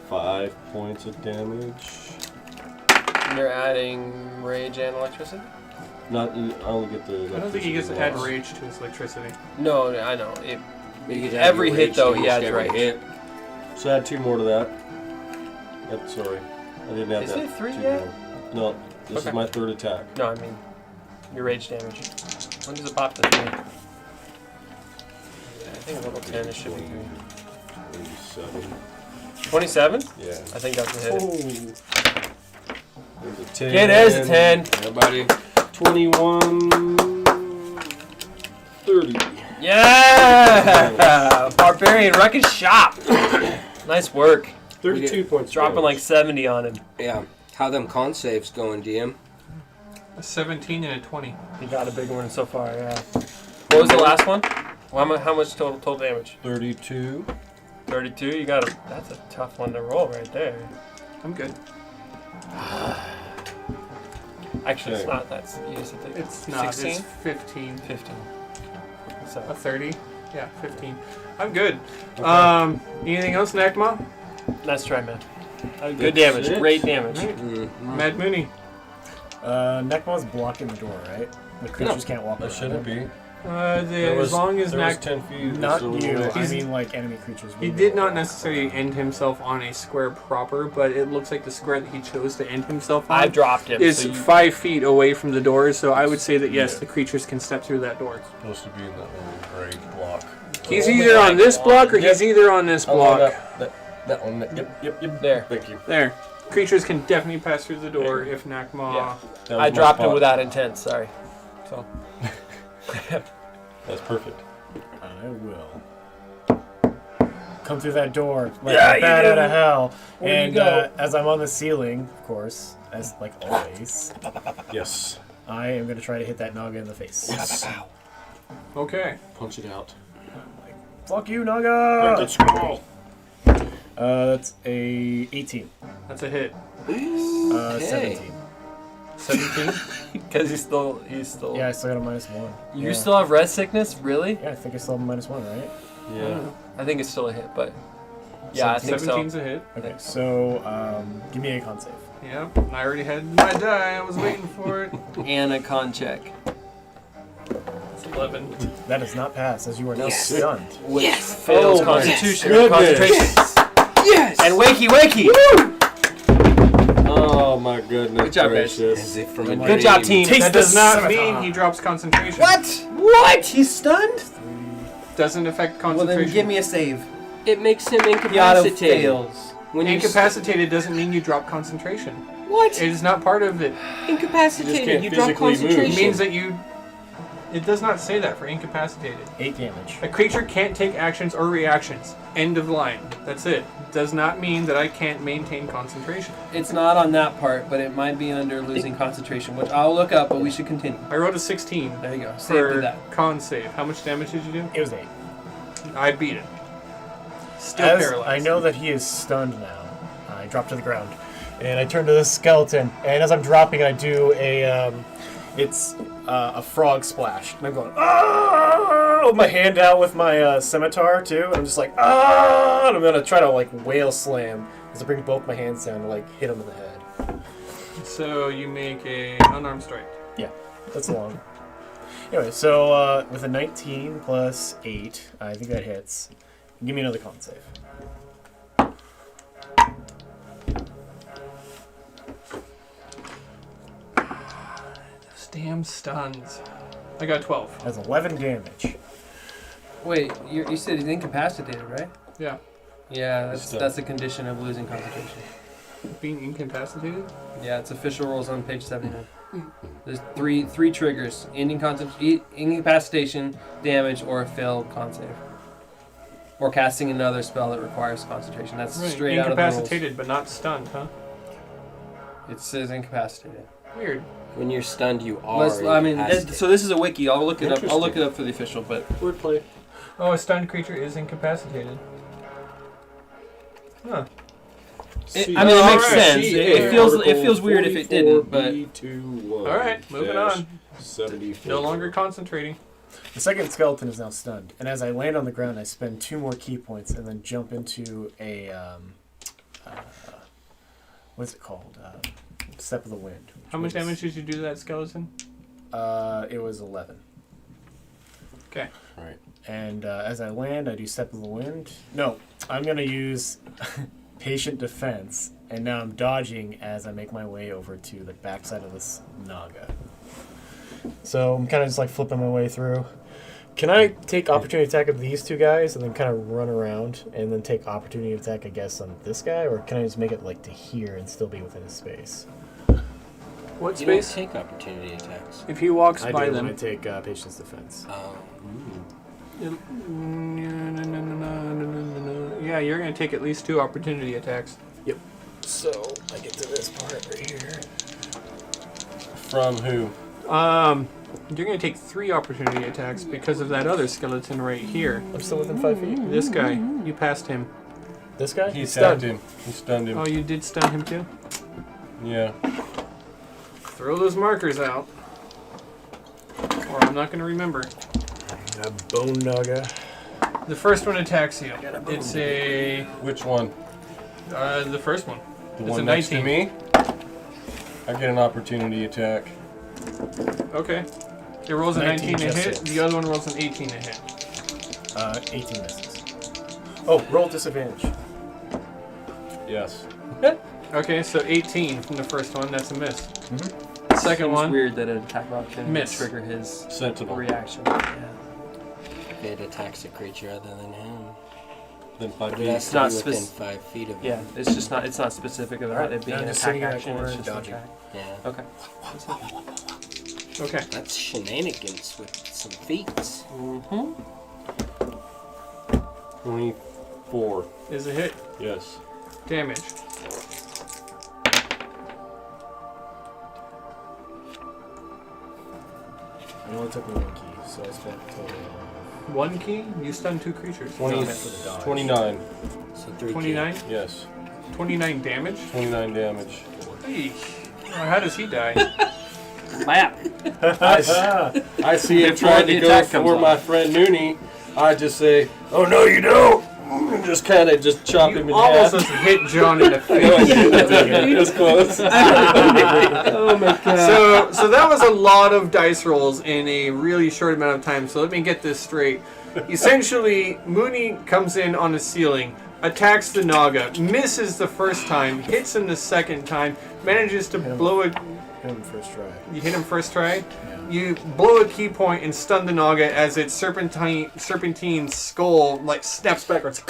Speaker 4: 5 points of damage.
Speaker 6: You're adding rage and electricity?
Speaker 4: Not. I only get the.
Speaker 2: I don't think he gets to add
Speaker 4: loss.
Speaker 2: rage to his electricity.
Speaker 6: No, I know.
Speaker 1: You get to
Speaker 6: Every
Speaker 1: have
Speaker 6: hit,
Speaker 1: rage
Speaker 6: though,
Speaker 1: damage
Speaker 6: he adds
Speaker 1: every
Speaker 6: rage.
Speaker 1: hit.
Speaker 4: So add 2 more to that. Yep, sorry. I didn't add
Speaker 6: Isn't
Speaker 4: that.
Speaker 6: it 3
Speaker 4: 2
Speaker 6: yet?
Speaker 4: more. No, this
Speaker 6: Okay.
Speaker 4: is my 3rd attack.
Speaker 6: No, I mean your rage damage. When does it pop to 3? I think level 10 it should be 3.
Speaker 4: 27.
Speaker 6: 27?
Speaker 4: Yeah.
Speaker 6: I think that's a hit.
Speaker 4: There's a 10.
Speaker 6: Yeah, there's a 10.
Speaker 1: Yeah, buddy.
Speaker 4: 21. 30.
Speaker 6: Yeah! Barbarian wrecking shop! Nice work.
Speaker 4: 32 points. of
Speaker 6: Dropping like
Speaker 4: damage.
Speaker 6: 70 on him.
Speaker 1: Yeah. How them con saves going, DM?
Speaker 2: A 17 and a 20.
Speaker 6: He got a big one so far, yeah. What was the last one? Well, how much total damage?
Speaker 4: 32.
Speaker 6: 32? You got a. That's a tough one to roll right there.
Speaker 2: I'm good.
Speaker 6: Actually, it's
Speaker 4: Okay.
Speaker 6: not. That's. You said that-
Speaker 2: It's not.
Speaker 6: 16?
Speaker 2: It's 15.
Speaker 6: 15. So,
Speaker 2: A 30? Yeah, 15. I'm good.
Speaker 4: Okay.
Speaker 2: Anything else, Nakma?
Speaker 6: nice try, man. Good
Speaker 4: That's
Speaker 6: damage.
Speaker 4: it.
Speaker 6: Great damage.
Speaker 2: Mad Mooney.
Speaker 3: Nekma's blocking the door, right? The creatures can't walk
Speaker 4: That
Speaker 3: around
Speaker 4: shouldn't
Speaker 3: it.
Speaker 4: be.
Speaker 2: As long as
Speaker 4: there was
Speaker 2: Nak
Speaker 4: 10 feet.
Speaker 3: Not
Speaker 4: so
Speaker 3: you. I
Speaker 2: He's-
Speaker 3: mean, like enemy creatures.
Speaker 2: He did not necessarily end himself on a square proper, but it looks like the square that he chose to end himself on
Speaker 6: I dropped him.
Speaker 2: is
Speaker 6: so you-
Speaker 2: 5 feet away from the door, so I would say that yes, the creatures can step through that door.
Speaker 4: supposed to be in that little gray block.
Speaker 2: He's either on this block or he's either on this
Speaker 4: Oh,
Speaker 2: block.
Speaker 4: that one. Yep.
Speaker 6: There.
Speaker 4: Thank you.
Speaker 2: There. Creatures can definitely pass through the door if Nakma.
Speaker 6: Yeah.
Speaker 4: That was
Speaker 6: I
Speaker 4: my
Speaker 6: dropped him
Speaker 4: spot.
Speaker 6: without intent. Sorry. So.
Speaker 4: That's perfect.
Speaker 3: I will come through that door like a bat out of hell.
Speaker 6: Where
Speaker 3: And
Speaker 6: you go?
Speaker 3: as I'm on the ceiling, of course, as like always,
Speaker 4: Yes.
Speaker 3: I am gonna try to hit that Naga in the face.
Speaker 2: Okay.
Speaker 4: Punch it out.
Speaker 3: Fuck you, Naga!
Speaker 4: Let's go.
Speaker 3: That's a 18.
Speaker 2: That's a hit.
Speaker 3: 17.
Speaker 2: 17?
Speaker 6: Because he's still.
Speaker 3: Yeah, I still got a -1.
Speaker 6: You
Speaker 3: Yeah.
Speaker 6: still have red sickness, really?
Speaker 3: Yeah, I think I still have a -1, right?
Speaker 4: Yeah.
Speaker 6: I think it's still a hit, but yeah, I think so.
Speaker 2: 17's a hit.
Speaker 3: Okay, so give me a con save.
Speaker 2: Yep. I already had my die. I was waiting for it.
Speaker 6: And a con check,
Speaker 2: It's 11.
Speaker 3: That does not pass, as you are now stunned.
Speaker 6: which fails
Speaker 4: Oh my
Speaker 6: Constitution.
Speaker 4: goodness.
Speaker 6: Concentration.
Speaker 1: Yes!
Speaker 6: And wakey wakey.
Speaker 4: Oh my goodness
Speaker 6: Good job, guys.
Speaker 4: gracious.
Speaker 1: As if from a
Speaker 6: Good job,
Speaker 1: dream.
Speaker 6: team.
Speaker 2: That does not mean he drops concentration.
Speaker 6: What? He's stunned?
Speaker 2: Doesn't affect
Speaker 5: Well,
Speaker 2: concentration.
Speaker 5: then give me a save.
Speaker 1: It makes him
Speaker 5: He auto
Speaker 1: incapacitated.
Speaker 5: fails.
Speaker 1: When you
Speaker 2: Incapacitated doesn't mean you drop concentration.
Speaker 1: what?
Speaker 2: It is not part of it.
Speaker 1: Incapacitated.
Speaker 4: can't
Speaker 1: You drop
Speaker 4: physically move.
Speaker 1: concentration.
Speaker 2: It means that you. It does not say that for incapacitated.
Speaker 3: 8 damage.
Speaker 2: A creature can't take actions or reactions. End of line. That's it. Does not mean that I can't maintain concentration.
Speaker 5: It's not on that part, but it might be under losing concentration, which I'll look up, but we should continue.
Speaker 2: I rolled a 16
Speaker 5: There you go. Save to
Speaker 2: for
Speaker 5: that.
Speaker 2: con save. How much damage did you do?
Speaker 3: It was 8.
Speaker 2: I beat it. Still
Speaker 3: As
Speaker 2: paralyzed.
Speaker 3: I know that he is stunned now, I drop to the ground, and I turn to the skeleton. And as I'm dropping, I do a a frog splash. And I'm going ah, with my hand out with my scimitar too. And I'm just like ah, and I'm gonna try to like whale slam as I bring both my hands down to like hit him in the head.
Speaker 2: So you make a unarmed strike.
Speaker 3: Yeah, that's long. Anyway, so with a 19 plus 8, I think that hits. Give me another con save.
Speaker 2: Those damn stuns. I got 12.
Speaker 3: That's 11 damage.
Speaker 5: Wait, you said he's incapacitated, right?
Speaker 2: Yeah.
Speaker 5: Yeah,
Speaker 4: Stunned.
Speaker 5: that's a condition of losing concentration.
Speaker 2: Being incapacitated?
Speaker 5: Yeah, it's official rules on page 79. There's three triggers: ending incapacitation, damage, or a failed con save, or casting another spell that requires concentration. That's
Speaker 2: Right.
Speaker 5: straight out of the rules.
Speaker 2: Incapacitated but not stunned, huh?
Speaker 5: It says incapacitated.
Speaker 2: Weird.
Speaker 1: When you're stunned, you are.
Speaker 5: I mean,
Speaker 1: incapacitated.
Speaker 5: so this is a wiki. I'll look it up. I'll look
Speaker 4: Interesting.
Speaker 5: it up for the official, but
Speaker 3: Wordplay.
Speaker 2: Oh, a stunned creature is incapacitated. Huh.
Speaker 5: I mean, it makes sense. It feels weird if it didn't, but
Speaker 2: Alright, moving on.
Speaker 4: 74.
Speaker 2: No longer concentrating.
Speaker 3: The second skeleton is now stunned, and as I land on the ground, I spend 2 more key points and then jump into a what's it called? Step of the Wind.
Speaker 2: How much damage did you do to that skeleton?
Speaker 3: It was 11.
Speaker 2: Okay.
Speaker 4: Right.
Speaker 3: And as I land, I do Step of the Wind. No, I'm gonna use Patient Defense, and now I'm dodging as I make my way over to the backside of this Naga. So I'm kind of just like flipping my way through. Can I take opportunity attack of these two guys and then kind of run around and then take opportunity attack, I guess, on this guy? Or can I just make it like to here and still be within his space?
Speaker 2: What
Speaker 1: You don't
Speaker 2: space?
Speaker 1: take opportunity attacks.
Speaker 2: If he walks
Speaker 3: I
Speaker 2: by
Speaker 3: do
Speaker 2: them.
Speaker 3: when I take Patient's Defense.
Speaker 2: Yeah, you're going to take at least 2 opportunity attacks.
Speaker 3: So I get to this part right here.
Speaker 4: From who?
Speaker 2: You're going to take 3 opportunity attacks because of that other skeleton right here.
Speaker 3: I'm still within 5 feet.
Speaker 2: This guy. You passed him.
Speaker 3: This guy?
Speaker 4: He
Speaker 3: He's
Speaker 4: stabbed
Speaker 3: stunned.
Speaker 4: him. He stunned him.
Speaker 2: Oh, you did stun him too?
Speaker 4: Yeah.
Speaker 2: Throw those markers out. Or I'm not going to remember.
Speaker 3: A bone Naga.
Speaker 2: The first one attacks you. It's a...
Speaker 4: Which one?
Speaker 2: the first one.
Speaker 4: The
Speaker 2: It's
Speaker 4: one
Speaker 2: a
Speaker 4: next to
Speaker 2: 19.
Speaker 4: me? I get an opportunity attack.
Speaker 2: Okay. It rolls a 19 to
Speaker 3: 19
Speaker 2: hit.
Speaker 3: just
Speaker 2: The other one rolls an 18 to hit.
Speaker 3: 18 misses. Oh, roll disadvantage.
Speaker 4: Yes.
Speaker 2: Okay, so 18 from the first one. That's a miss.
Speaker 3: Mm-hmm.
Speaker 2: The second
Speaker 6: Seems
Speaker 2: one.
Speaker 6: weird that an attack rock can
Speaker 2: Miss.
Speaker 6: trigger his
Speaker 4: Sentinel.
Speaker 6: reaction.
Speaker 1: It attacks a creature other than him.
Speaker 4: Then 5
Speaker 1: But it has
Speaker 4: feet.
Speaker 1: to
Speaker 6: not
Speaker 1: be within
Speaker 6: spec-
Speaker 1: 5 feet of him.
Speaker 6: Yeah, it's just not. It's not specific about
Speaker 3: Alright,
Speaker 6: it being
Speaker 3: I'm
Speaker 6: an
Speaker 3: just
Speaker 6: attack
Speaker 3: sitting in that
Speaker 6: action.
Speaker 3: corner
Speaker 6: It's
Speaker 3: and
Speaker 6: just an
Speaker 3: dodging.
Speaker 6: attack.
Speaker 1: Yeah.
Speaker 6: Okay.
Speaker 2: Okay.
Speaker 1: That's shenanigans with some feats.
Speaker 6: Mm-hmm.
Speaker 4: 24.
Speaker 2: Is a hit.
Speaker 4: Yes.
Speaker 2: Damage.
Speaker 3: It only took me 1 key, so I spent a total of
Speaker 2: 1 key. You stun 2 creatures.
Speaker 4: 20,
Speaker 3: meant for the dodge.
Speaker 4: 29.
Speaker 1: So 3
Speaker 2: 29.
Speaker 4: Yes.
Speaker 2: 29 damage.
Speaker 4: 29 damage.
Speaker 2: Eesh. How does he die?
Speaker 4: I see him
Speaker 6: Before
Speaker 4: trying
Speaker 6: the
Speaker 4: to go
Speaker 6: attack comes
Speaker 4: for
Speaker 6: on.
Speaker 4: my friend Noonie. I just say, "Oh no, you don't!" And just kind of just chop him
Speaker 2: You
Speaker 4: in
Speaker 2: almost
Speaker 4: half.
Speaker 2: just hit John in the face.
Speaker 4: It was close.
Speaker 6: Oh my god.
Speaker 2: So that was a lot of dice rolls in a really short amount of time. So let me get this straight. Essentially, Mooney comes in on the ceiling, attacks the Naga, misses the first time, hits him the second time, manages to blow it.
Speaker 3: hit him first try.
Speaker 2: You hit him first try.
Speaker 3: Yeah.
Speaker 2: You blow a key point and stun the Naga as its serpentine skull like snaps backwards.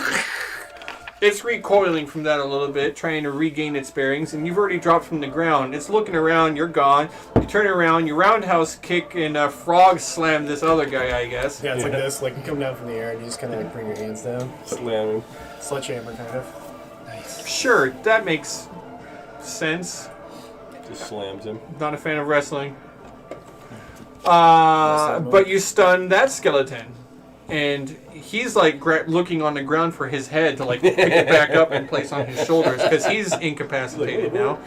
Speaker 2: It's recoiling from that a little bit, trying to regain its bearings, and you've already dropped from the ground. It's looking around, you're gone. You turn around, you roundhouse kick and frog slam this other guy, I guess.
Speaker 3: Yeah, it's like this. Like you come down from the air and you just kind of like bring your hands down.
Speaker 4: Slam him.
Speaker 3: Sledgehammer, kind of.
Speaker 2: Sure, that makes sense.
Speaker 4: Just slams him.
Speaker 2: Not a fan of wrestling. But you stun that skeleton. And he's like looking on the ground for his head to like pick it back up and place on his shoulders because he's incapacitated now.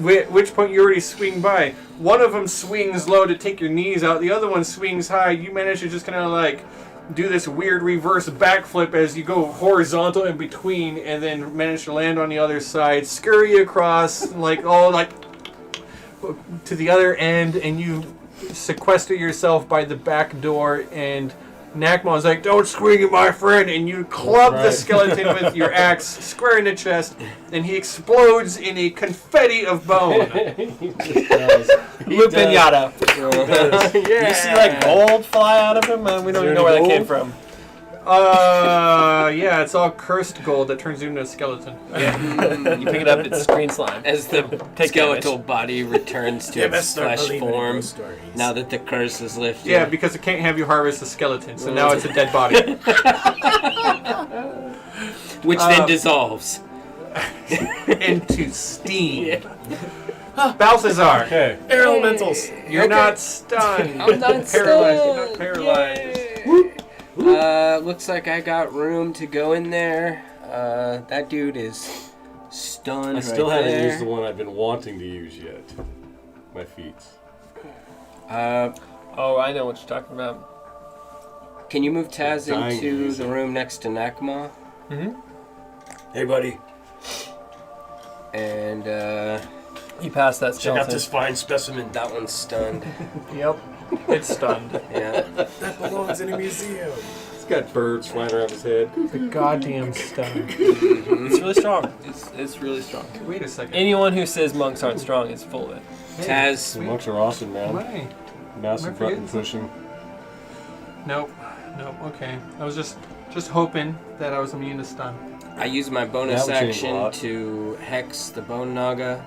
Speaker 2: At which point you already swing by. One of them swings low to take your knees out. The other one swings high. You manage to just kind of like do this weird reverse backflip as you go horizontal in between and then manage to land on the other side. Scurry across like to the other end and you sequester yourself by the back door and Nakmon's like, "Don't swing at my friend," and you club the skeleton with your axe square in the chest, and he explodes in a confetti of bone.
Speaker 6: Blue pinata. You see like gold fly out of him, and we don't even know where that came from.
Speaker 2: Yeah, it's all cursed gold that turns you into a skeleton.
Speaker 6: You pick it up, it's green slime.
Speaker 1: As the skeletal body returns to its flesh form, now that the curse is lifted.
Speaker 2: Yeah, because it can't have you harvest a skeleton, so now it's a dead body.
Speaker 1: Which then dissolves.
Speaker 2: Into steam. Balthazar,
Speaker 4: Okay.
Speaker 3: Air elementals.
Speaker 2: you're not stunned.
Speaker 1: I'm not
Speaker 2: paralyzed. You're not paralyzed.
Speaker 1: Looks like I got room to go in there. That dude is stunned.
Speaker 4: I still
Speaker 1: right
Speaker 4: haven't
Speaker 1: there.
Speaker 4: used the one I've been wanting to use yet. My feet.
Speaker 6: Oh, I know what you're talking about.
Speaker 1: Can you move Taz
Speaker 4: Dying
Speaker 1: into
Speaker 4: user.
Speaker 1: the room next to Nakma?
Speaker 6: Mm-hmm.
Speaker 4: Hey, buddy.
Speaker 1: And
Speaker 6: You passed that
Speaker 4: Check out
Speaker 6: skeleton.
Speaker 4: this fine specimen.
Speaker 1: that one's stunned.
Speaker 2: Yep, it's stunned.
Speaker 1: Yeah.
Speaker 3: That belongs in a museum.
Speaker 4: He's got birds flying around his head.
Speaker 2: The goddamn stunned.
Speaker 6: It's really strong. It's really strong.
Speaker 2: Wait a second.
Speaker 6: Anyone who says monks aren't strong is full of it.
Speaker 1: Taz,
Speaker 4: The monks are awesome, man.
Speaker 2: Why?
Speaker 4: Massive
Speaker 2: Am I
Speaker 4: button pushing.
Speaker 2: Nope. Okay. I was just hoping that I was immune to stun.
Speaker 1: I use my bonus
Speaker 4: That would change a
Speaker 1: action
Speaker 4: lot.
Speaker 1: to hex the Bone Naga.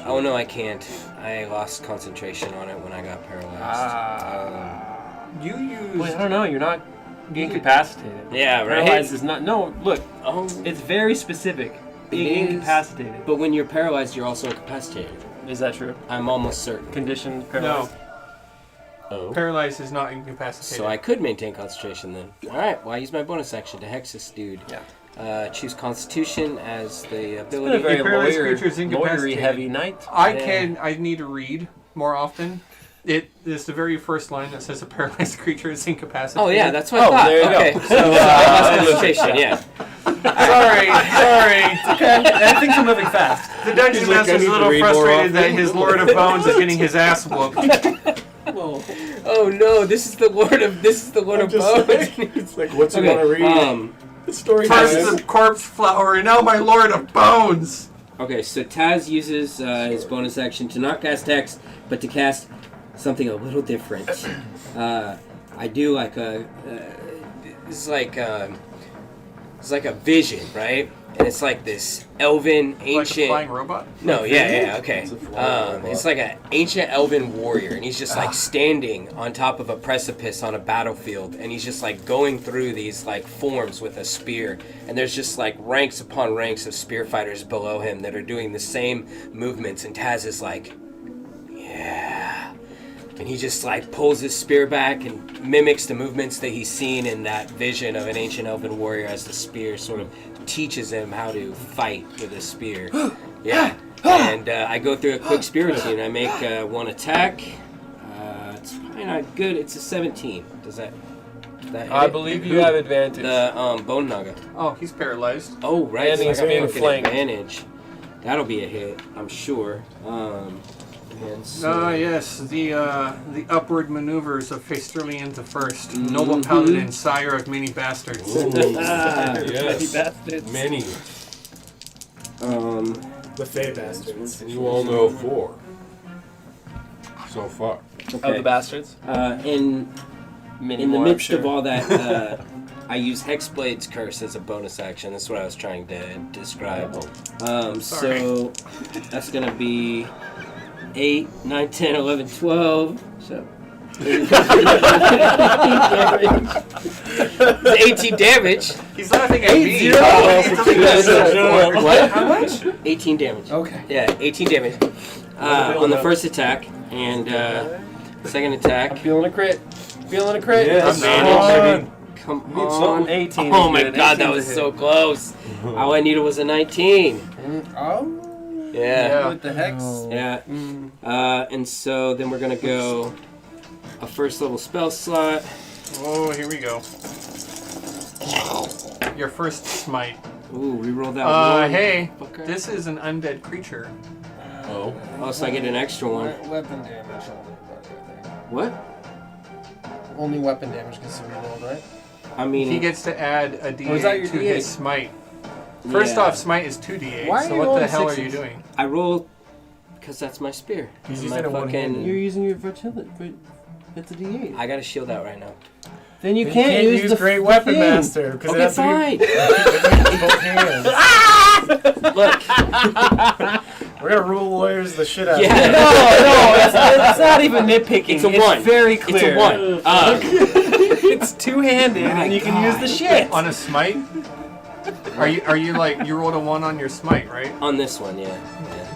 Speaker 1: Oh no, I can't. I lost concentration on it when I got paralyzed.
Speaker 2: You used.
Speaker 6: Wait, I don't know. You're not incapacitated.
Speaker 1: Yeah, right?
Speaker 6: Paralyzed is not. No, look.
Speaker 1: Oh,
Speaker 6: It's very specific. Being
Speaker 1: is.
Speaker 6: incapacitated.
Speaker 1: but when you're paralyzed, you're also incapacitated.
Speaker 6: Is that true?
Speaker 1: I'm almost certain.
Speaker 6: Conditioned
Speaker 2: No,
Speaker 6: paralyzed.
Speaker 4: Oh.
Speaker 2: paralyzed is not incapacitated.
Speaker 1: So I could maintain concentration then. Alright, well I use my bonus action to hex this dude.
Speaker 6: Yeah.
Speaker 1: Choose Constitution as the
Speaker 6: It's been a
Speaker 1: ability.
Speaker 6: very
Speaker 2: paralyzed
Speaker 6: lawyer,
Speaker 2: creature's
Speaker 6: lawyery
Speaker 2: incapacitated.
Speaker 6: heavy night.
Speaker 2: I need to read more often. It is the very first line that says a paralyzed creature is incapacitated.
Speaker 1: Oh yeah, that's what I
Speaker 6: Oh,
Speaker 1: thought.
Speaker 6: there you go.
Speaker 1: Okay, so I lost concentration, yeah.
Speaker 2: Sorry.
Speaker 6: And things are moving fast.
Speaker 2: The dungeon
Speaker 4: He's like, I
Speaker 2: master's
Speaker 4: need
Speaker 2: a
Speaker 4: to
Speaker 2: little
Speaker 4: read more
Speaker 2: frustrated that
Speaker 4: often.
Speaker 2: his Lord of Bones is getting his ass whooped.
Speaker 1: Oh no! This is the Lord of Bones.
Speaker 4: It's like, what's he
Speaker 1: Okay,
Speaker 4: want to read? It's story
Speaker 2: First
Speaker 4: time.
Speaker 2: the corpse flower, and now my Lord of Bones.
Speaker 1: Okay, so Taz uses his bonus action to not cast Hex, but to cast something a little different. I do like it's like a vision, right? And it's like this elven
Speaker 2: Like a
Speaker 1: ancient.
Speaker 2: flying robot?
Speaker 1: No, yeah, okay.
Speaker 4: It's a flying robot.
Speaker 1: It's like an ancient elven warrior, and he's just like standing on top of a precipice on a battlefield, and he's just like going through these like forms with a spear, and there's just like ranks upon ranks of spear fighters below him that are doing the same movements, and Taz is like, yeah. And he just like pulls his spear back and mimics the movements that he's seen in that vision of an ancient elven warrior as the spear sort of teaches him how to fight with a spear. Yeah. And I go through a quick spear routine. I make one attack. It's probably not good. It's a 17. Does that hit
Speaker 6: I
Speaker 1: it?
Speaker 6: believe you have advantage.
Speaker 1: The Bone Naga.
Speaker 2: Oh, he's paralyzed.
Speaker 1: Oh, right.
Speaker 6: And
Speaker 1: so
Speaker 6: he's
Speaker 1: I got
Speaker 6: being
Speaker 1: fucking
Speaker 6: flanked.
Speaker 1: advantage. That'll be a hit, I'm sure. And so,
Speaker 2: Yes, the upward maneuvers of Faesterlian the First, noble paladin, sire of many bastards.
Speaker 4: Yes.
Speaker 6: bastards.
Speaker 4: Many.
Speaker 3: The Fey bastards.
Speaker 4: You all know 4. So far.
Speaker 6: Of
Speaker 1: okay.
Speaker 6: the bastards.
Speaker 1: In
Speaker 6: Many
Speaker 1: the
Speaker 6: more,
Speaker 1: midst
Speaker 6: I'm
Speaker 1: of
Speaker 6: sure.
Speaker 1: all that, I use Hexblade's Curse as a bonus action. That's what I was trying to describe. So that's going to be 8, 9, 10, 11, 12. So 18 damage.
Speaker 2: He's laughing at me.
Speaker 1: What? How much? 18 damage.
Speaker 5: Okay.
Speaker 1: Yeah, 18 damage. On the first attack, and second attack.
Speaker 6: Feeling a crit. Feeling a crit.
Speaker 4: Yes.
Speaker 1: Advantage. Come
Speaker 4: Need
Speaker 1: on.
Speaker 4: something.
Speaker 6: 18.
Speaker 1: Oh
Speaker 6: is
Speaker 1: my
Speaker 6: good.
Speaker 1: god, that
Speaker 6: 18's
Speaker 1: was
Speaker 6: a
Speaker 1: so
Speaker 6: hit.
Speaker 1: close. All I needed was a 19.
Speaker 5: Oh.
Speaker 1: Yeah.
Speaker 5: With the hex.
Speaker 1: Yeah. And so then we're going to go a first level spell slot.
Speaker 2: Oh, here we go. Your first smite.
Speaker 1: Ooh, reroll that one.
Speaker 2: Hey,
Speaker 1: Fucker.
Speaker 2: this is an undead creature.
Speaker 4: Oh.
Speaker 1: Oh, so I get an extra one.
Speaker 5: Weapon damage.
Speaker 1: What?
Speaker 5: Only weapon damage gets to reroll, right?
Speaker 1: I mean,
Speaker 2: He gets to add a
Speaker 5: Oh, is that
Speaker 2: d8
Speaker 5: your
Speaker 2: to
Speaker 5: D8?
Speaker 2: his smite. First
Speaker 1: yeah.
Speaker 2: off, smite is 2d8,
Speaker 5: Why are
Speaker 2: so
Speaker 5: you
Speaker 2: what the
Speaker 5: rolling
Speaker 2: hell are you
Speaker 5: sixes?
Speaker 2: doing?
Speaker 1: I roll because that's my spear.
Speaker 3: He's
Speaker 1: And
Speaker 3: using
Speaker 1: my
Speaker 3: it one-handed.
Speaker 6: You're using your fertility. It's a D8.
Speaker 1: I got to shield out right now.
Speaker 6: Then you
Speaker 3: You
Speaker 6: can't use the
Speaker 3: Great Weapon
Speaker 6: thing.
Speaker 3: Master because it
Speaker 1: Okay,
Speaker 3: has to be
Speaker 1: fine.
Speaker 3: both hands.
Speaker 1: Look.
Speaker 3: We're gonna rule lawyers the shit out
Speaker 1: Yeah.
Speaker 3: of you.
Speaker 6: No, it's not even nitpicking.
Speaker 1: It's a 1.
Speaker 6: very
Speaker 1: It's
Speaker 6: clear.
Speaker 1: a 1.
Speaker 6: It's two-handed, and you can use the shit.
Speaker 2: On a smite? Are you like, you rolled a 1 on your smite, right?
Speaker 1: On this one, yeah.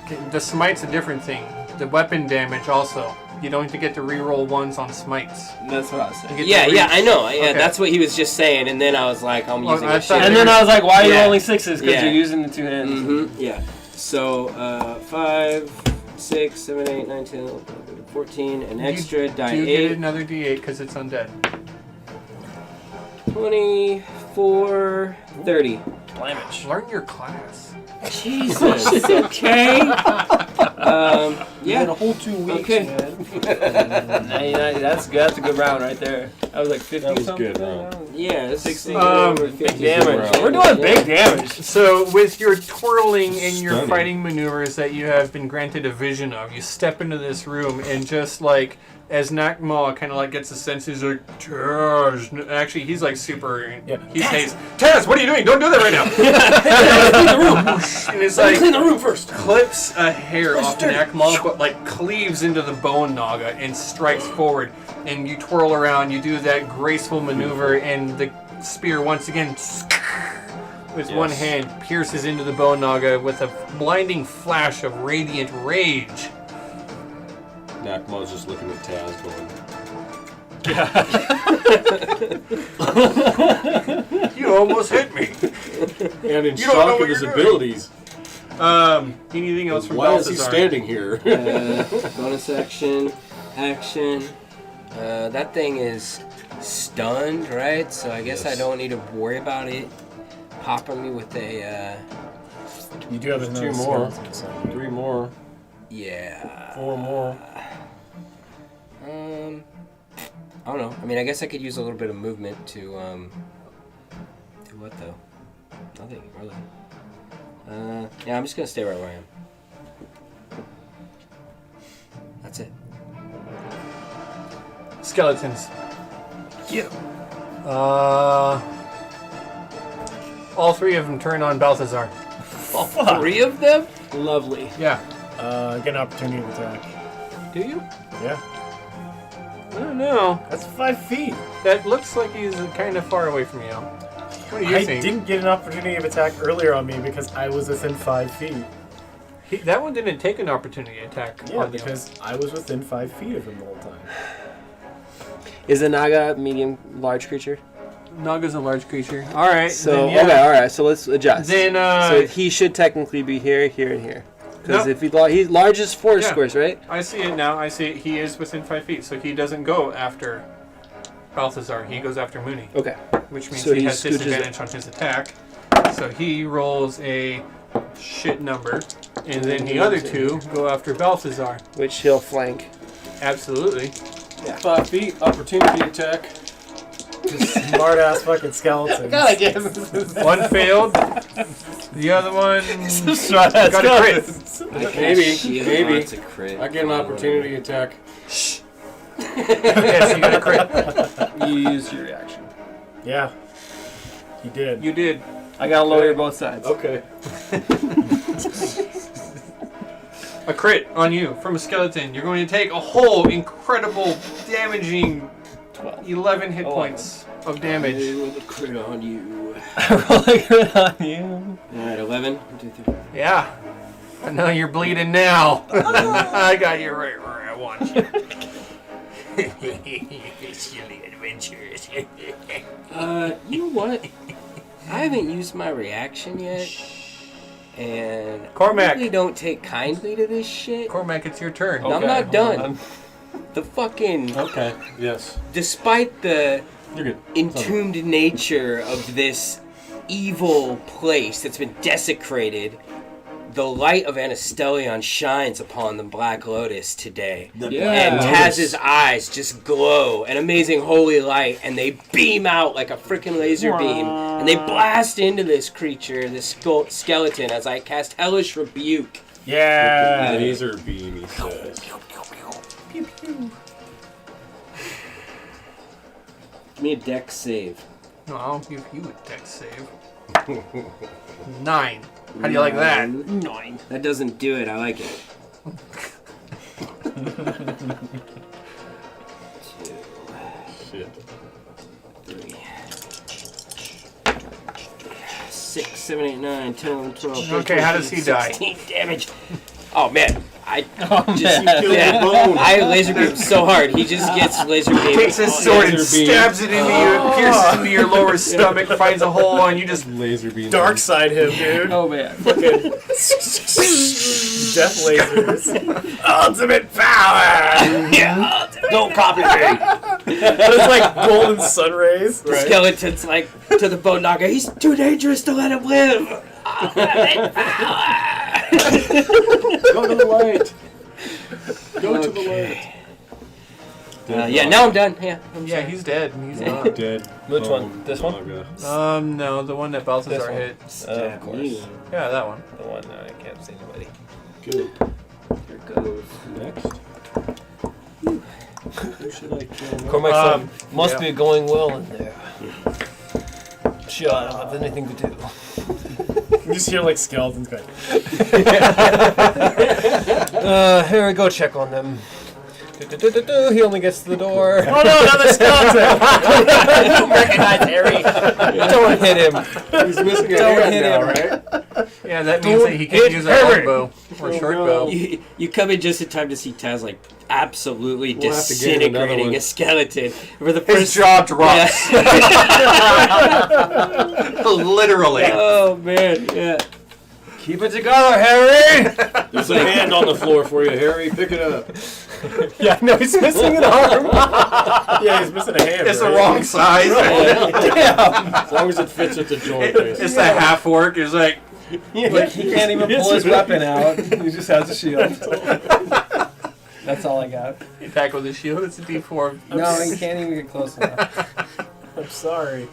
Speaker 2: Okay, the smite's a different thing. The weapon damage also. You don't get to reroll 1s on smites.
Speaker 6: That's what I was saying.
Speaker 2: You get
Speaker 1: Yeah,
Speaker 2: to
Speaker 1: yeah, I know. Yeah,
Speaker 2: Okay.
Speaker 1: that's what he was just saying, and then I was like, I'm
Speaker 2: Well,
Speaker 1: using
Speaker 2: I
Speaker 1: a
Speaker 2: thought
Speaker 1: shield.
Speaker 6: And then I was like, why are you
Speaker 1: Yeah.
Speaker 6: rolling 6s? Because
Speaker 1: Yeah.
Speaker 6: you're using the two hands.
Speaker 1: Mm-hmm. Yeah. So 5, 6, 7, 8, 9, 10, 11, 14, an extra die
Speaker 2: Do you get
Speaker 1: 8,
Speaker 2: another d8 because it's undead?
Speaker 1: 24, 30.
Speaker 2: Learn your class.
Speaker 1: Jesus. Okay. Yeah.
Speaker 6: a whole 2 weeks,
Speaker 1: Okay.
Speaker 6: man. That's good. That's a good round right there. That was like 50
Speaker 4: That was
Speaker 6: something.
Speaker 4: good round.
Speaker 1: Yeah. It's
Speaker 6: 60.
Speaker 1: over
Speaker 6: Big
Speaker 1: 50.
Speaker 6: damage.
Speaker 4: round.
Speaker 6: We're doing big damage.
Speaker 2: So, with your twirling and your
Speaker 4: Stunning.
Speaker 2: fighting maneuvers that you have been granted a vision of, you step into this room and just like, as Nakma kind of like gets the sense, he's like, Taz. Actually, he's like super.
Speaker 3: Yeah.
Speaker 2: He says, Taz, what are you doing? Don't do that right now. Clean the room. And it's like,
Speaker 1: Clean the room first.
Speaker 2: clips a hair off Nakma, but like cleaves into the bone naga and strikes forward. And you twirl around, you do that graceful maneuver, and the spear once again, with one
Speaker 4: Yes.
Speaker 2: hand, pierces into the bone naga with a blinding flash of radiant rage.
Speaker 4: Nakma's just looking at Taz going,
Speaker 2: You almost hit me.
Speaker 4: and in
Speaker 2: You don't know
Speaker 4: shock
Speaker 2: what
Speaker 4: of his
Speaker 2: you're doing.
Speaker 4: abilities.
Speaker 2: Anything else from
Speaker 4: Why is he
Speaker 2: Balthazar?
Speaker 4: standing here?
Speaker 1: Bonus action. That thing is stunned, right? So I guess
Speaker 4: Yes.
Speaker 1: I don't need to worry about it popping me with a,
Speaker 3: You do have
Speaker 4: There's
Speaker 3: another
Speaker 4: 2 more.
Speaker 3: skeleton inside you.
Speaker 4: 3 more.
Speaker 1: yeah.
Speaker 4: 4 more.
Speaker 1: I don't know. I mean, I guess I could use a little bit of movement to do what though? Nothing really. Yeah, I'm just gonna stay right where I am. That's it.
Speaker 2: Skeletons.
Speaker 1: Yeah.
Speaker 2: All three of them turn on Balthazar.
Speaker 1: All 3 of them?
Speaker 6: Lovely.
Speaker 2: Yeah.
Speaker 3: Get an opportunity to attack.
Speaker 6: Do you?
Speaker 3: Yeah.
Speaker 6: I don't know.
Speaker 3: That's 5 feet.
Speaker 2: That looks like he's kind of far away from you. What do you
Speaker 3: I
Speaker 2: think?
Speaker 3: didn't get an opportunity of attack earlier on me because I was within 5 feet.
Speaker 2: That one didn't take an opportunity attack.
Speaker 3: Yeah,
Speaker 2: on you.
Speaker 3: because I was within 5 feet of him the whole time.
Speaker 6: Is a Naga a medium, large creature?
Speaker 2: Naga's a large creature. All right.
Speaker 6: So
Speaker 2: then, yeah.
Speaker 6: okay, all right. So let's adjust.
Speaker 2: Then
Speaker 6: so he should technically be here, here, and here. Because
Speaker 2: Nope.
Speaker 6: if he's large as 4
Speaker 2: Yeah.
Speaker 6: squares, right?
Speaker 2: I see it now. I see it. He is within 5 feet, so he doesn't go after Balthazar. He goes after Mooney,
Speaker 6: Okay.
Speaker 2: which means
Speaker 6: So
Speaker 2: he
Speaker 6: he
Speaker 2: has
Speaker 6: scooches
Speaker 2: disadvantage on his attack. So he rolls a shit number, and then the other 2 go after Balthazar.
Speaker 6: Which he'll flank.
Speaker 2: Absolutely.
Speaker 4: 5 feet, opportunity attack.
Speaker 3: Smart ass fucking skeleton.
Speaker 2: One failed. The other one got a crit.
Speaker 4: Maybe.
Speaker 1: It's a crit.
Speaker 4: I get an opportunity attack.
Speaker 2: Yes, you got a crit.
Speaker 6: You used your reaction.
Speaker 3: Yeah. He did.
Speaker 2: You did.
Speaker 6: I gotta lower both sides.
Speaker 4: Okay.
Speaker 2: A crit on you from a skeleton. You're going to take a whole incredible damaging 11 hit points of damage.
Speaker 1: Roll a crit on you.
Speaker 6: Rolling good on you.
Speaker 1: Alright, 11. 1, 2, 3.
Speaker 2: Yeah. I know you're bleeding now. I got you right where I want you. Silly adventures.
Speaker 1: You know what? I haven't used my reaction yet. And
Speaker 2: Cormac.
Speaker 1: I really don't take kindly to this shit.
Speaker 2: Cormac, it's your turn.
Speaker 1: I'm
Speaker 6: Okay,
Speaker 1: not
Speaker 6: hold
Speaker 1: done.
Speaker 6: on.
Speaker 1: The fucking...
Speaker 4: Okay. Yes.
Speaker 1: Despite the
Speaker 4: You're good.
Speaker 1: entombed nature of this evil place that's been desecrated, the light of Anastellion shines upon the Black Lotus today.
Speaker 6: Yeah.
Speaker 1: And Taz's eyes just glow an amazing holy light, and they beam out like a freaking laser beam, and they blast into this creature, this skeleton, as I cast Hellish Rebuke.
Speaker 3: Yeah.
Speaker 4: Laser beam, he says.
Speaker 1: Give me a dex save.
Speaker 2: No, I'll give you a dex save. 9. How do you like that?
Speaker 1: 9. That doesn't do it. I like it. 2,
Speaker 4: Shit.
Speaker 1: 3, 6, 7, 8, 9, 10, 11, 12, 13,
Speaker 2: Okay, how does he die?
Speaker 1: 16 damage. Oh man, I
Speaker 6: man.
Speaker 1: I laser beam so hard. He just gets laser beam.
Speaker 2: Takes his sword and
Speaker 4: Laser beam.
Speaker 2: stabs it into you, pierces into your lower stomach, finds a hole, and you just
Speaker 4: Laser beam.
Speaker 3: Dark side him, dude.
Speaker 6: Oh man.
Speaker 3: Fucking death lasers. Ultimate power!
Speaker 1: Yeah, don't copy me.
Speaker 3: It's like golden sun rays.
Speaker 1: The skeleton's like to the bone knocker. He's too dangerous to let him live.
Speaker 4: Go to the light. Go to the light.
Speaker 1: Yeah, now I'm done. Yeah,
Speaker 2: yeah, he's dead. He's not.
Speaker 4: Dead.
Speaker 6: Which one? This one?
Speaker 4: Naga.
Speaker 2: No, the one that Balthazar hit.
Speaker 6: Of course.
Speaker 2: Yeah, that one.
Speaker 6: The one that I can't see anybody.
Speaker 4: Good.
Speaker 1: Here goes.
Speaker 4: Next. Who should I kill?
Speaker 6: Cormac's
Speaker 2: Um,
Speaker 6: must
Speaker 2: yeah.
Speaker 6: be going well in there. Sure, I don't have anything to do.
Speaker 3: You just hear like skeletons going.
Speaker 6: Here we go, check on them. He only gets to the door.
Speaker 3: Oh no, another skeleton!
Speaker 6: You recognize Harry. Don't hit him.
Speaker 4: He's missing a
Speaker 6: Don't
Speaker 4: hand
Speaker 6: hit
Speaker 4: now,
Speaker 6: him.
Speaker 4: right?
Speaker 2: Yeah, that means that he can't
Speaker 6: hit
Speaker 2: use a
Speaker 6: Herbert.
Speaker 2: longbow or short bow.
Speaker 1: You come in just in time to see Taz like absolutely
Speaker 4: We'll have to get him another
Speaker 1: disintegrating
Speaker 4: one.
Speaker 1: a skeleton. For the
Speaker 2: His
Speaker 1: first
Speaker 2: jaw drops. Literally.
Speaker 1: Oh man, yeah.
Speaker 6: Keep it together, Harry.
Speaker 4: There's a hand on the floor for you, Harry. Pick it up.
Speaker 3: Yeah, no, he's missing an arm. Yeah, he's missing a hand.
Speaker 2: It's the
Speaker 3: right?
Speaker 2: wrong size.
Speaker 4: As long as it fits at the joint, basically.
Speaker 2: It's that half work. It's like,
Speaker 6: Like he can't even pull his weapon out. He just has a shield.
Speaker 5: That's all I got.
Speaker 2: Attack with a shield. It's a D4.
Speaker 5: No, you can't even get close enough.
Speaker 3: I'm sorry.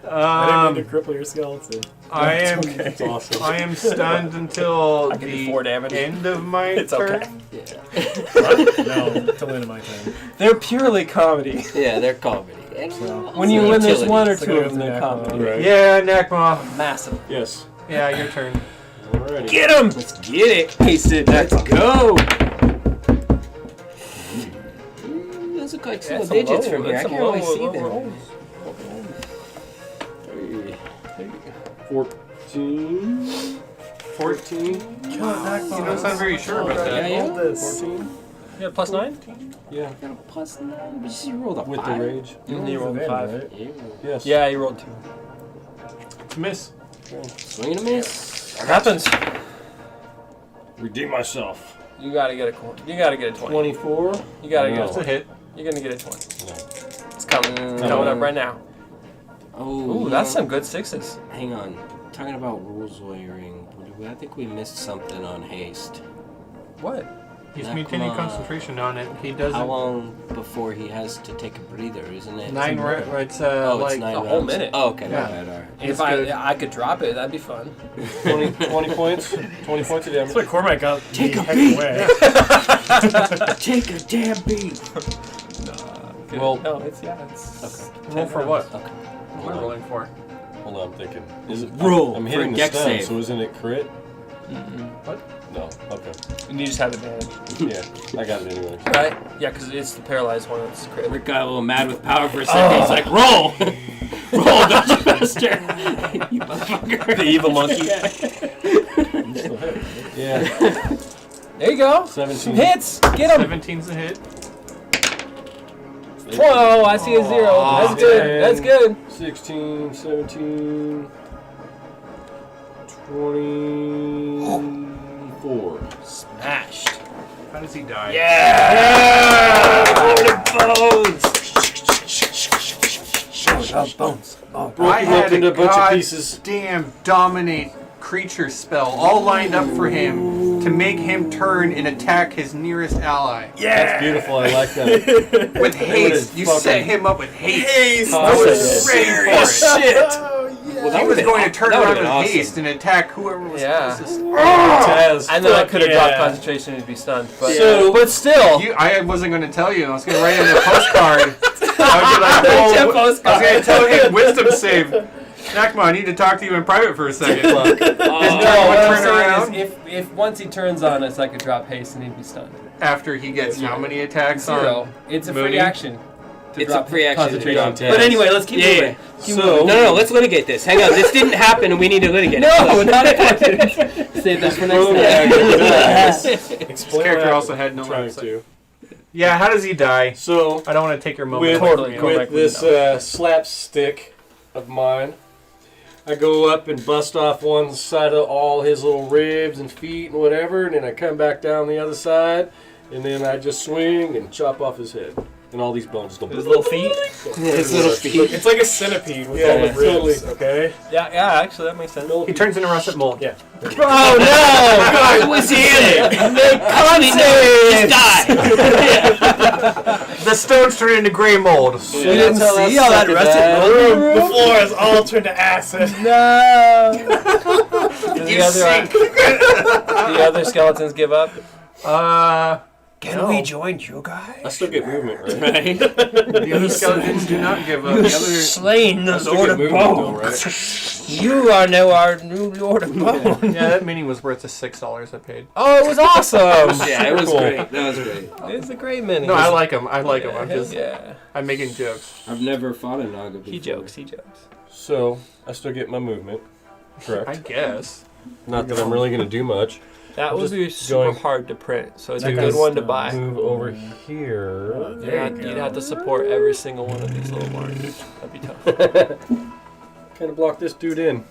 Speaker 3: I didn't mean to cripple your skeleton.
Speaker 2: I am.
Speaker 4: It's awesome.
Speaker 2: I am stunned until
Speaker 5: I can do
Speaker 2: the
Speaker 5: 4 damage.
Speaker 2: end of my
Speaker 5: It's
Speaker 2: turn.
Speaker 5: okay.
Speaker 3: No, till the end of my turn.
Speaker 5: They're purely comedy.
Speaker 1: Yeah, they're comedy.
Speaker 3: So,
Speaker 5: When you win, there's
Speaker 1: Utility.
Speaker 5: 1 or
Speaker 3: So
Speaker 5: 2
Speaker 3: go
Speaker 5: of them
Speaker 3: with
Speaker 5: that
Speaker 3: the
Speaker 5: comedy.
Speaker 4: Right.
Speaker 2: Yeah, Nakma.
Speaker 5: Massive.
Speaker 4: Yes.
Speaker 2: Yeah, your turn.
Speaker 4: Alrighty.
Speaker 5: Get him!
Speaker 1: Let's get it. Pasted. Let's go. Those look like single digits from here. I can't really see them.
Speaker 4: 14. 14.
Speaker 2: You don't sound very sure about that.
Speaker 1: Yeah.
Speaker 3: Hold this.
Speaker 4: 14.
Speaker 5: You have +9?
Speaker 4: Yeah.
Speaker 1: Got a +9, but you rolled a
Speaker 4: With the
Speaker 1: 5.
Speaker 4: rage.
Speaker 5: You rolled a 5.
Speaker 3: Right?
Speaker 4: Yes.
Speaker 5: Yeah, you rolled 2.
Speaker 2: It's a miss.
Speaker 1: Swing and a miss.
Speaker 5: Happens.
Speaker 4: Redeem myself.
Speaker 5: You gotta get a coin. You gotta get a 20.
Speaker 4: 24.
Speaker 5: You gotta
Speaker 4: No.
Speaker 5: get a
Speaker 2: That's a
Speaker 5: 20.
Speaker 2: hit.
Speaker 5: You're gonna get a 20.
Speaker 4: No.
Speaker 5: It's coming. It's coming up right now.
Speaker 1: Oh,
Speaker 5: Ooh, that's some good 6s.
Speaker 1: Hang on. Talking about rules lawyering, I think we missed something on haste.
Speaker 5: What?
Speaker 2: He's
Speaker 1: Nakma.
Speaker 2: maintaining concentration on it. He doesn't.
Speaker 1: How long before he has to take a breather, isn't it?
Speaker 2: 9 rounds. It's
Speaker 1: Oh,
Speaker 2: like
Speaker 1: it's 9
Speaker 5: a
Speaker 1: rounds.
Speaker 5: whole minute.
Speaker 1: Oh, okay.
Speaker 2: Yeah.
Speaker 1: My bad. All right.
Speaker 5: If I could drop it, that'd be fun.
Speaker 4: 20 points. 20 points of damage.
Speaker 3: That's what Cormac got.
Speaker 1: Take a
Speaker 3: heck
Speaker 1: beat.
Speaker 3: away.
Speaker 1: Take a damn beat.
Speaker 4: Well,
Speaker 5: No, it's it's.
Speaker 1: Okay.
Speaker 2: roll for what?
Speaker 1: Okay.
Speaker 2: What are we rolling for?
Speaker 4: hold on, I'm thinking. Is it
Speaker 1: Roll
Speaker 4: I'm
Speaker 1: for
Speaker 4: hitting the
Speaker 1: dex
Speaker 4: stun,
Speaker 1: save.
Speaker 4: so isn't it crit?
Speaker 2: What?
Speaker 4: No. Okay.
Speaker 5: And you just have advantage.
Speaker 4: Yeah, I got it anyway.
Speaker 5: Right? Yeah, because it's the paralyzed one that's crit.
Speaker 1: Rick got a little mad with power for a second. He's like, roll! Roll, Dodge Master! You motherfucker.
Speaker 5: The evil monkey.
Speaker 3: You still hit.
Speaker 4: Yeah.
Speaker 5: There you go.
Speaker 4: 17.
Speaker 5: Some hits. Get him.
Speaker 2: 17's a hit.
Speaker 5: Whoa, I see a 0. That's good. That's good.
Speaker 4: 16, 17, 24.
Speaker 5: Smashed.
Speaker 2: How does he die?
Speaker 5: Bones.
Speaker 4: Broke
Speaker 2: I
Speaker 4: him up
Speaker 2: had
Speaker 4: into
Speaker 2: a
Speaker 4: a bunch of pieces.
Speaker 2: Damn dominate creature spell all lined up for him to make him turn and attack his nearest ally.
Speaker 4: That's beautiful. I like that.
Speaker 2: With haste. You
Speaker 4: fucking-
Speaker 2: set him up with haste. I
Speaker 4: Awesome.
Speaker 2: was ready for it.
Speaker 1: Well,
Speaker 2: He was going to turn
Speaker 1: that would've
Speaker 2: around
Speaker 1: been
Speaker 2: with
Speaker 1: awesome.
Speaker 2: haste and attack whoever was
Speaker 5: Yeah.
Speaker 2: closest.
Speaker 4: Taz.
Speaker 5: And then I could have dropped
Speaker 3: yeah.
Speaker 5: concentration and be stunned. But,
Speaker 4: So-
Speaker 5: but still.
Speaker 2: I wasn't going to tell you. I was going to write in the postcard. I would be like,
Speaker 5: Your
Speaker 2: "Whoa," I was
Speaker 5: postcard.
Speaker 2: going to tell him wisdom save. Nakma, I need to talk to you in private for a second.
Speaker 5: No,
Speaker 2: Turn
Speaker 5: what I'm
Speaker 2: around.
Speaker 5: saying is if once he turns on us, I could drop haste and he'd be stunned.
Speaker 2: After he gets how many attacks
Speaker 5: 0.
Speaker 2: on?
Speaker 5: It's a
Speaker 2: Mooney?
Speaker 5: free action. to
Speaker 1: It's a
Speaker 5: drop
Speaker 1: free action to
Speaker 5: concentration.
Speaker 1: drop
Speaker 4: Taz.
Speaker 5: But anyway, let's keep moving. Keep
Speaker 4: So-
Speaker 5: moving.
Speaker 1: No, let's litigate this. Hang on. This didn't happen and we need to litigate it.
Speaker 5: No, not a Save that for next time.
Speaker 2: This
Speaker 4: Explain
Speaker 2: character
Speaker 4: what
Speaker 2: also had no
Speaker 4: I'm trying
Speaker 2: life.
Speaker 4: to.
Speaker 2: Yeah, how does he die?
Speaker 4: So,
Speaker 2: I don't want to take your moment
Speaker 4: with,
Speaker 2: away
Speaker 5: Totally
Speaker 2: from
Speaker 5: cool.
Speaker 2: you.
Speaker 4: with this slapstick of mine, I go up and bust off one side of all his little ribs and feet and whatever, and then I come back down the other side, and then I just swing and chop off his head. And all these bones go.
Speaker 5: His little feet.
Speaker 1: His little feet.
Speaker 3: It's like a centipede with
Speaker 4: Yeah,
Speaker 3: all the ribs,
Speaker 4: totally.
Speaker 3: okay?
Speaker 5: Yeah, actually, that makes sense.
Speaker 2: He turns into russet mold.
Speaker 3: Yeah.
Speaker 5: Oh no!
Speaker 1: It was him! Just die!
Speaker 2: The stones turn into gray mold.
Speaker 5: You didn't see all that rusted
Speaker 3: The floor is all turned to acid.
Speaker 5: No! Does
Speaker 2: You sink.
Speaker 5: the other skeletons give up?
Speaker 2: Can
Speaker 5: we join you guys?
Speaker 4: I still get movement, right?
Speaker 2: The other skeletons do not give up. The other
Speaker 5: Slain the
Speaker 4: I still get movement, though, right?
Speaker 5: You are now our new Lord of Bone.
Speaker 2: yeah, that mini was worth the $6 I paid.
Speaker 5: Oh, it was awesome!
Speaker 1: Yeah, it was
Speaker 4: Cool.
Speaker 1: great. That was great.
Speaker 5: It's a great mini.
Speaker 2: No, I like him. I like him. I'm just,
Speaker 5: Yeah.
Speaker 2: I'm making jokes.
Speaker 1: I've never fought a Naga before.
Speaker 5: He jokes.
Speaker 4: So, I still get my movement. Correct.
Speaker 2: I guess.
Speaker 4: Not that I'm really going to do much.
Speaker 5: That
Speaker 4: I'm
Speaker 5: would
Speaker 4: just
Speaker 5: be super
Speaker 4: going-
Speaker 5: hard to print, so it's
Speaker 3: That
Speaker 5: a good
Speaker 3: guy's
Speaker 5: one to
Speaker 3: dumb.
Speaker 5: buy.
Speaker 4: Move over here.
Speaker 5: You'd have to support every single one of these little marks. That'd be tough.
Speaker 4: Kind of block this dude in.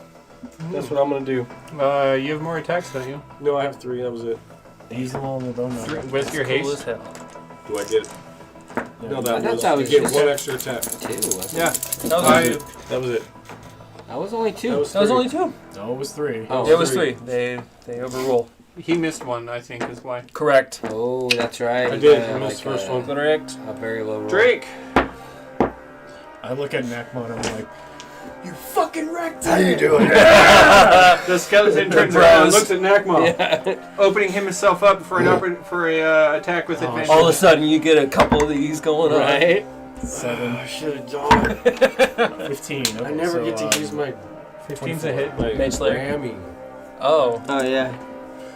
Speaker 4: That's what I'm going to do.
Speaker 2: You have more attacks, don't you?
Speaker 4: No, I have 3. That was it.
Speaker 3: He's the one with the donut.
Speaker 2: With your
Speaker 5: Cool as
Speaker 2: haste.
Speaker 5: hell.
Speaker 4: Do I get it? No,
Speaker 1: I
Speaker 4: that
Speaker 1: thought
Speaker 4: was.
Speaker 1: that
Speaker 4: I
Speaker 1: was
Speaker 4: get
Speaker 1: just-
Speaker 4: 1 extra attack.
Speaker 1: 2, wasn't
Speaker 2: Yeah.
Speaker 5: That was
Speaker 2: I-
Speaker 5: only 2.
Speaker 4: That was it.
Speaker 1: That was only 2.
Speaker 4: That was
Speaker 5: That was
Speaker 4: 3.
Speaker 5: only 2.
Speaker 3: No, it was 3.
Speaker 1: Oh,
Speaker 5: It was
Speaker 4: 3.
Speaker 5: 3. They overrule.
Speaker 2: He missed one, I think, is why.
Speaker 5: Correct.
Speaker 1: Oh, that's right.
Speaker 4: I did. I missed the first one.
Speaker 5: Correct.
Speaker 1: A very low roll.
Speaker 2: Drake!
Speaker 3: I look at Necmon and I'm like, you fucking wrecked it.
Speaker 7: How you doing?
Speaker 2: The skeleton turns around,
Speaker 4: And looks at Nakma.
Speaker 2: opening himself up for an attack with advantage.
Speaker 5: All of a sudden, you get a couple of these going on.
Speaker 6: Right?
Speaker 3: 7,
Speaker 4: I should have done it.
Speaker 3: 15. Okay,
Speaker 4: I never get to
Speaker 3: so,
Speaker 4: use my
Speaker 2: 15's a hit.
Speaker 5: Mage Slayer.
Speaker 4: ramming.
Speaker 5: Oh,
Speaker 6: Oh yeah.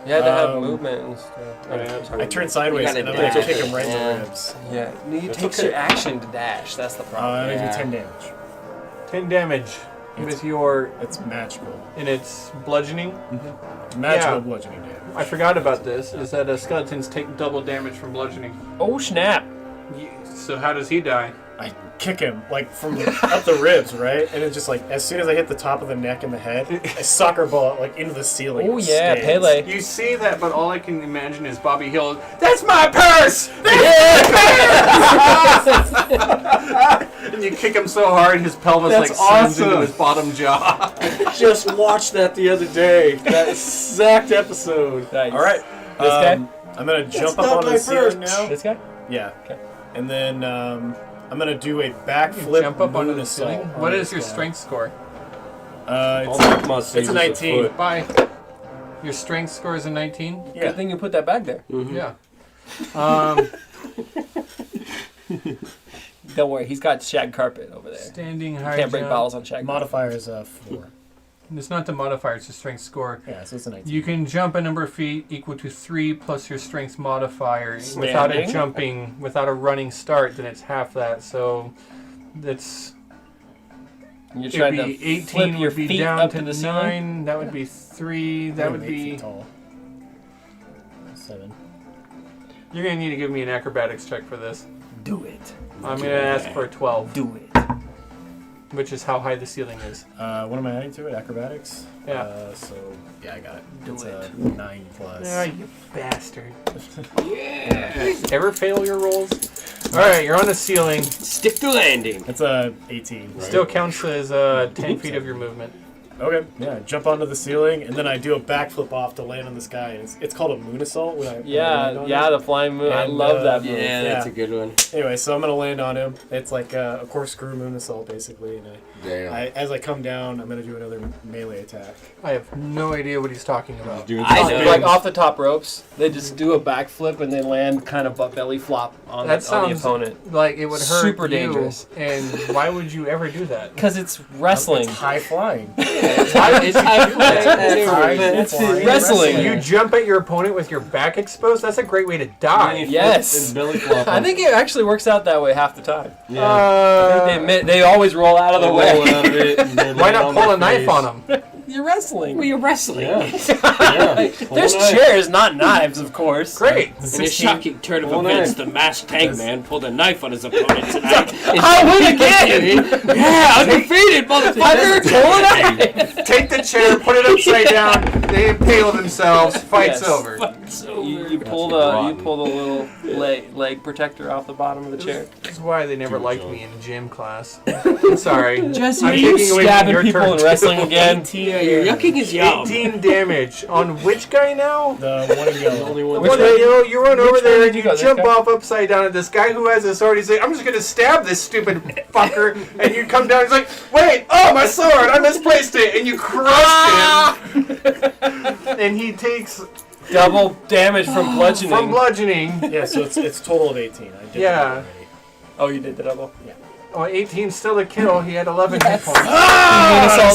Speaker 5: you had to have
Speaker 3: Um,
Speaker 5: movement and stuff.
Speaker 2: Oh, yeah, I'm sorry.
Speaker 3: I turn sideways
Speaker 1: gotta
Speaker 3: and I'm going to
Speaker 1: dash.
Speaker 3: kick him right in
Speaker 1: Yeah.
Speaker 3: the ribs.
Speaker 5: Yeah, it
Speaker 4: That's
Speaker 5: takes
Speaker 4: okay.
Speaker 5: your action to dash. That's the problem.
Speaker 3: I
Speaker 1: Yeah.
Speaker 3: do 10 damage.
Speaker 2: 10 damage with your,
Speaker 3: It's magical.
Speaker 2: and it's bludgeoning.
Speaker 3: Magical
Speaker 2: Yeah.
Speaker 3: bludgeoning damage.
Speaker 2: I forgot about this, is that skeletons take double damage from bludgeoning.
Speaker 5: Oh snap!
Speaker 2: So how does he die?
Speaker 3: I kick him like from up the ribs, right? And it's just like as soon as I hit the top of the neck and the head, I soccer ball it like into the ceiling.
Speaker 5: Oh
Speaker 3: It
Speaker 5: yeah,
Speaker 3: stands.
Speaker 5: Pele.
Speaker 2: You see that, but all I can imagine is Bobby Hill. That's my purse! And you kick him so hard, his pelvis
Speaker 4: That's
Speaker 2: like slams into
Speaker 4: awesome.
Speaker 2: his bottom jaw.
Speaker 4: Just watched that the other day. That exact episode.
Speaker 5: Nice.
Speaker 3: All right.
Speaker 5: This guy?
Speaker 3: I'm gonna jump
Speaker 4: not
Speaker 3: up onto
Speaker 4: my
Speaker 3: the ceiling
Speaker 4: first.
Speaker 3: now.
Speaker 5: This guy?
Speaker 3: Yeah.
Speaker 5: Okay.
Speaker 3: And then I'm gonna do a backflip.
Speaker 2: Jump up onto the
Speaker 3: moonsault
Speaker 2: ceiling.
Speaker 3: on
Speaker 2: What
Speaker 3: this
Speaker 2: is your
Speaker 3: guy.
Speaker 2: strength score?
Speaker 4: All
Speaker 3: It's
Speaker 4: Nakma sees
Speaker 3: it's a
Speaker 4: is
Speaker 3: 19.
Speaker 4: foot.
Speaker 2: Bye. Your strength score is a 19?
Speaker 3: Yeah.
Speaker 5: Good thing you put that back there.
Speaker 2: Yeah.
Speaker 5: Don't worry, he's got shag carpet over there.
Speaker 2: Standing high
Speaker 5: Can't break
Speaker 2: jump.
Speaker 5: bottles on shag.
Speaker 3: Modifier is 4.
Speaker 2: It's not the modifier, it's the strength score.
Speaker 3: Yeah, so it's a 19.
Speaker 2: You can jump a number of feet equal to 3 plus your strength modifier. Without a
Speaker 5: Standing?
Speaker 2: jumping, without a running start, then it's half that. So that's
Speaker 5: You're
Speaker 2: it'd
Speaker 5: trying
Speaker 2: be
Speaker 5: to
Speaker 2: 18
Speaker 5: flip your
Speaker 2: would be
Speaker 5: feet
Speaker 2: down
Speaker 5: up
Speaker 2: to
Speaker 5: to the ceiling.
Speaker 2: 9. That would be 3. That
Speaker 3: I'm
Speaker 2: would
Speaker 3: 8
Speaker 2: be.
Speaker 3: feet tall. 7.
Speaker 2: You're gonna need to give me an acrobatics check for this.
Speaker 5: Do it.
Speaker 2: I'm gonna ask for a 12,
Speaker 5: Do it.
Speaker 2: which is how high the ceiling is.
Speaker 3: What am I adding to it? Acrobatics?
Speaker 2: Yeah.
Speaker 3: So, yeah, I got it.
Speaker 5: Do
Speaker 3: It's
Speaker 5: it.
Speaker 3: 9 plus.
Speaker 2: Ah, you bastard. Ever fail your rolls? Alright, you're on the ceiling.
Speaker 1: Stick to landing.
Speaker 3: It's a 18.
Speaker 2: Still counts as 10 feet of your movement.
Speaker 3: Okay, yeah, jump onto the ceiling, and then I do a backflip off to land on this guy. And it's called a moon assault. When I land
Speaker 5: Yeah,
Speaker 3: on
Speaker 5: yeah,
Speaker 3: him.
Speaker 5: the flying moon. I
Speaker 3: And,
Speaker 5: love that move.
Speaker 1: Yeah, that's a good one.
Speaker 3: Anyway, so I'm gonna land on him. It's like a corkscrew moon assault, basically. And
Speaker 4: Damn.
Speaker 3: as I come down, I'm gonna do another melee attack.
Speaker 2: I have no idea what he's talking about.
Speaker 4: Doing
Speaker 1: I
Speaker 4: something.
Speaker 1: know.
Speaker 5: Like off the top ropes, they just do a backflip and they land kind of belly flop on,
Speaker 2: That
Speaker 5: on the
Speaker 2: sounds
Speaker 5: opponent.
Speaker 2: like it would hurt
Speaker 5: Super
Speaker 2: you,
Speaker 5: dangerous.
Speaker 2: And why would you ever do that?
Speaker 5: Because it's wrestling.
Speaker 3: It's high flying.
Speaker 5: It's wrestling.
Speaker 2: You jump at your opponent with your back exposed? That's a great way to die.
Speaker 5: Yes.
Speaker 4: And belly flop.
Speaker 5: I think it actually works out that way half the time.
Speaker 4: Yeah.
Speaker 5: I think they always roll out of the
Speaker 4: Roll
Speaker 5: way.
Speaker 4: out of it, and then
Speaker 2: Why
Speaker 4: land
Speaker 2: not
Speaker 4: on
Speaker 2: pull
Speaker 4: their
Speaker 2: a knife
Speaker 4: face.
Speaker 2: on him?
Speaker 5: You're wrestling.
Speaker 1: Well, you're wrestling.
Speaker 4: Yeah. Yeah. Pull
Speaker 5: There's
Speaker 4: a knife.
Speaker 5: chairs, not knives, of course.
Speaker 2: Great.
Speaker 1: In a shocking turn of
Speaker 4: Oh,
Speaker 1: events,
Speaker 4: nice.
Speaker 1: the masked hangman pulled a knife on his opponent tonight.
Speaker 5: I'll win again!
Speaker 1: Yeah, undefeated, motherfucker!
Speaker 2: Take the chair, put it upside down, they impale themselves, fight's
Speaker 5: Yes.
Speaker 2: over.
Speaker 5: You pull the little leg protector off the bottom of the chair.
Speaker 2: That's why they never liked me in gym class. I'm sorry.
Speaker 5: Jesse,
Speaker 2: I'm
Speaker 5: are you
Speaker 2: taking away from
Speaker 5: stabbing
Speaker 2: your
Speaker 5: people
Speaker 2: turn,
Speaker 5: in
Speaker 2: too.
Speaker 5: wrestling again?
Speaker 1: Yeah, you're yucking his yum.
Speaker 2: 18 damage. On which guy now?
Speaker 3: The one in
Speaker 4: The
Speaker 3: yellow.
Speaker 4: only one.
Speaker 5: Which
Speaker 2: Well,
Speaker 5: way-
Speaker 2: you run over
Speaker 5: way
Speaker 2: there
Speaker 5: did
Speaker 2: and
Speaker 5: you
Speaker 2: you
Speaker 5: go? This
Speaker 2: jump
Speaker 5: guy?
Speaker 2: off upside down at this guy who has a sword. He's like, I'm just going to stab this stupid fucker. And you come down, he's like, wait, oh, my sword, I misplaced it. And you crush him. And he takes
Speaker 5: Double damage from bludgeoning.
Speaker 2: from bludgeoning.
Speaker 3: Yeah, so it's total of 18. I did
Speaker 2: Yeah.
Speaker 3: that already.
Speaker 5: Oh, you did the double?
Speaker 2: Oh, 18 still a kill. He had 11 hit points.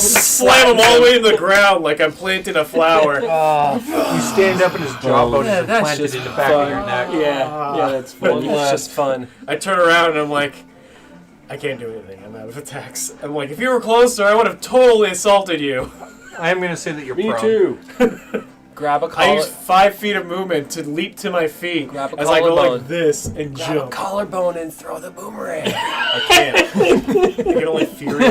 Speaker 3: Slam him all the way to the ground like I'm planting a flower.
Speaker 2: You stand up and his jawbone
Speaker 5: Yeah,
Speaker 2: is
Speaker 5: that's
Speaker 2: implanted
Speaker 5: just
Speaker 2: in the back
Speaker 5: fun.
Speaker 2: of your neck.
Speaker 5: Yeah, that's fun. It's just fun.
Speaker 3: I turn around and I'm like, I can't do anything. I'm out of attacks. I'm like, if you were closer, I would have totally assaulted you.
Speaker 2: I am going to say that you're
Speaker 4: Me
Speaker 2: prone.
Speaker 4: too.
Speaker 5: Grab a
Speaker 3: I
Speaker 5: collar.
Speaker 3: used 5 feet of movement to leap to my feet
Speaker 5: Grab a
Speaker 3: as I go
Speaker 5: collarbone.
Speaker 3: like this and
Speaker 5: Grab a
Speaker 3: jump.
Speaker 5: collarbone and throw the boomerang.
Speaker 3: I can't. I can only fury.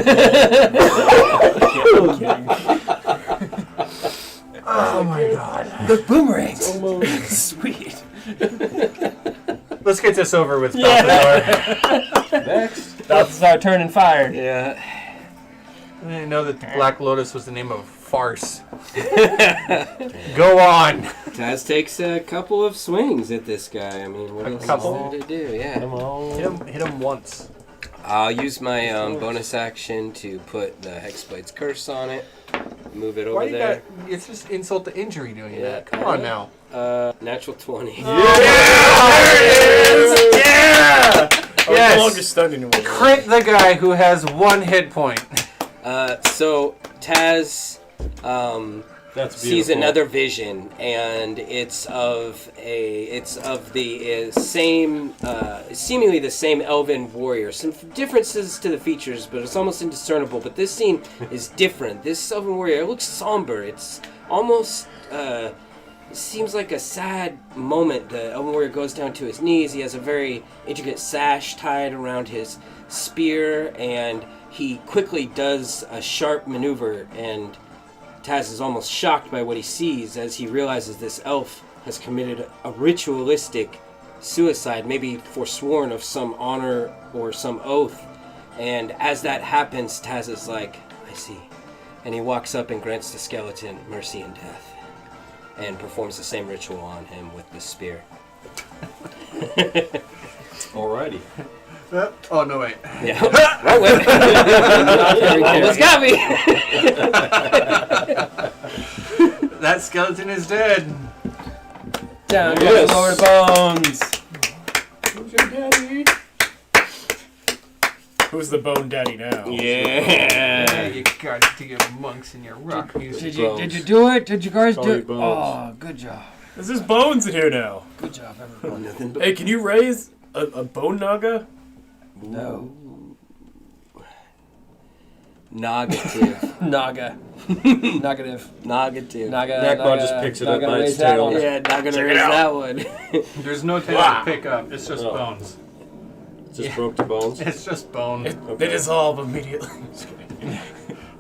Speaker 2: Oh my god.
Speaker 5: The boomerangs. Sweet.
Speaker 2: Let's get this over with,
Speaker 5: Yeah.
Speaker 2: Balthazar.
Speaker 4: Next.
Speaker 5: That's our turn and fire.
Speaker 1: Yeah.
Speaker 2: I didn't know that Black Lotus was the name of a farce. Go on.
Speaker 1: Taz takes a couple of swings at this guy. I mean, what
Speaker 2: A
Speaker 1: else
Speaker 2: couple?
Speaker 1: is there to do? Yeah.
Speaker 4: Come on.
Speaker 2: Hit him once.
Speaker 1: I'll use my bonus action to put the Hexblade's Curse on it. Move it
Speaker 2: Why
Speaker 1: over
Speaker 2: you
Speaker 1: there.
Speaker 2: got? It's just insult to injury doing
Speaker 1: Yeah,
Speaker 2: that. Come on now.
Speaker 1: Natural 20.
Speaker 2: Yeah! Yeah!
Speaker 3: No
Speaker 2: Yes.
Speaker 3: longer stunned anymore.
Speaker 2: Crit the guy who has 1 hit point.
Speaker 1: So Taz
Speaker 4: That's
Speaker 1: sees
Speaker 4: beautiful.
Speaker 1: another vision, and it's of the same, seemingly the same elven warrior. Some differences to the features, but it's almost indiscernible. But this scene is different. This elven warrior looks somber. It's almost seems like a sad moment. The elven warrior goes down to his knees. He has a very intricate sash tied around his spear, and he quickly does a sharp maneuver, and Taz is almost shocked by what he sees as he realizes this elf has committed a ritualistic suicide, maybe forsworn of some honor or some oath. And as that happens, Taz is like, I see. And he walks up and grants the skeleton mercy and death, and performs the same ritual on him with the spear.
Speaker 4: Alrighty.
Speaker 2: Oh, no, wait.
Speaker 1: Yeah. Wrong way. Almost got me.
Speaker 2: That skeleton is dead.
Speaker 5: Down
Speaker 4: Yes.
Speaker 5: goes the Lord of Bones.
Speaker 3: Who's your daddy? Who's the bone daddy now?
Speaker 2: Yeah, you got to get monks in your rock music.
Speaker 5: Did you do it? Did you guys
Speaker 4: Call
Speaker 5: do
Speaker 4: you
Speaker 5: it?
Speaker 4: Bones.
Speaker 5: Oh, good job.
Speaker 3: There's just bones in here now.
Speaker 5: Good job, everyone.
Speaker 1: Nothing but
Speaker 3: Hey, can you raise a bone naga?
Speaker 5: No.
Speaker 1: Negative.
Speaker 5: Naga. Negative.
Speaker 1: Negative.
Speaker 5: Naga.
Speaker 4: Nakbot just
Speaker 5: Naga-
Speaker 4: picks it up
Speaker 5: Naga
Speaker 4: by its
Speaker 5: raise that
Speaker 4: tail.
Speaker 5: one.
Speaker 1: Yeah, not gonna
Speaker 3: Check it
Speaker 1: raise
Speaker 3: out.
Speaker 1: that one.
Speaker 2: There's no tail to pick up. It's just
Speaker 4: Oh.
Speaker 2: bones.
Speaker 4: Just broke the bones.
Speaker 2: It's just bone.
Speaker 3: They dissolve immediately.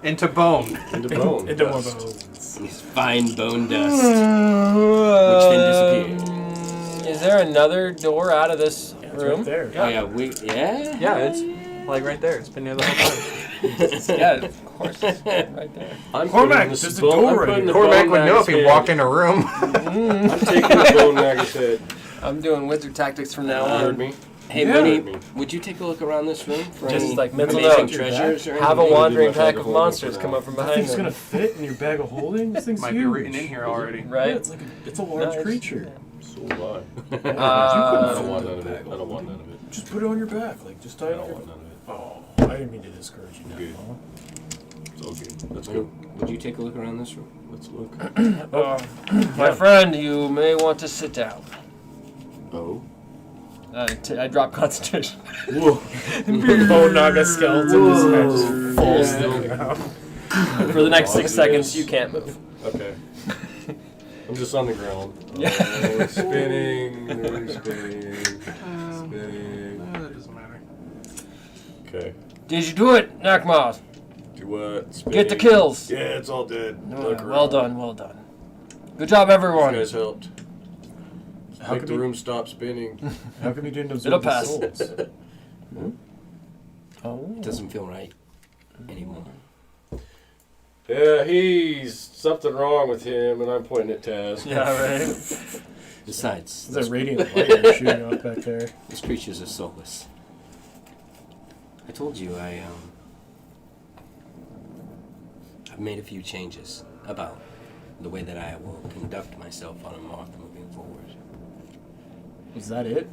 Speaker 2: Into bone.
Speaker 4: Into bone.
Speaker 3: Into more
Speaker 4: dust.
Speaker 3: bones.
Speaker 1: It's fine bone dust, which then disappears.
Speaker 5: Is there another door out of this
Speaker 3: Yeah, it's
Speaker 5: room?
Speaker 3: right there.
Speaker 1: Oh yeah, yeah.
Speaker 2: Yeah, it's like right there. It's been there the whole time.
Speaker 5: Yeah, of course. It's right there.
Speaker 4: I'm
Speaker 3: Cormac,
Speaker 4: putting this
Speaker 3: there's a
Speaker 4: bone-
Speaker 3: door
Speaker 4: I'm
Speaker 3: right
Speaker 4: putting
Speaker 3: here.
Speaker 4: the
Speaker 2: Cormac
Speaker 4: bone
Speaker 2: would know if
Speaker 4: nag's
Speaker 2: he
Speaker 4: head.
Speaker 2: walked in a room.
Speaker 4: I'm taking the bone nag's head.
Speaker 5: I'm doing wizard tactics from now
Speaker 4: Heard
Speaker 5: on.
Speaker 4: me?
Speaker 1: Hey,
Speaker 3: Yeah.
Speaker 1: Mooney, would you take a look around this room for
Speaker 5: Just
Speaker 1: any
Speaker 5: like mental
Speaker 1: amazing
Speaker 5: note.
Speaker 1: treasures or
Speaker 5: Have a
Speaker 1: anything?
Speaker 5: wandering
Speaker 4: my bag
Speaker 5: pack
Speaker 4: of
Speaker 5: of
Speaker 4: holding
Speaker 5: monsters
Speaker 4: for
Speaker 5: come
Speaker 4: now.
Speaker 5: up from
Speaker 3: That
Speaker 5: behind
Speaker 3: thing's gonna
Speaker 5: them.
Speaker 3: fit in your bag of holding. This thing's
Speaker 2: Might
Speaker 3: huge.
Speaker 2: be written in here already.
Speaker 3: Yeah,
Speaker 5: Right?
Speaker 3: it's a large
Speaker 5: Nice.
Speaker 3: creature.
Speaker 4: So what? I
Speaker 5: Uh,
Speaker 4: don't want none of it. I don't want none of it.
Speaker 3: Just put it on your back, like just tie
Speaker 4: I
Speaker 3: it on
Speaker 4: don't
Speaker 3: your
Speaker 4: want none of it.
Speaker 3: Oh, I didn't mean to discourage you.
Speaker 4: Good.
Speaker 3: Now.
Speaker 4: It's all good. Let's
Speaker 1: Mooney,
Speaker 4: go.
Speaker 1: would you take a look around this room?
Speaker 4: Let's look.
Speaker 5: My friend, you may want to sit down.
Speaker 4: Oh.
Speaker 5: I drop concentration.
Speaker 4: Whoa.
Speaker 3: Big bone naga skeleton just falls to the ground.
Speaker 5: For the next 6 seconds, you can't move.
Speaker 4: Okay. I'm just on the ground.
Speaker 5: Yeah.
Speaker 4: Oh, spinning. Spinning.
Speaker 2: That
Speaker 4: Spinning.
Speaker 2: doesn't matter.
Speaker 4: Okay.
Speaker 5: Did you do it, Nakmaz?
Speaker 4: Do what? Spinning.
Speaker 5: Get the kills.
Speaker 4: Yeah, it's all dead. Look
Speaker 5: Well
Speaker 4: around.
Speaker 5: done, well done. Good job,
Speaker 4: You
Speaker 5: everyone.
Speaker 4: guys helped.
Speaker 3: How
Speaker 4: Make
Speaker 3: come
Speaker 4: the
Speaker 3: you-
Speaker 4: room stop spinning.
Speaker 3: How come you didn't
Speaker 5: It'll
Speaker 3: absorb the
Speaker 5: pass.
Speaker 3: souls?
Speaker 5: Oh.
Speaker 1: It doesn't feel right anymore.
Speaker 4: Yeah, he's something wrong with him, and I'm pointing at Taz.
Speaker 5: Yeah, right.
Speaker 1: Besides,
Speaker 3: There's a radiant light you're shooting off back there.
Speaker 1: these creatures are soulless. I told you I've made a few changes about the way that I will conduct myself on a moth moving forward.
Speaker 3: Was that it?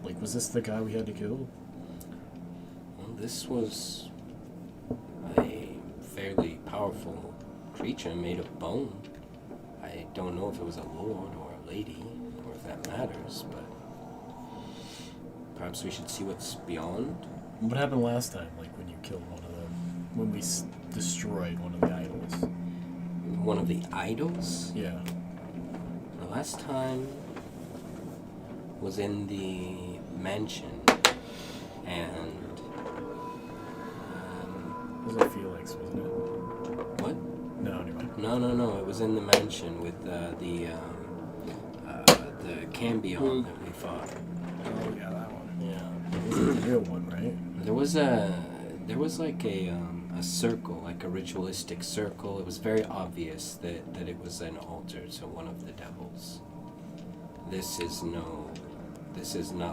Speaker 3: Like, was this the guy we had to kill?
Speaker 1: Well, this was a fairly powerful creature made of bone. I don't know if it was a lord or a lady, or if that matters, but perhaps we should see what's beyond.
Speaker 3: What happened last time? Like when you killed one of them? When we destroyed one of the idols?
Speaker 1: One of the idols?
Speaker 3: Yeah.
Speaker 1: The last time was in the mansion, and
Speaker 3: It was a Felix, wasn't it?
Speaker 1: what?
Speaker 3: No, anyway.
Speaker 1: No. It was in the mansion with the Cambion that we fought.
Speaker 3: Oh, yeah, that one.
Speaker 1: Yeah.
Speaker 3: It was the real one, right?
Speaker 1: There was like a a circle, like a ritualistic circle. It was very obvious that it was an altar to one of the devils. This is not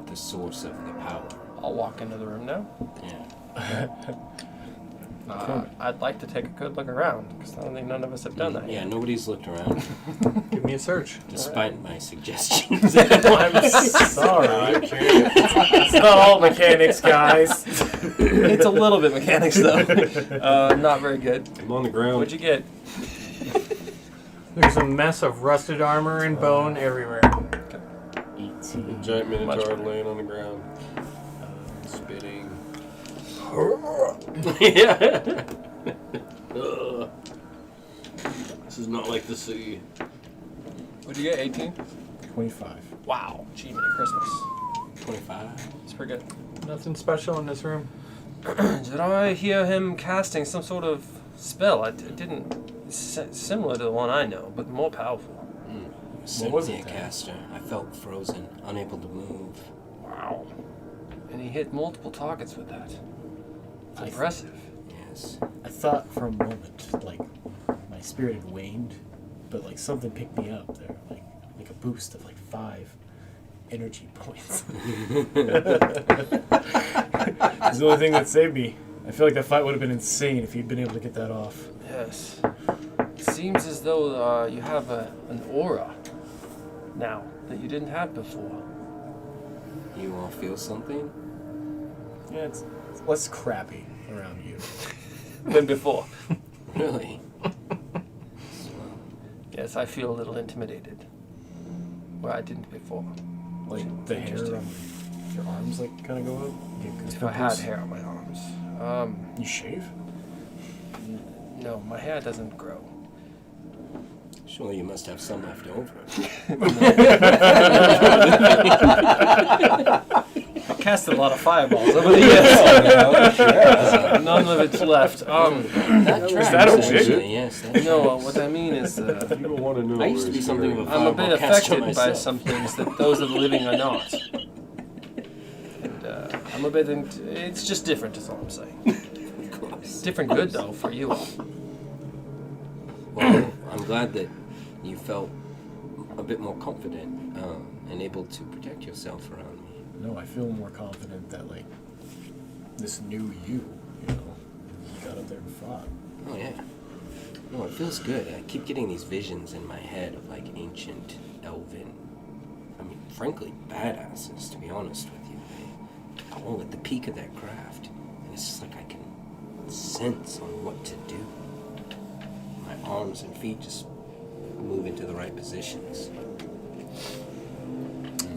Speaker 1: the source of the power.
Speaker 5: I'll walk into the room now.
Speaker 1: Yeah.
Speaker 5: I'd like to take a good look around, because I don't think none of us have done that
Speaker 1: Yeah,
Speaker 5: yet.
Speaker 1: nobody's looked around,
Speaker 2: Give me a search.
Speaker 1: despite my suggestions.
Speaker 3: I'm sorry. It's not all mechanics, guys.
Speaker 5: It's a little bit mechanics, though. Not very good.
Speaker 4: I'm on the ground.
Speaker 5: What'd you get?
Speaker 2: There's a mess of rusted armor and bone everywhere.
Speaker 3: 18.
Speaker 4: Giant
Speaker 5: Much
Speaker 4: minotaur
Speaker 5: better.
Speaker 4: laying on the ground. Spitting.
Speaker 1: Yeah.
Speaker 4: Ugh. This is not like the sea.
Speaker 5: What'd you get? 18?
Speaker 3: 25.
Speaker 5: Wow. Gee, Merry Christmas.
Speaker 1: 25.
Speaker 5: It's pretty good.
Speaker 2: Nothing special in this room.
Speaker 5: Did I hear him casting some sort of spell? It didn't. Similar to the one I know, but more powerful.
Speaker 1: Certainly a caster. I felt frozen, unable to move.
Speaker 5: Wow. And he hit multiple targets with that. It's
Speaker 3: I-
Speaker 5: impressive.
Speaker 1: Yes.
Speaker 3: I thought for a moment, like, my spirit had waned, but, like, something picked me up there. Like a boost of, like, 5 energy points. It's the only thing that saved me. I feel like that fight would have been insane if you'd been able to get that off.
Speaker 5: Yes. Seems as though you have an aura now that you didn't have before.
Speaker 1: You all feel something?
Speaker 3: Yeah, it's less crappy around you.
Speaker 5: Than before.
Speaker 1: Really?
Speaker 5: Yes, I feel a little intimidated. Where I didn't before.
Speaker 3: Like, the hair
Speaker 5: Interesting.
Speaker 3: on your arms, like, kind of go up. You get
Speaker 5: If I had
Speaker 3: goosebumps.
Speaker 5: hair on my arms.
Speaker 3: You shave?
Speaker 5: No, my hair doesn't grow.
Speaker 1: Surely you must have some left over.
Speaker 5: I casted a lot of fireballs over the years. None of it's left.
Speaker 1: That tracks,
Speaker 3: that a wig?
Speaker 1: actually, yes. That
Speaker 5: No,
Speaker 1: tracks.
Speaker 5: what I mean is,
Speaker 4: You don't want to know.
Speaker 1: I used to be something of a
Speaker 5: I'm a bit
Speaker 1: fireball caster
Speaker 5: affected by
Speaker 1: myself.
Speaker 5: some things that those of the living are not. And I'm a bit. It's just different, is all I'm saying.
Speaker 1: Of course.
Speaker 5: Different good though for you.
Speaker 1: Well, I'm glad that you felt a bit more confident and able to protect yourself around me.
Speaker 3: No, I feel more confident that, like, this new you know, you got up there and fought.
Speaker 1: Oh yeah. No, it feels good. I keep getting these visions in my head of like ancient elven, I mean, frankly, badasses, to be honest with you. They're all at the peak of their craft. And it's just like I can sense on what to do. My arms and feet just move into the right positions.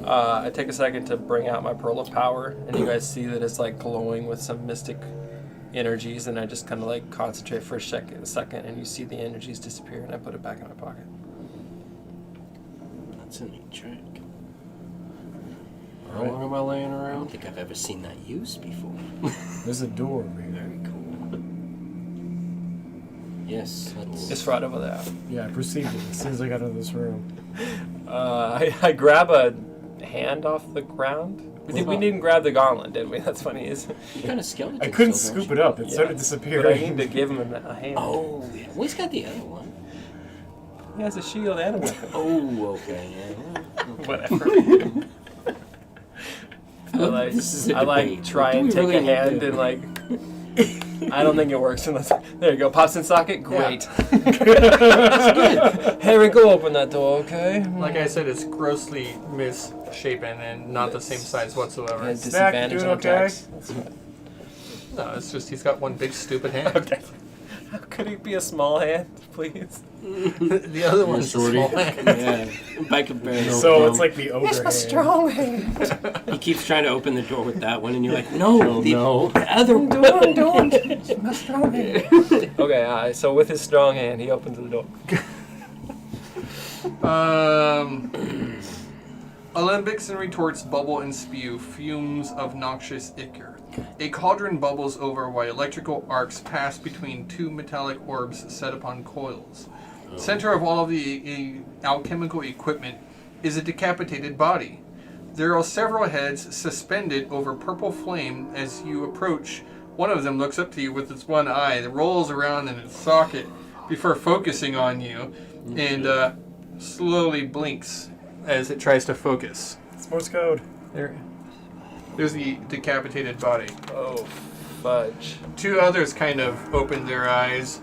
Speaker 5: I take a second to bring out my pearl of power, and you guys see that it's like glowing with some mystic energies, and I just kind of like concentrate for a second, and you see the energies disappear, and I put it back in my pocket.
Speaker 1: That's a neat trick.
Speaker 4: How long am I laying
Speaker 1: I don't
Speaker 4: around?
Speaker 1: think I've ever seen that used before.
Speaker 3: There's a door over here.
Speaker 1: Very cool. Yes, let's...
Speaker 5: It's right over there.
Speaker 3: Yeah, I perceived it as soon as I got into this room.
Speaker 5: I grab a hand off the ground. We didn't grab the gauntlet, did we? That's funny. Is
Speaker 1: You got a skeleton.
Speaker 3: I couldn't
Speaker 1: still, don't
Speaker 3: scoop
Speaker 1: you?
Speaker 3: it up. It started
Speaker 5: but I
Speaker 3: disappearing.
Speaker 5: need to give him a hand.
Speaker 1: Oh, yeah. Well, he's got the other one.
Speaker 5: He has a shield and a weapon.
Speaker 1: Oh, okay. Yeah.
Speaker 5: Whatever.
Speaker 1: This is a
Speaker 5: I like
Speaker 1: debate.
Speaker 5: try
Speaker 1: Do
Speaker 5: and
Speaker 1: we
Speaker 5: take
Speaker 1: really
Speaker 5: a
Speaker 1: need
Speaker 5: hand
Speaker 1: to-
Speaker 5: and like. I don't think it works unless. There you go. Pops in socket. Great. Harry, go open that door, okay?
Speaker 2: Like I said, it's grossly misshapen and not the same size whatsoever.
Speaker 5: Has disadvantage
Speaker 3: doing
Speaker 5: on
Speaker 3: okay?
Speaker 5: attacks. That's fine.
Speaker 2: No, it's just he's got one big stupid hand.
Speaker 5: Okay. How could he be a small hand, please?
Speaker 2: The other one's a
Speaker 4: shorty.
Speaker 2: small hand.
Speaker 1: Yeah, by comparison.
Speaker 3: So it's like the ogre hand.
Speaker 5: hand.
Speaker 1: He keeps trying to open the door with that one, and you're like, no, the
Speaker 4: no.
Speaker 1: other one.
Speaker 5: Don't. It's my strong hand. Okay, so with his strong hand, he opens the door.
Speaker 2: Alembics and retorts bubble and spew fumes of noxious ichor. A cauldron bubbles over while electrical arcs pass between two metallic orbs set upon coils. Center of all of the alchemical equipment is a decapitated body. There are several heads suspended over purple flame as you approach one of them looks up to you with its one eye that rolls around in its socket before focusing on you, and slowly blinks as it tries to focus.
Speaker 3: It's Morse code.
Speaker 2: There's the decapitated body.
Speaker 6: Oh, fudge.
Speaker 2: Two others kind of open their eyes,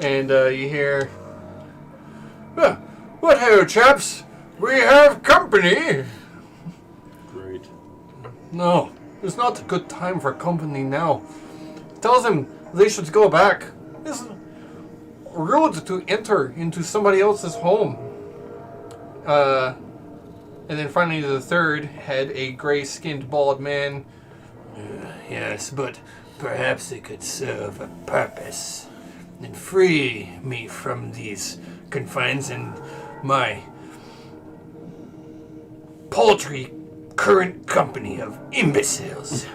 Speaker 2: and you hear, "What ho, chaps? We have company."
Speaker 4: Great.
Speaker 2: "No, it's not a good time for company now. Tell them they should go back. It's rude to enter into somebody else's home." And then finally the third had a gray-skinned bald man. "Yes, but perhaps it could serve a purpose and free me from these confines and my paltry current company of imbeciles."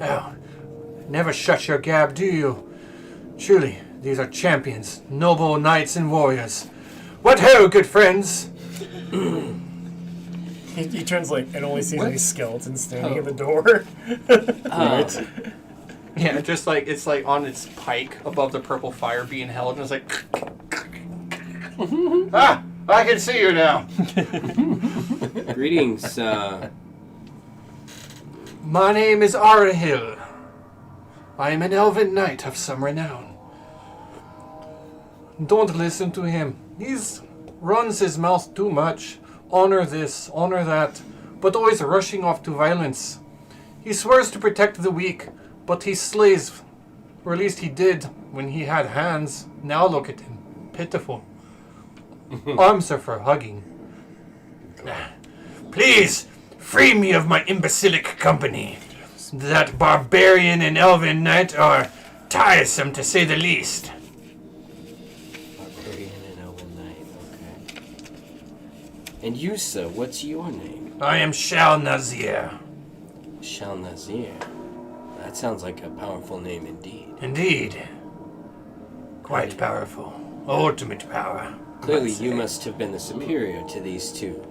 Speaker 2: "Oh, never shut your gab, do you? Truly, these are champions, noble knights and warriors. What ho, good friends!"
Speaker 3: He turns like and only sees these skeletons standing at the door.
Speaker 1: Right.
Speaker 2: Yeah, just like it's like on its pike above the purple fire being held, and it's like, "Ah, I can see you now.
Speaker 1: Greetings.
Speaker 2: My name is Arahil. I am an elven knight of some renown. Don't listen to him. He runs his mouth too much. Honor this, honor that, but always rushing off to violence. He swears to protect the weak, but he slays, or at least he did when he had hands. Now look at him. Pitiful. Arms are for hugging. Please, free me of my imbecilic company. That barbarian and elven knight are tiresome, to say the least."
Speaker 1: Barbarian and Elven Knight. Okay. And you, sir, what's your name?
Speaker 2: "I am Shal Nazir."
Speaker 1: Shal Nazir. That sounds like a powerful name indeed.
Speaker 2: Indeed. Quite powerful. Ultimate power.
Speaker 1: Clearly, you must have been the superior to these two.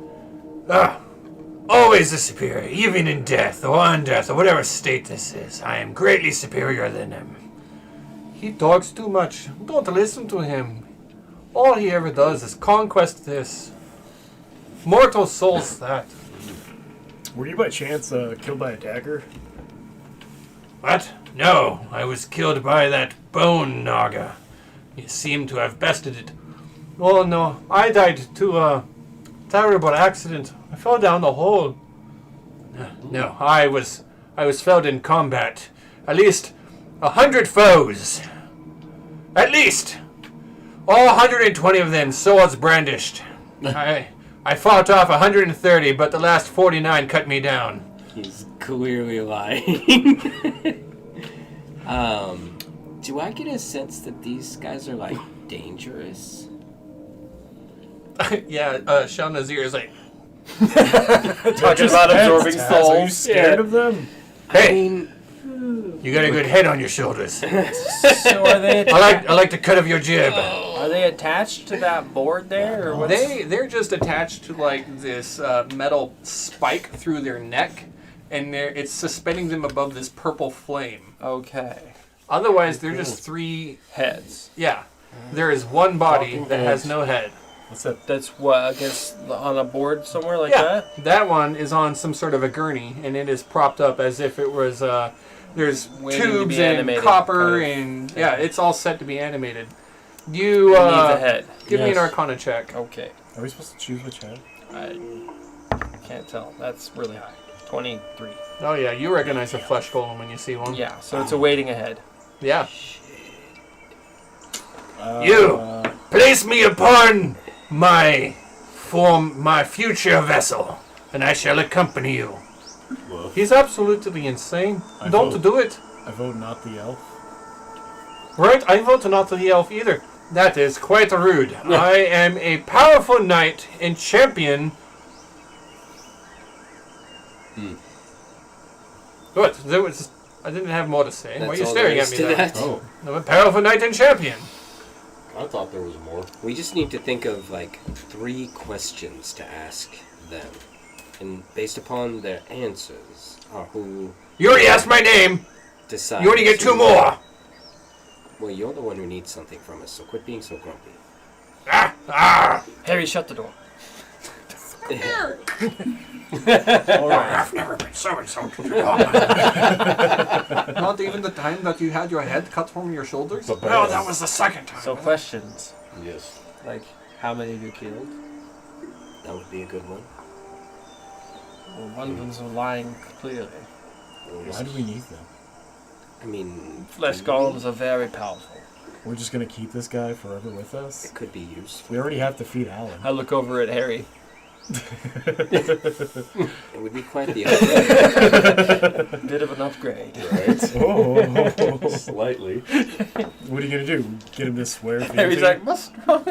Speaker 2: Always the superior, even in death or undeath or whatever state this is. I am greatly superior than him. He talks too much. Don't listen to him. All he ever does is conquest this. Mortal souls that.
Speaker 3: Were you by chance killed by a dagger?
Speaker 2: What? No, I was killed by that bone naga. He seemed to have bested it. Oh no, I died to a terrible accident. I fell down the hole. No, I was felled in combat. At least 100 foes. At least. All 120 of them, swords brandished. I fought off 130, but the last 49 cut me down.
Speaker 1: He's clearly lying. Do I get a sense that these guys are, like, dangerous?
Speaker 2: Yeah, Shal Nazir is like,
Speaker 6: Talking about absorbing
Speaker 3: Taz, are you
Speaker 6: souls.
Speaker 3: scared of them?
Speaker 1: I mean,
Speaker 2: you got a good head on your shoulders.
Speaker 5: So are they
Speaker 2: I like the cut of your jib.
Speaker 5: are they attached to that board there, or what?
Speaker 2: They're just attached to like this metal spike through their neck, and it's suspending them above this purple flame.
Speaker 5: Okay.
Speaker 2: Otherwise, they're just three.
Speaker 5: Heads.
Speaker 2: Yeah, there is one body that has no head.
Speaker 3: What's that?
Speaker 5: That's what, I guess, on a board somewhere like
Speaker 2: Yeah,
Speaker 5: that?
Speaker 2: that one is on some sort of a gurney, and it is propped up as if it was. There's
Speaker 5: Waiting to
Speaker 2: tubes
Speaker 5: be
Speaker 2: and
Speaker 5: animated,
Speaker 2: copper,
Speaker 5: kind of
Speaker 2: and
Speaker 5: thing.
Speaker 2: yeah, it's all set to be animated. You
Speaker 5: Need the head.
Speaker 2: give me an
Speaker 3: Yes.
Speaker 2: Arcana check.
Speaker 5: Okay.
Speaker 3: Are we supposed to choose which head?
Speaker 5: I can't tell. That's really high. 23.
Speaker 2: Oh yeah, you recognize a flesh golem when you see one.
Speaker 5: Yeah, so it's awaiting a head.
Speaker 2: Yeah.
Speaker 3: Uh,
Speaker 2: You! Place me upon my future vessel, and I shall accompany you.
Speaker 4: Woof.
Speaker 2: He's absolutely insane.
Speaker 3: I
Speaker 2: Don't
Speaker 3: vote.
Speaker 2: do it.
Speaker 3: I vote not the elf.
Speaker 2: Right? I vote not to the elf either. That is quite rude. I am a powerful knight and champion. What? I didn't have more to say. Why are you
Speaker 1: that's all
Speaker 2: staring
Speaker 1: there
Speaker 2: at
Speaker 1: is
Speaker 2: me
Speaker 1: to
Speaker 2: then?
Speaker 1: that.
Speaker 4: Oh,
Speaker 2: I'm a powerful knight and champion.
Speaker 4: I thought there was more.
Speaker 1: We just need to think of like 3 questions to ask them, and based upon their answers, are who.
Speaker 2: You already asked my name.
Speaker 1: decide.
Speaker 7: You only get 2 more.
Speaker 1: Well, you're the one who needs something from us, so quit being so grumpy.
Speaker 6: Harry, shut the door.
Speaker 7: I've never been so insulted.
Speaker 2: Not even the time that you had your head cut from your shoulders?
Speaker 4: The
Speaker 7: No,
Speaker 4: best.
Speaker 7: that was the second time.
Speaker 6: So questions.
Speaker 4: Yes.
Speaker 6: Like, how many have you killed?
Speaker 1: That would be a good one.
Speaker 6: Well, one of them's lying clearly.
Speaker 3: Why do we need them?
Speaker 1: I mean,
Speaker 6: Flesh golems are very powerful.
Speaker 3: We're just gonna keep this guy forever with us?
Speaker 1: it could be useful.
Speaker 3: We already have to feed Alan.
Speaker 6: I look over at Harry.
Speaker 1: It would be quite the upgrade.
Speaker 6: Bit of an upgrade.
Speaker 4: Right.
Speaker 3: Oh.
Speaker 4: Slightly.
Speaker 3: What are you gonna do? Get him to swear?
Speaker 6: Harry's like, what's wrong?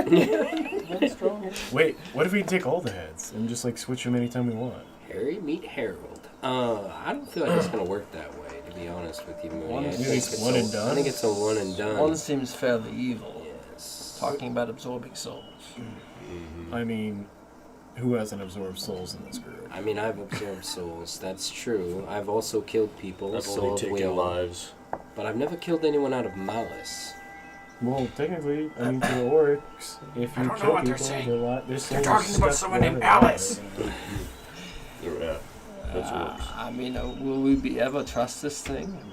Speaker 3: Wait, what if we take all the heads and just like switch them anytime we want?
Speaker 1: Harry, meet Harold. I don't feel like it's gonna work that way, to be honest with you, Mooney. I
Speaker 6: Maybe
Speaker 1: think
Speaker 3: it's one and done?
Speaker 1: I think it's a one and done.
Speaker 6: One seems fairly evil.
Speaker 1: Yes.
Speaker 6: Talking about absorbing souls.
Speaker 3: I mean, who hasn't absorbed souls in this group?
Speaker 1: I mean, I've absorbed souls. That's true. I've also killed people.
Speaker 4: I've
Speaker 1: so
Speaker 4: only
Speaker 1: have we
Speaker 4: taken
Speaker 1: all.
Speaker 4: lives.
Speaker 1: But I've never killed anyone out of malice.
Speaker 3: Well, technically, I mean, to the orcs, if
Speaker 7: I
Speaker 3: you
Speaker 7: don't know
Speaker 3: kill
Speaker 7: what they're
Speaker 3: people,
Speaker 7: saying.
Speaker 3: their souls
Speaker 7: They're talking about
Speaker 3: stuck
Speaker 7: someone named
Speaker 3: wherever they are.
Speaker 7: Alice.
Speaker 4: Yeah. That's works.
Speaker 6: I mean, will we ever trust this thing? I mean,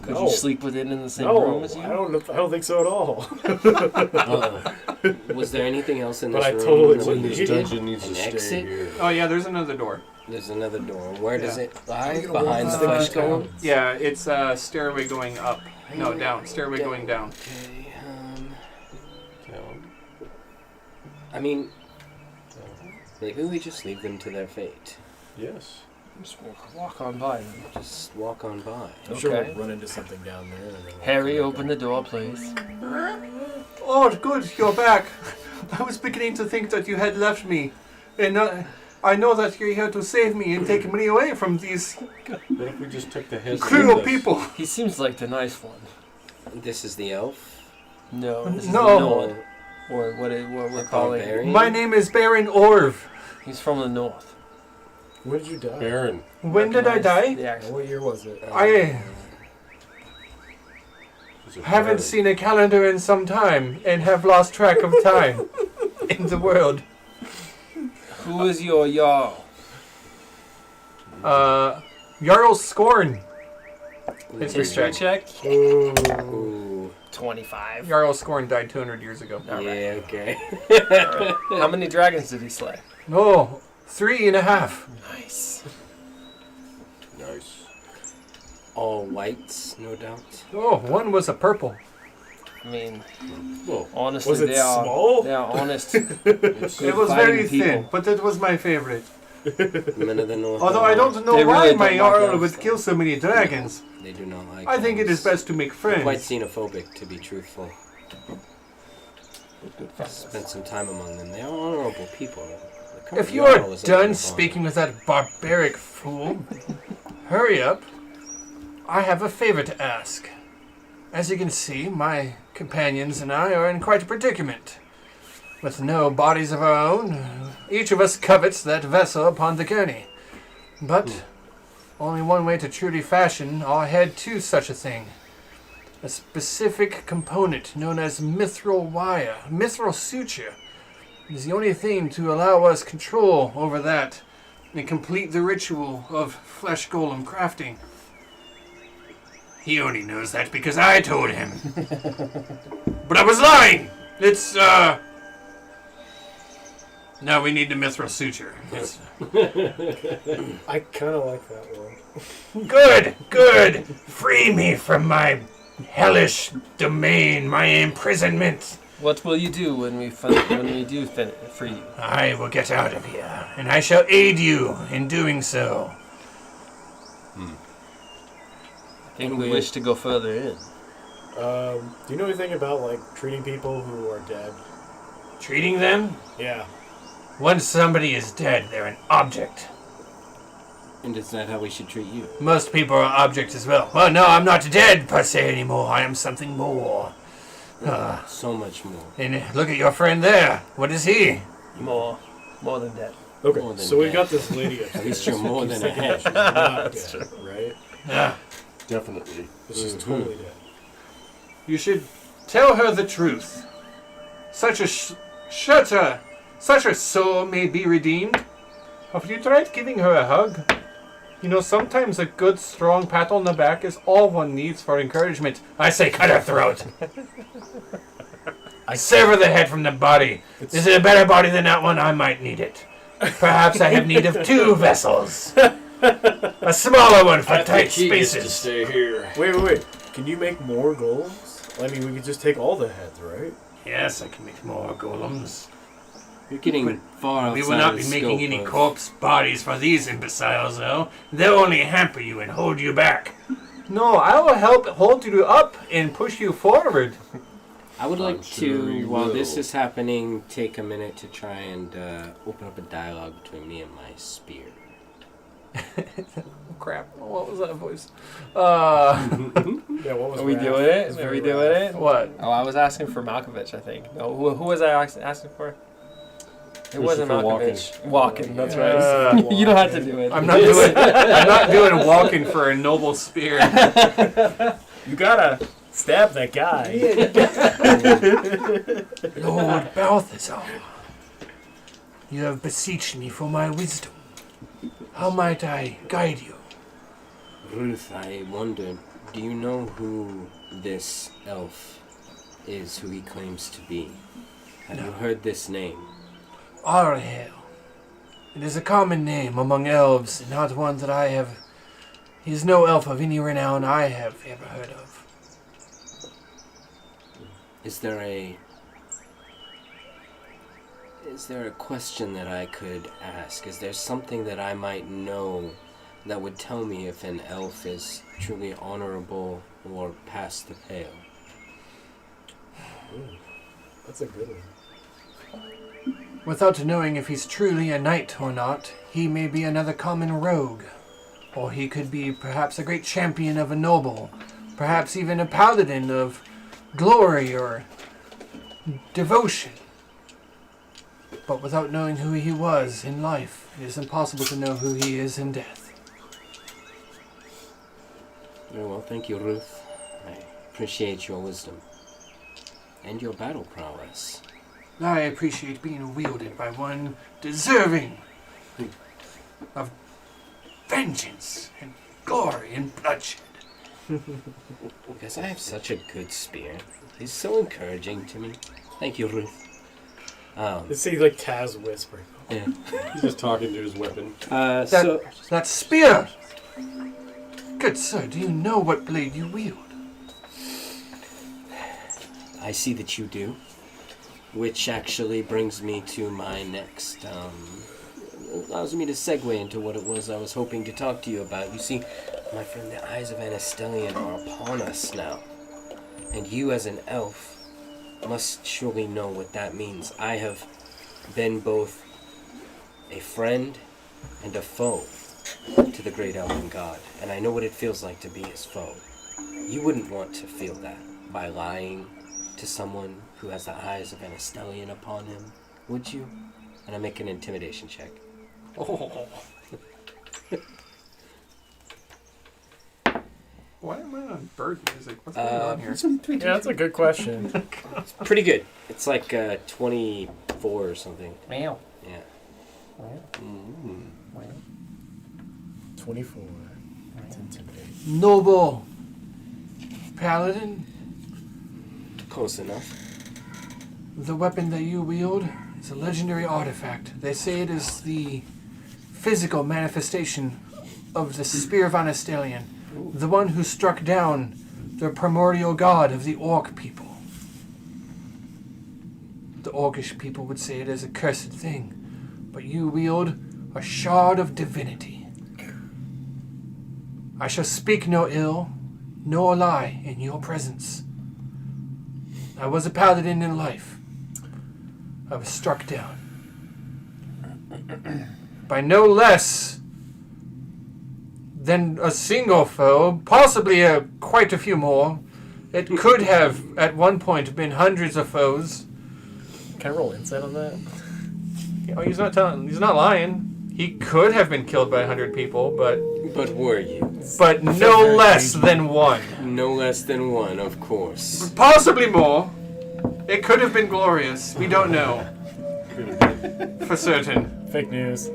Speaker 6: could
Speaker 3: No.
Speaker 6: you sleep with it in the same
Speaker 3: No,
Speaker 6: room as you?
Speaker 3: I don't think so at all.
Speaker 1: Was there anything else in
Speaker 3: But
Speaker 1: this
Speaker 3: I
Speaker 1: room?
Speaker 3: totally
Speaker 1: that
Speaker 4: When
Speaker 1: we
Speaker 4: this
Speaker 3: wouldn't.
Speaker 1: needed?
Speaker 4: dungeon needs to
Speaker 1: An
Speaker 4: stay
Speaker 1: exit?
Speaker 4: here.
Speaker 2: Oh, yeah, there's another door.
Speaker 1: There's another door. Where does it lie?
Speaker 3: You're gonna
Speaker 1: Behind
Speaker 3: walk
Speaker 1: the
Speaker 3: down
Speaker 1: flesh
Speaker 3: the
Speaker 1: golem?
Speaker 3: town.
Speaker 2: Yeah, it's a stairway going up. No, down. Stairway going down.
Speaker 1: Okay,
Speaker 4: Down.
Speaker 1: I mean, maybe we just leave them to their fate.
Speaker 4: Yes.
Speaker 6: Just walk on by them.
Speaker 1: Just walk on by.
Speaker 3: I'm sure
Speaker 6: Okay.
Speaker 3: we'll run into something down there. And then we'll
Speaker 6: Harry,
Speaker 3: come
Speaker 6: open
Speaker 3: back
Speaker 6: the door, please.
Speaker 2: Oh, good, you're back. I was beginning to think that you had left me. And I know that you're here to save me and take me away from these
Speaker 4: What if we just took the heads?
Speaker 2: cruel
Speaker 4: with us?
Speaker 2: people.
Speaker 6: He seems like the nice one.
Speaker 1: This is the elf.
Speaker 6: No, this is
Speaker 2: No.
Speaker 6: the Nord. Or what we're
Speaker 1: A
Speaker 6: calling.
Speaker 1: barbarian?
Speaker 2: My name is Baron Orv.
Speaker 6: He's from the north.
Speaker 3: When did you die?
Speaker 4: Baron.
Speaker 2: When did I die?
Speaker 6: The actual.
Speaker 3: What year was it?
Speaker 2: I
Speaker 4: Is it
Speaker 2: haven't
Speaker 4: Baron?
Speaker 2: seen a calendar in some time and have lost track of time in the world.
Speaker 6: Who is your Jarl?
Speaker 2: Jarl Scorn. History
Speaker 6: History
Speaker 2: check.
Speaker 6: check.
Speaker 1: Ooh.
Speaker 6: 25.
Speaker 2: Jarl Scorn died 200 years ago.
Speaker 1: Yeah, okay.
Speaker 6: How many dragons did he slay?
Speaker 2: Oh, 3.5.
Speaker 6: Nice.
Speaker 4: Nice.
Speaker 1: All whites, no doubt.
Speaker 2: Oh, one was a purple.
Speaker 6: I mean,
Speaker 4: Well,
Speaker 6: honestly,
Speaker 3: Was it
Speaker 6: they are
Speaker 3: small?
Speaker 6: they are honest.
Speaker 4: it's,
Speaker 2: It was
Speaker 6: fighting
Speaker 2: very
Speaker 6: people.
Speaker 2: thin, but it was my favorite.
Speaker 1: Men of the North.
Speaker 2: Although I don't know
Speaker 6: They
Speaker 2: why
Speaker 6: really
Speaker 2: my
Speaker 6: don't like
Speaker 2: Jarl
Speaker 6: elves,
Speaker 2: would
Speaker 6: though.
Speaker 2: kill so many dragons.
Speaker 1: They do not like
Speaker 2: I think it is
Speaker 1: elves.
Speaker 2: best to make
Speaker 1: They're quite
Speaker 2: friends.
Speaker 1: xenophobic, to be truthful. Spent some time among them. They are honorable people. The current
Speaker 2: If you
Speaker 1: Jarl
Speaker 2: are
Speaker 1: is a man
Speaker 2: done
Speaker 1: of
Speaker 2: speaking with that barbaric fool, hurry up. I have a favor to ask. As you can see, my companions and I are in quite a predicament. With no bodies of our own, each of us covets that vessel upon the journey. But only one way to truly fashion our head to such a thing. A specific component known as mithril wire, mithril suture, is the only thing to allow us control over that and complete the ritual of flesh golem crafting. He only knows that because I told him. But I was lying! It's, No, we need the mithril suture. It's...
Speaker 3: I kind of like that one.
Speaker 2: Good, good! Free me from my hellish domain, my imprisonment.
Speaker 6: What will you do when we do free you?
Speaker 2: I will get out of here, and I shall aid you in doing so.
Speaker 6: I think we wish to go further in.
Speaker 3: Do you know anything about like treating people who are dead?
Speaker 2: Treating them?
Speaker 3: Yeah.
Speaker 2: Once somebody is dead, they're an object.
Speaker 1: And is that how we should treat you?
Speaker 2: Most people are objects as well. Well, no, I'm not dead per se anymore. I am something more.
Speaker 1: So much more.
Speaker 2: And look at your friend there. What is he?
Speaker 6: More than that.
Speaker 3: Okay,
Speaker 1: More than
Speaker 3: so we've
Speaker 1: dead.
Speaker 3: got this lady.
Speaker 1: At least you're more than a head.
Speaker 3: Not dead, right?
Speaker 2: Ah,
Speaker 4: Definitely.
Speaker 3: It's just totally dead.
Speaker 2: You should tell her the truth. Such a soul may be redeemed. Have you tried giving her a hug? You know, sometimes a good, strong pat on the back is all one needs for encouragement. I say cut her throat. I sever the head from the body. Is it a better body than that one? I might need it. Perhaps I have need of 2 vessels. A smaller one for tight spaces.
Speaker 4: Stay here.
Speaker 3: Wait. Can you make more golems? I mean, we could just take all the heads, right?
Speaker 2: Yes, I can make more golems.
Speaker 1: You're getting far outside
Speaker 2: We will not
Speaker 1: of
Speaker 2: be
Speaker 1: the
Speaker 2: making
Speaker 1: scope
Speaker 2: any
Speaker 1: of-
Speaker 2: corpse bodies for these imbeciles, though. They'll only hamper you and hold you back. No, I will help hold you up and push you forward.
Speaker 1: I would like
Speaker 4: sure
Speaker 1: to,
Speaker 4: you
Speaker 1: while
Speaker 4: will.
Speaker 1: this is happening, take a minute to try and open up a dialogue between me and my spear.
Speaker 2: Crap, what was that voice?
Speaker 3: Yeah, what was
Speaker 5: Are we
Speaker 3: Raph?
Speaker 5: doing
Speaker 3: It was
Speaker 5: it? Are we
Speaker 3: very
Speaker 5: doing
Speaker 3: Raph.
Speaker 5: it?
Speaker 2: What?
Speaker 5: Oh, I was asking for Malkovich, I think. No, who was I asking for? It wasn't
Speaker 4: Christopher
Speaker 5: Malkovich. Walken, that's right.
Speaker 2: Uh,
Speaker 5: You don't have to do it.
Speaker 2: I'm not doing walking for a noble spear.
Speaker 3: You gotta stab that guy.
Speaker 2: Lord Balthazar, you have beseeched me for my wisdom. How might I guide you?
Speaker 1: Ruth, I wonder, do you know who this elf is, who he claims to be? Have you heard this name?
Speaker 2: Arhel. It is a common name among elves, and not one that I have. He is no elf of any renown I have ever heard of.
Speaker 1: Is there a question that I could ask? Is there something that I might know that would tell me if an elf is truly honorable or past the pale?
Speaker 3: That's a good one.
Speaker 2: Without knowing if he's truly a knight or not, he may be another common rogue. Or he could be perhaps a great champion of a noble, perhaps even a paladin of glory or devotion. But without knowing who he was in life, it is impossible to know who he is in death.
Speaker 1: Very well, thank you, Ruth. I appreciate your wisdom. And your battle prowess.
Speaker 2: I appreciate being wielded by one deserving of vengeance and glory and bloodshed.
Speaker 1: Because I have such a good spear. He's so encouraging to me. Thank you, Ruth.
Speaker 3: It seems like Taz whispering.
Speaker 1: Yeah.
Speaker 4: He's just talking to his weapon.
Speaker 2: That spear! Good sir, do you know what blade you wield?
Speaker 1: I see that you do. Which actually brings me to my next, allows me to segue into what it was I was hoping to talk to you about. You see, my friend, the eyes of Anastelian are upon us now. And you as an elf must surely know what that means. I have been both a friend and a foe to the great elven god, and I know what it feels like to be his foe. You wouldn't want to feel that by lying to someone who has the eyes of Anastelian upon him, would you? And I make an intimidation check.
Speaker 2: Oh. Why am I on bird music? What's going on here?
Speaker 3: Yeah, that's a good question.
Speaker 1: Pretty good. It's like 24 or something.
Speaker 5: Meow.
Speaker 1: Yeah. Mm.
Speaker 3: 24. That's intimidating.
Speaker 2: Noble paladin,
Speaker 1: Close enough.
Speaker 2: the weapon that you wield is a legendary artifact. They say it is the physical manifestation of the Spear of Anastelian, the one who struck down the primordial god of the Orc people. The Orcish people would say it is a cursed thing, but you wield a shard of divinity. I shall speak no ill, nor lie in your presence. I was a paladin in life. I was struck down by no less than a single foe, possibly quite a few more. It could have, at one point, been hundreds of foes.
Speaker 3: Can I roll insight on that?
Speaker 2: Oh, he's not lying. He could have been killed by 100 people, but
Speaker 1: were you?
Speaker 2: no less than one.
Speaker 1: No less than one, of course.
Speaker 2: Possibly more. It could have been glorious. We don't know. For certain.
Speaker 3: Fake news.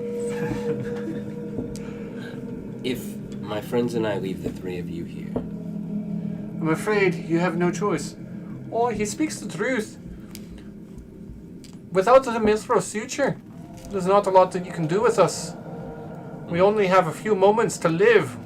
Speaker 1: If my friends and I leave the three of you here,
Speaker 2: I'm afraid you have no choice. Oh, he speaks the truth. Without the Minstrel's suture, there's not a lot that you can do with us. We only have a few moments to live.